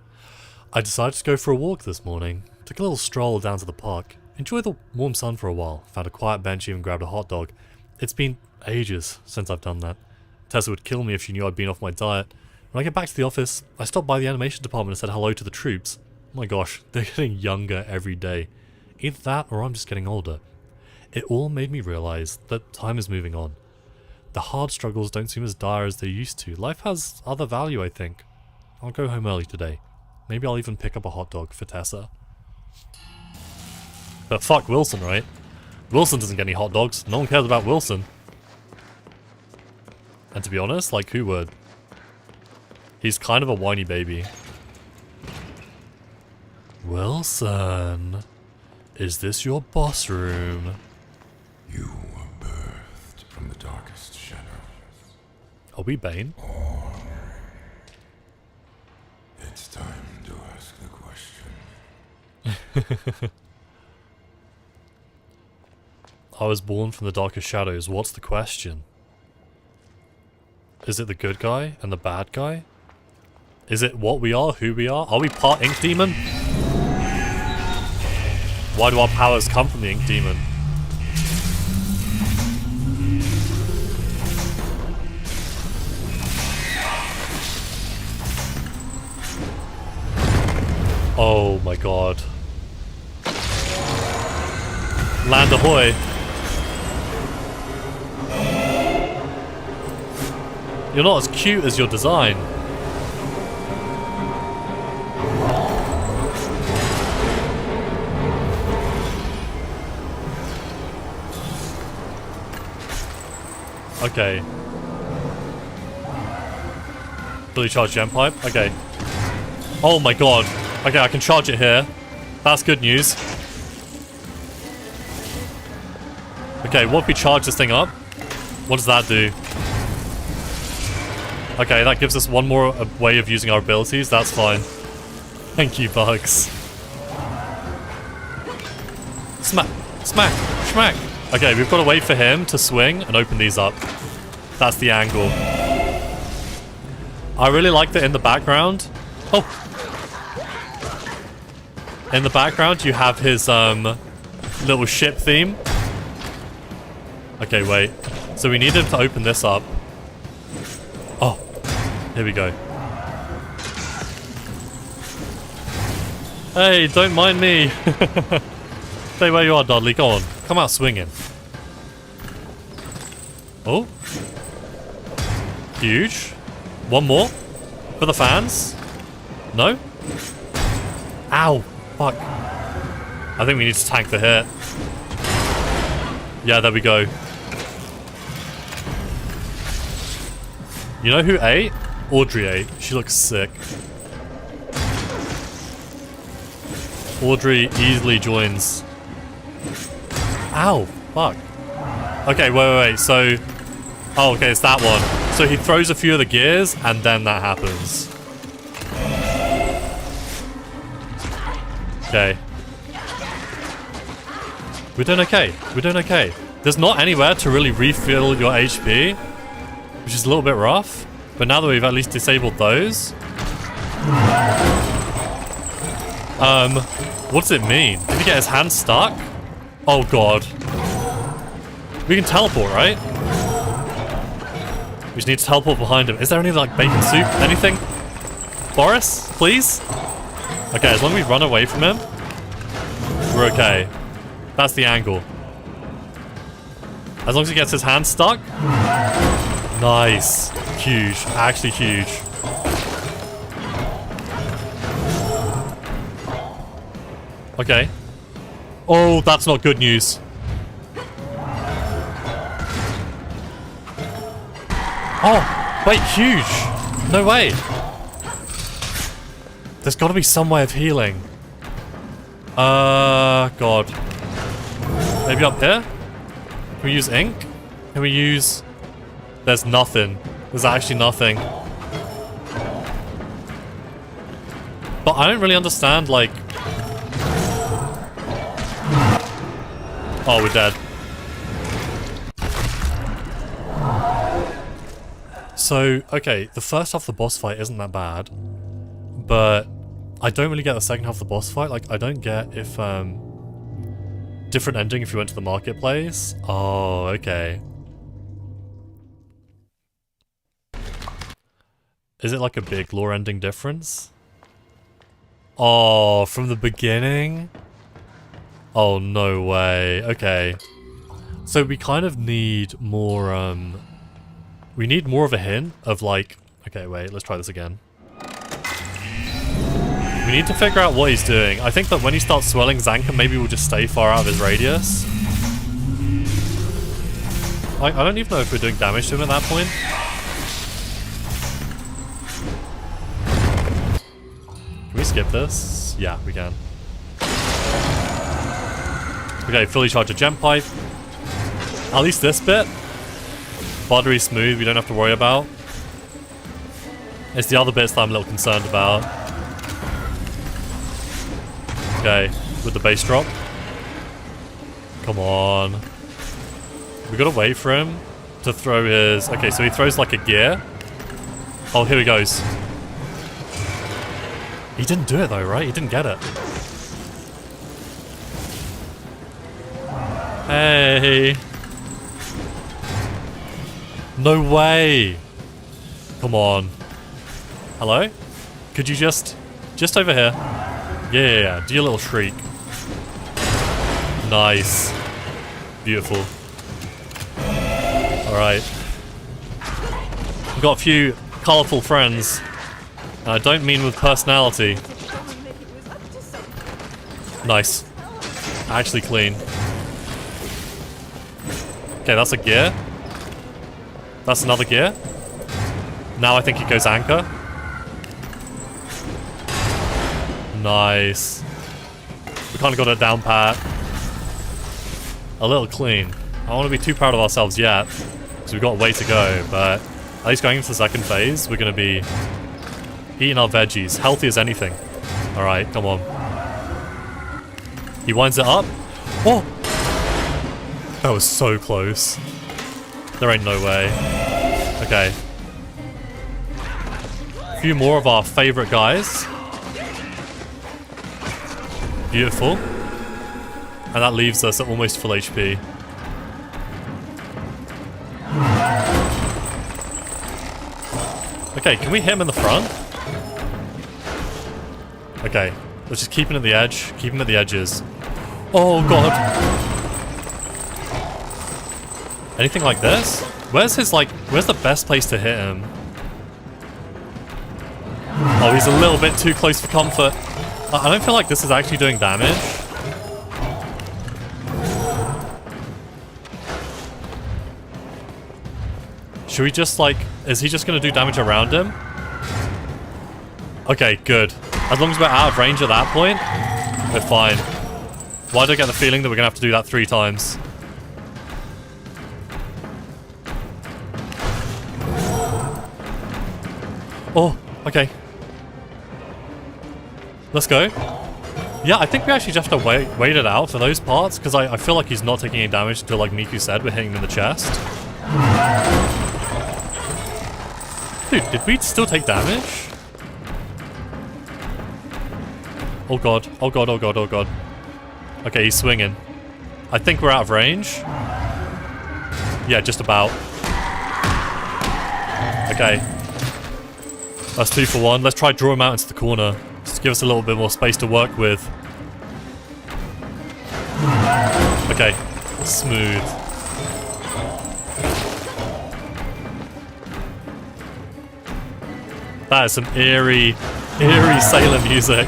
I decided to go for a walk this morning. Took a little stroll down to the park. Enjoyed the warm sun for a while. Found a quiet bench, even grabbed a hot dog. It's been ages since I've done that. Tessa would kill me if she knew I'd been off my diet. When I get back to the office, I stopped by the animation department and said hello to the troops. Oh my gosh, they're getting younger every day. Either that or I'm just getting older. It all made me realize that time is moving on. The hard struggles don't seem as dire as they used to. Life has other value, I think. I'll go home early today. Maybe I'll even pick up a hot dog for Tessa. But fuck Wilson, right? Wilson doesn't get any hot dogs. No one cares about Wilson. And to be honest, like, who would? He's kind of a whiny baby. Wilson, is this your boss room? You were birthed from the darkest shadows. Are we Bane? It's time to ask the question. I was born from the darkest shadows. What's the question? Is it the good guy and the bad guy? Is it what we are, who we are? Are we part Ink Demon? Why do our powers come from the Ink Demon? Oh my god. Land ahoy. You're not as cute as your design. Okay. Fully charged gem pipe? Okay. Oh my god. Okay, I can charge it here. That's good news. Okay, what if we charge this thing up? What does that do? Okay, that gives us one more way of using our abilities. That's fine. Thank you, bugs. Smack! Smack! Smack! Okay, we've got to wait for him to swing and open these up. That's the angle. I really like that in the background. Oh! In the background, you have his little ship theme. Okay, wait. So we need him to open this up. Oh, here we go. Hey, don't mind me. Stay where you are, Dudley. Go on. Come out swinging. Oh. Huge. One more. For the fans. No? Ow. Fuck. I think we need to tank the hit. Yeah, there we go. You know who ate? Audrey ate. She looks sick. Audrey easily joins. Ow. Fuck. Okay, wait. So... Oh, okay, it's that one. So he throws a few of the gears, and then that happens. Okay. We're doing okay. We're doing okay. There's not anywhere to really refill your HP, which is a little bit rough. But now that we've at least disabled those... what does it mean? Did he get his hand stuck? Oh god. We can teleport, right? We just need to teleport behind him. Is there any, like, bacon soup? Anything? Boris, please? Okay, as long as we run away from him, we're okay. That's the angle. As long as he gets his hand stuck. Nice. Huge. Actually huge. Okay. Oh, that's not good news. Oh, wait, huge. No way. There's got to be some way of healing. God. Maybe up here? Can we use ink? Can we use... There's nothing. There's actually nothing. But I don't really understand, like... Oh, we're dead. So, okay, the first half of the boss fight isn't that bad. But I don't really get the second half of the boss fight. Like, I don't get if, different ending if you went to the marketplace. Oh, okay. Is it like a big lore ending difference? Oh, from the beginning? Oh, no way. Okay. So we kind of need more, we need more of a hint of like... Okay, wait, let's try this again. We need to figure out what he's doing. I think that when he starts swelling, Zanka maybe will just stay far out of his radius. Like, I don't even know if we're doing damage to him at that point. Can we skip this? Yeah, we can. Okay, fully charge a gem pipe. At least this bit. Buttery smooth, we don't have to worry about. It's the other bits that I'm a little concerned about. Okay, with the base drop. Come on. We gotta wait for him to throw his... Okay, so he throws like a gear. Oh, here he goes. He didn't do it though, right? He didn't get it. Hey. No way. Come on. Hello? Could you just over here. Yeah. Do your little shriek. Nice. Beautiful. Alright. We've got a few colourful friends. And I don't mean with personality. Nice. Actually clean. Okay, that's a gear. That's another gear. Now I think it goes anchor. Nice. We kind of got it down pat. A little clean. I don't want to be too proud of ourselves yet, because we've got a way to go, but at least going into the second phase, we're going to be eating our veggies. Healthy as anything. Alright, come on. He winds it up. Oh! That was so close. There ain't no way. Okay. A few more of our favorite guys. Beautiful. And that leaves us at almost full HP. Okay, can we hit him in the front? Okay, let's just keep him at the edge. Keep him at the edges. Oh god. Anything like this? Where's his, like, where's the best place to hit him? Oh, he's a little bit too close for comfort. I don't feel like this is actually doing damage. Should we just, like, is he just going to do damage around him? Okay, good. As long as we're out of range at that point, we're fine. Why do I get the feeling that we're going to have to do that 3 times? Oh, okay. Let's go. Yeah, I think we actually just have to wait it out for those parts, because I feel like he's not taking any damage until, like Miku said, we're hitting him in the chest. Dude, did we still take damage? Oh god, oh god, oh god, oh god. Okay, he's swinging. I think we're out of range. Yeah, just about. Okay. That's 2 for 1. Let's try draw him out into the corner. Just give us a little bit more space to work with. Okay. Smooth. That is some eerie sailor music.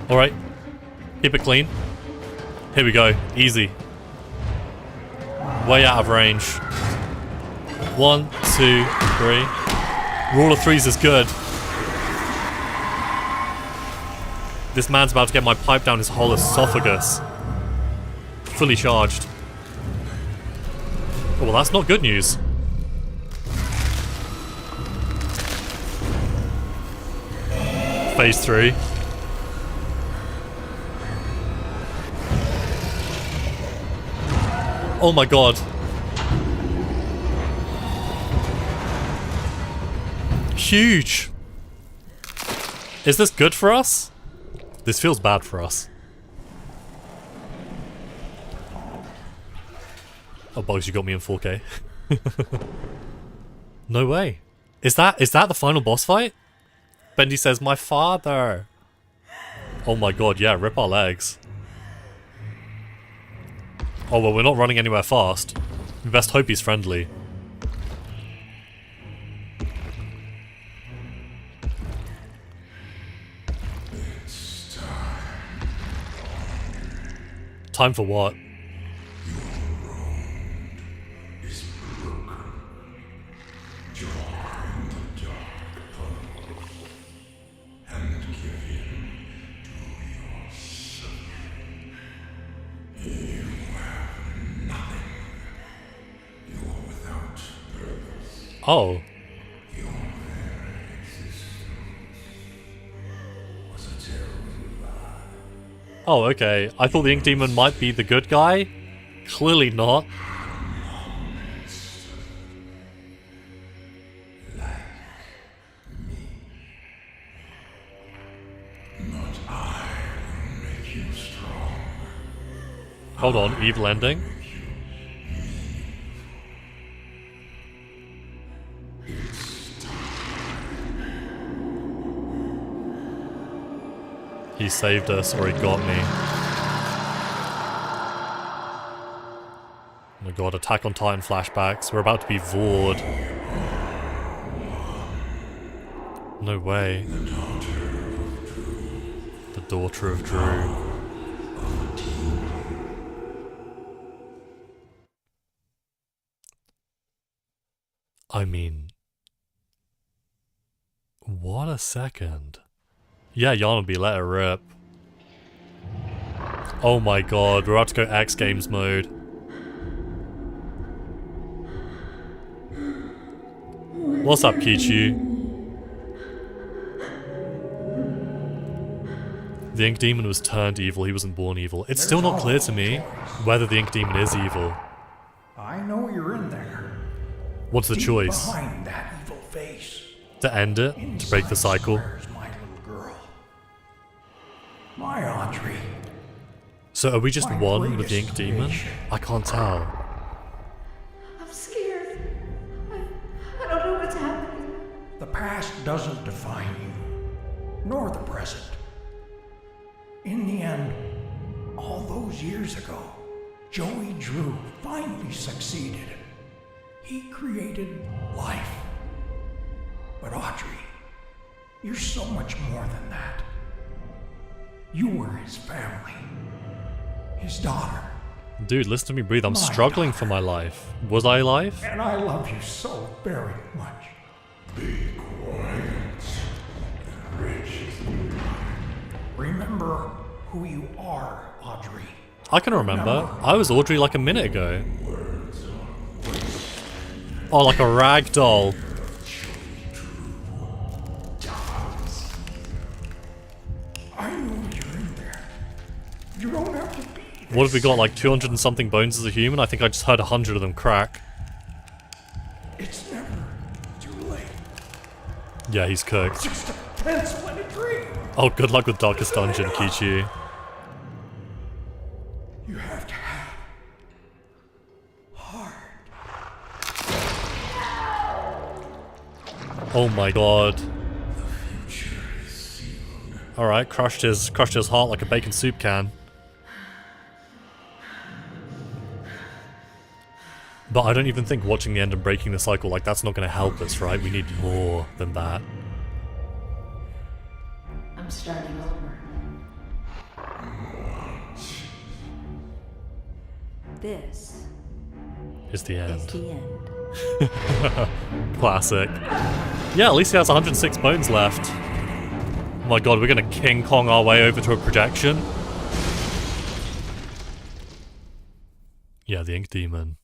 Alright. Keep it clean. Here we go. Easy. Way out of range. 1, 2, 3. Rule of 3s is good. This man's about to get my pipe down his whole esophagus. Fully charged. Oh, well, that's not good news. Phase 3. Oh my god. Huge. Is this good for us? This feels bad for us. Oh, Bugs, you got me in 4K. No way. Is that the final boss fight? Bendy says, my father. Oh my god, yeah, rip our legs. Oh, well, we're not running anywhere fast. We best hope he's friendly. Time for what? Oh. Oh, okay. I thought the Ink Demon might be the good guy. Clearly not. Hold on, evil ending. He saved us, or he got me. Oh my god, Attack on Titan flashbacks. We're about to be vored. No way. The daughter of Drew. I mean... What a second. Yeah, Yanabe, let her rip. Oh my god, we're about to go X Games mode. What's up, Kichu? The Ink Demon was turned evil, he wasn't born evil. It's still not clear to me whether the Ink Demon is evil. I know you're in there. What's the Deep choice? behind that evil face. To end it? To break the cycle? Where's my little girl? My Audrey. So are we just My one with the Ink greatest Demon? creation. I can't tell. I'm scared. I don't know what's happening. The past doesn't define you, nor the present. In the end, all those years ago, Joey Drew finally succeeded. He created life. But Audrey, you're so much more than that. You were his family, his daughter. Dude, listen to me breathe. I'm My struggling daughter. for my life. Was I alive? And I love you so very much. Be quiet. Rich. Remember who you are, Audrey. I can remember. I was Audrey like a minute ago. Oh, like a rag doll. I know you're in there. You don't have to be. What have we got, like 200 and something bones as a human? I think I just heard 100 of them crack. It's never too late. Yeah, he's cooked. Just a pencil and a dream. Oh, good luck with Darkest Dungeon, Kichi. You have to have heart. Oh my god. Alright, crushed his heart like a bacon soup can. But I don't even think watching the end and breaking the cycle, like, that's not gonna help us, right? We need more than that. I'm starting over. This Is the is end. the end. Classic. Yeah, at least he has 106 bones left. Oh my god, we're gonna King Kong our way over to a projection. Yeah, the Ink Demon.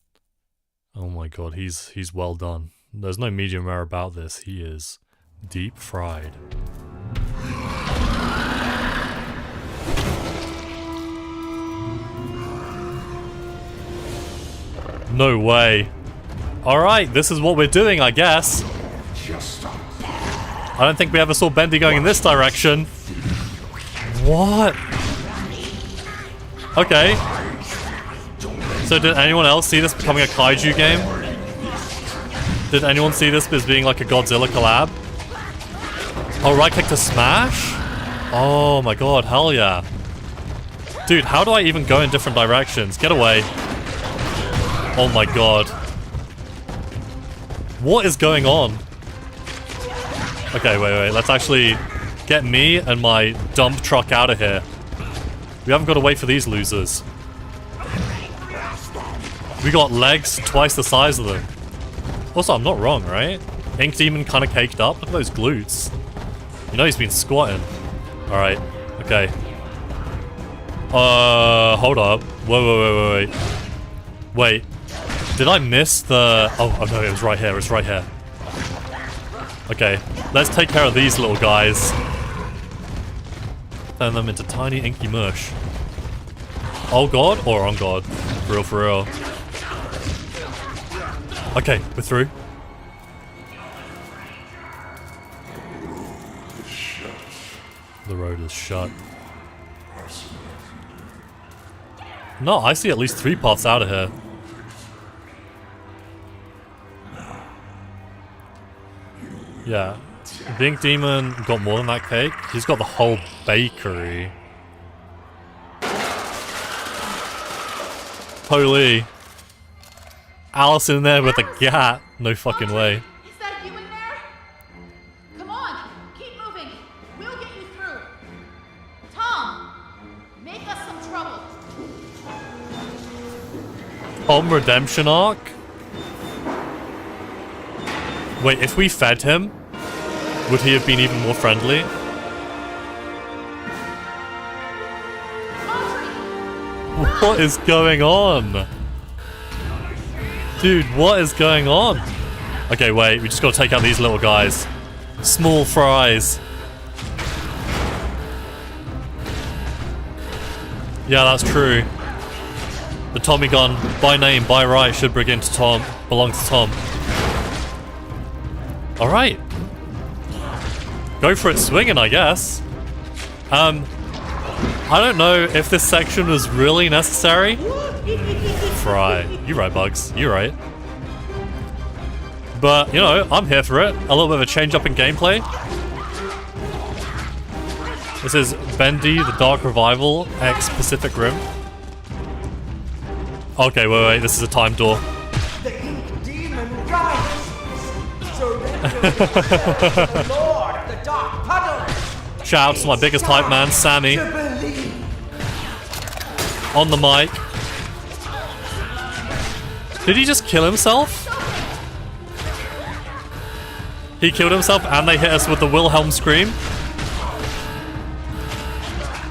Oh my god, he's well done. There's no medium rare about this. He is deep fried. No way. Alright, this is what we're doing, I guess. I don't think we ever saw Bendy going in this direction. What? Okay. So did anyone else see this becoming a kaiju game? Did anyone see this as being like a Godzilla collab? Oh, right click to smash? Oh my god, hell yeah. Dude, how do I even go in different directions? Get away. Oh my god. What is going on? Okay, wait. Let's actually get me and my dump truck out of here. We haven't got to wait for these losers. We got legs twice the size of them. Also, I'm not wrong, right? Ink Demon kind of caked up. Look at those glutes. You know he's been squatting. Alright, okay. Hold up. Wait. Wait. Did I miss the... Oh no, it was right here. It's right here. Okay, let's take care of these little guys. Turn them into tiny inky mush. Oh god, or on god. For real. Okay, we're through. The road is shut. No, I see at least 3 paths out of here. Yeah. The Ink Demon got more than that cake. He's got the whole bakery. Holy. Alice in there with a gat. No fucking way. Is that you in there? Come on, keep moving. We'll get you through. Tom, make us some trouble. Tom redemption arc? Wait, if we fed him, would he have been even more friendly? What is going on? Dude, what is going on? Okay, wait, we just gotta take out these little guys. Small fries. Yeah, that's true. The Tommy gun, by name, by right, should belong to Tom. Alright. Go for it swinging, I guess. I don't know if this section was really necessary. Fry. You're right, Bugs. You're right. But, you know, I'm here for it. A little bit of a change up in gameplay. This is Bendy, the Dark Revival, X Pacific Rim. Okay, wait, this is a time door. The Ink Demon rises! Surrender to the Lord of the Dark Puddle! Shout out to my biggest hype man, Sammy. On the mic. Did he just kill himself? He killed himself and they hit us with the Wilhelm scream.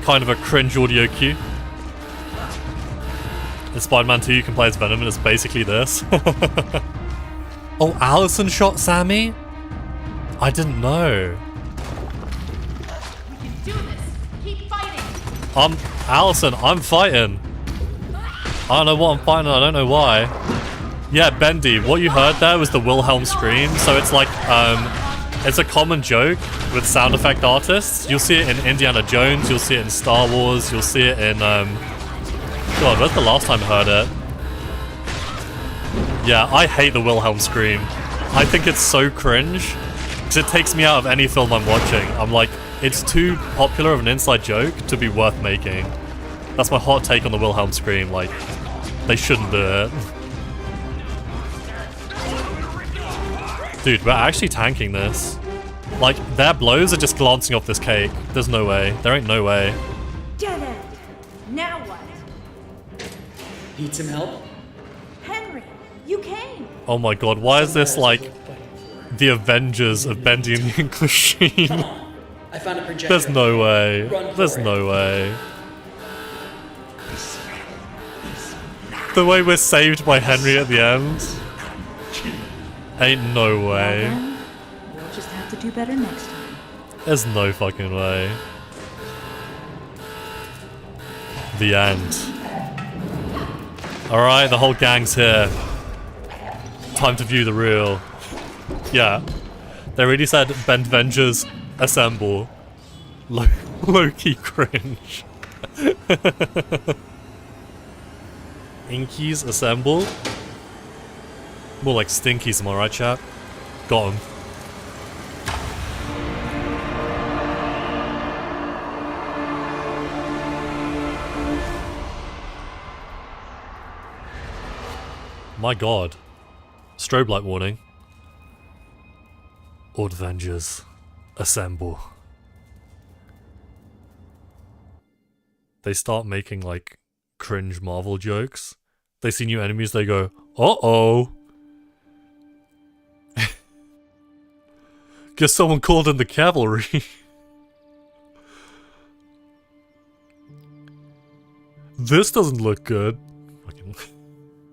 Kind of a cringe audio cue. In Spider-Man 2 you can play as Venom and it's basically this. Oh, Allison shot Sammy? I didn't know. We can do this. Keep fighting. Allison, I'm fighting. I don't know what I'm fighting, I don't know why. Yeah, Bendy, what you heard there was the Wilhelm scream, so it's like, it's a common joke with sound effect artists. You'll see it in Indiana Jones, you'll see it in Star Wars, you'll see it in, God, where's the last time I heard it? Yeah, I hate the Wilhelm scream. I think it's so cringe, because it takes me out of any film I'm watching. I'm like, it's too popular of an inside joke to be worth making. That's my hot take on the Wilhelm scream, like, they shouldn't do it. Dude, we're actually tanking this. Like, their blows are just glancing off this cake. There's no way. There ain't no way. Dead end. Now what? Need some help? Henry, you came. Oh my god, why is this like the Avengers of Bendy and the Ink Machine? I found a projector. There's no way. There's no way. The way we're saved by Henry at the end. Ain't no way. Well, then, we'll just have to do better next time. There's no fucking way. The end. Alright, the whole gang's here. Time to view the real. Yeah. They really said Bendvengers assemble. Low-key cringe. Inkies assemble? More like Stinkies, am I right, chat? Got him. My god. Strobe light warning. All Avengers, assemble. They start making like cringe Marvel jokes. They see new enemies, they go, uh-oh. Guess someone called in the cavalry. This doesn't look good. Fucking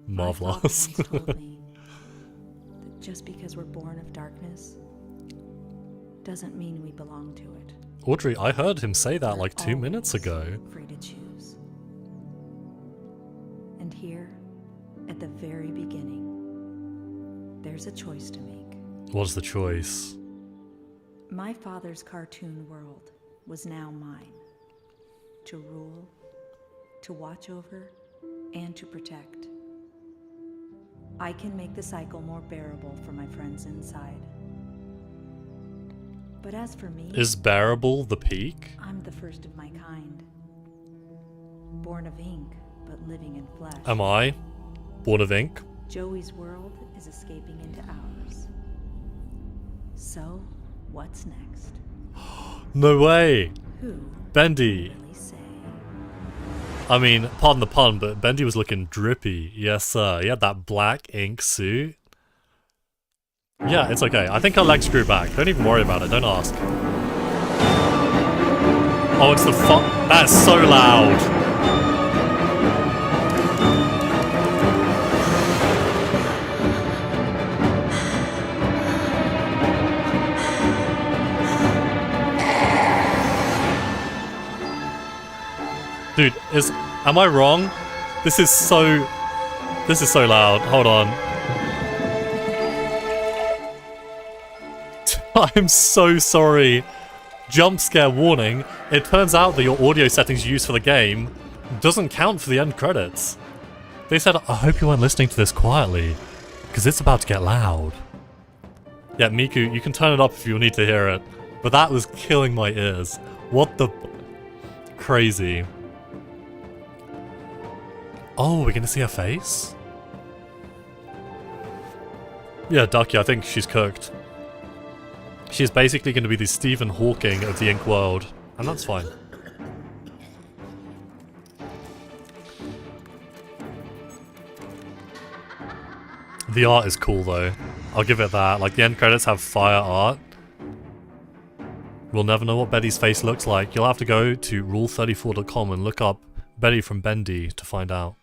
marvelous. Told me that just because we're born of darkness doesn't mean we belong to it. Audrey, I heard him say that like 2 minutes ago. Free to choose. And here, at the very beginning, there's a choice to make. What's the choice? My father's cartoon world was now mine. To rule, to watch over, and to protect. I can make the cycle more bearable for my friends inside. But as for me, Is bearable the peak? I'm the first of my kind. Born of ink, but living in flesh. Am I? Born of ink? Joey's world is escaping into ours. So, what's next? No way! Who? Bendy! Really say? I mean, pardon the pun, but Bendy was looking drippy. Yes, sir. He had that black ink suit. Yeah, it's okay. I think her legs grew back. Don't even worry about it. Don't ask. Oh, it's the That's so loud. Dude, am I wrong? This is so loud. Hold on. I'm so sorry. Jump scare warning. It turns out that your audio settings used for the game doesn't count for the end credits. They said, I hope you weren't listening to this quietly, because it's about to get loud. Yeah, Miku, you can turn it up if you need to hear it, but that was killing my ears. What the... Crazy. Oh, we're gonna see her face? Yeah, Ducky, I think she's cooked. She's basically going to be the Stephen Hawking of the ink world, and that's fine. The art is cool though, I'll give it that. Like, the end credits have fire art. We'll never know what Betty's face looks like. You'll have to go to rule34.com and look up Betty from Bendy to find out.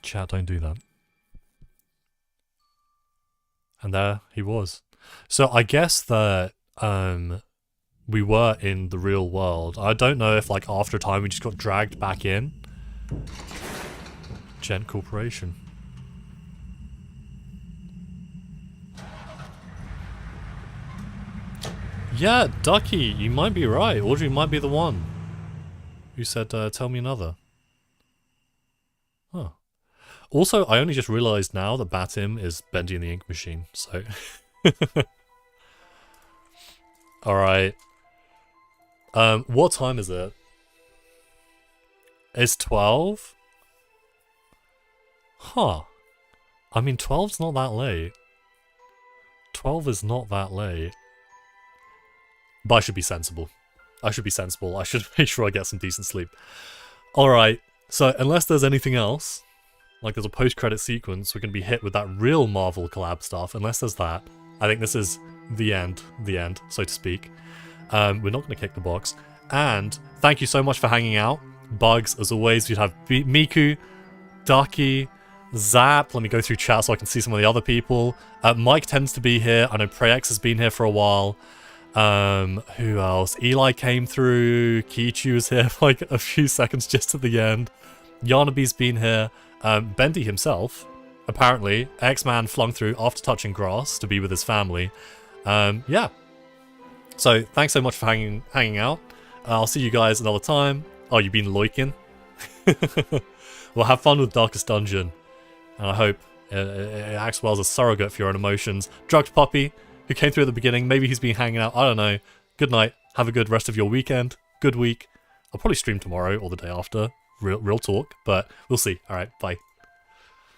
Chat, don't do that. And there he was. So I guess that we were in the real world. I don't know if, like, after a time we just got dragged back in. Gent Corporation. Yeah, Ducky, you might be right. Audrey might be the one who said, tell me another. Huh. Also, I only just realized now that Batim is Bendy and the Ink Machine, so... Alright. What time is it? It's 12? Huh. I mean, 12's not that late. 12 is not that late. But I should be sensible. I should make sure I get some decent sleep. Alright, so unless there's anything else, like there's a post-credit sequence, we're going to be hit with that real Marvel collab stuff. Unless there's that, I think this is the end, so to speak. We're not going to kick the box. And thank you so much for hanging out. Bugs, as always, you'd have Miku, Ducky, Zap. Let me go through chat so I can see some of the other people. Mike tends to be here. I know Prex has been here for a while. Who else? Eli came through. Kichu was here for like a few seconds just at the end. Yanabe's been here. Bendy himself, apparently, X-Man flung through after touching grass to be with his family. Yeah. So, thanks so much for hanging out. I'll see you guys another time. Oh, you've been loiking? Well, have fun with Darkest Dungeon. And I hope it acts well as a surrogate for your own emotions. Drugged Puppy, who came through at the beginning, maybe he's been hanging out, I don't know. Good night. Have a good rest of your weekend. Good week. I'll probably stream tomorrow or the day after. Real talk, but we'll see. Alright, bye.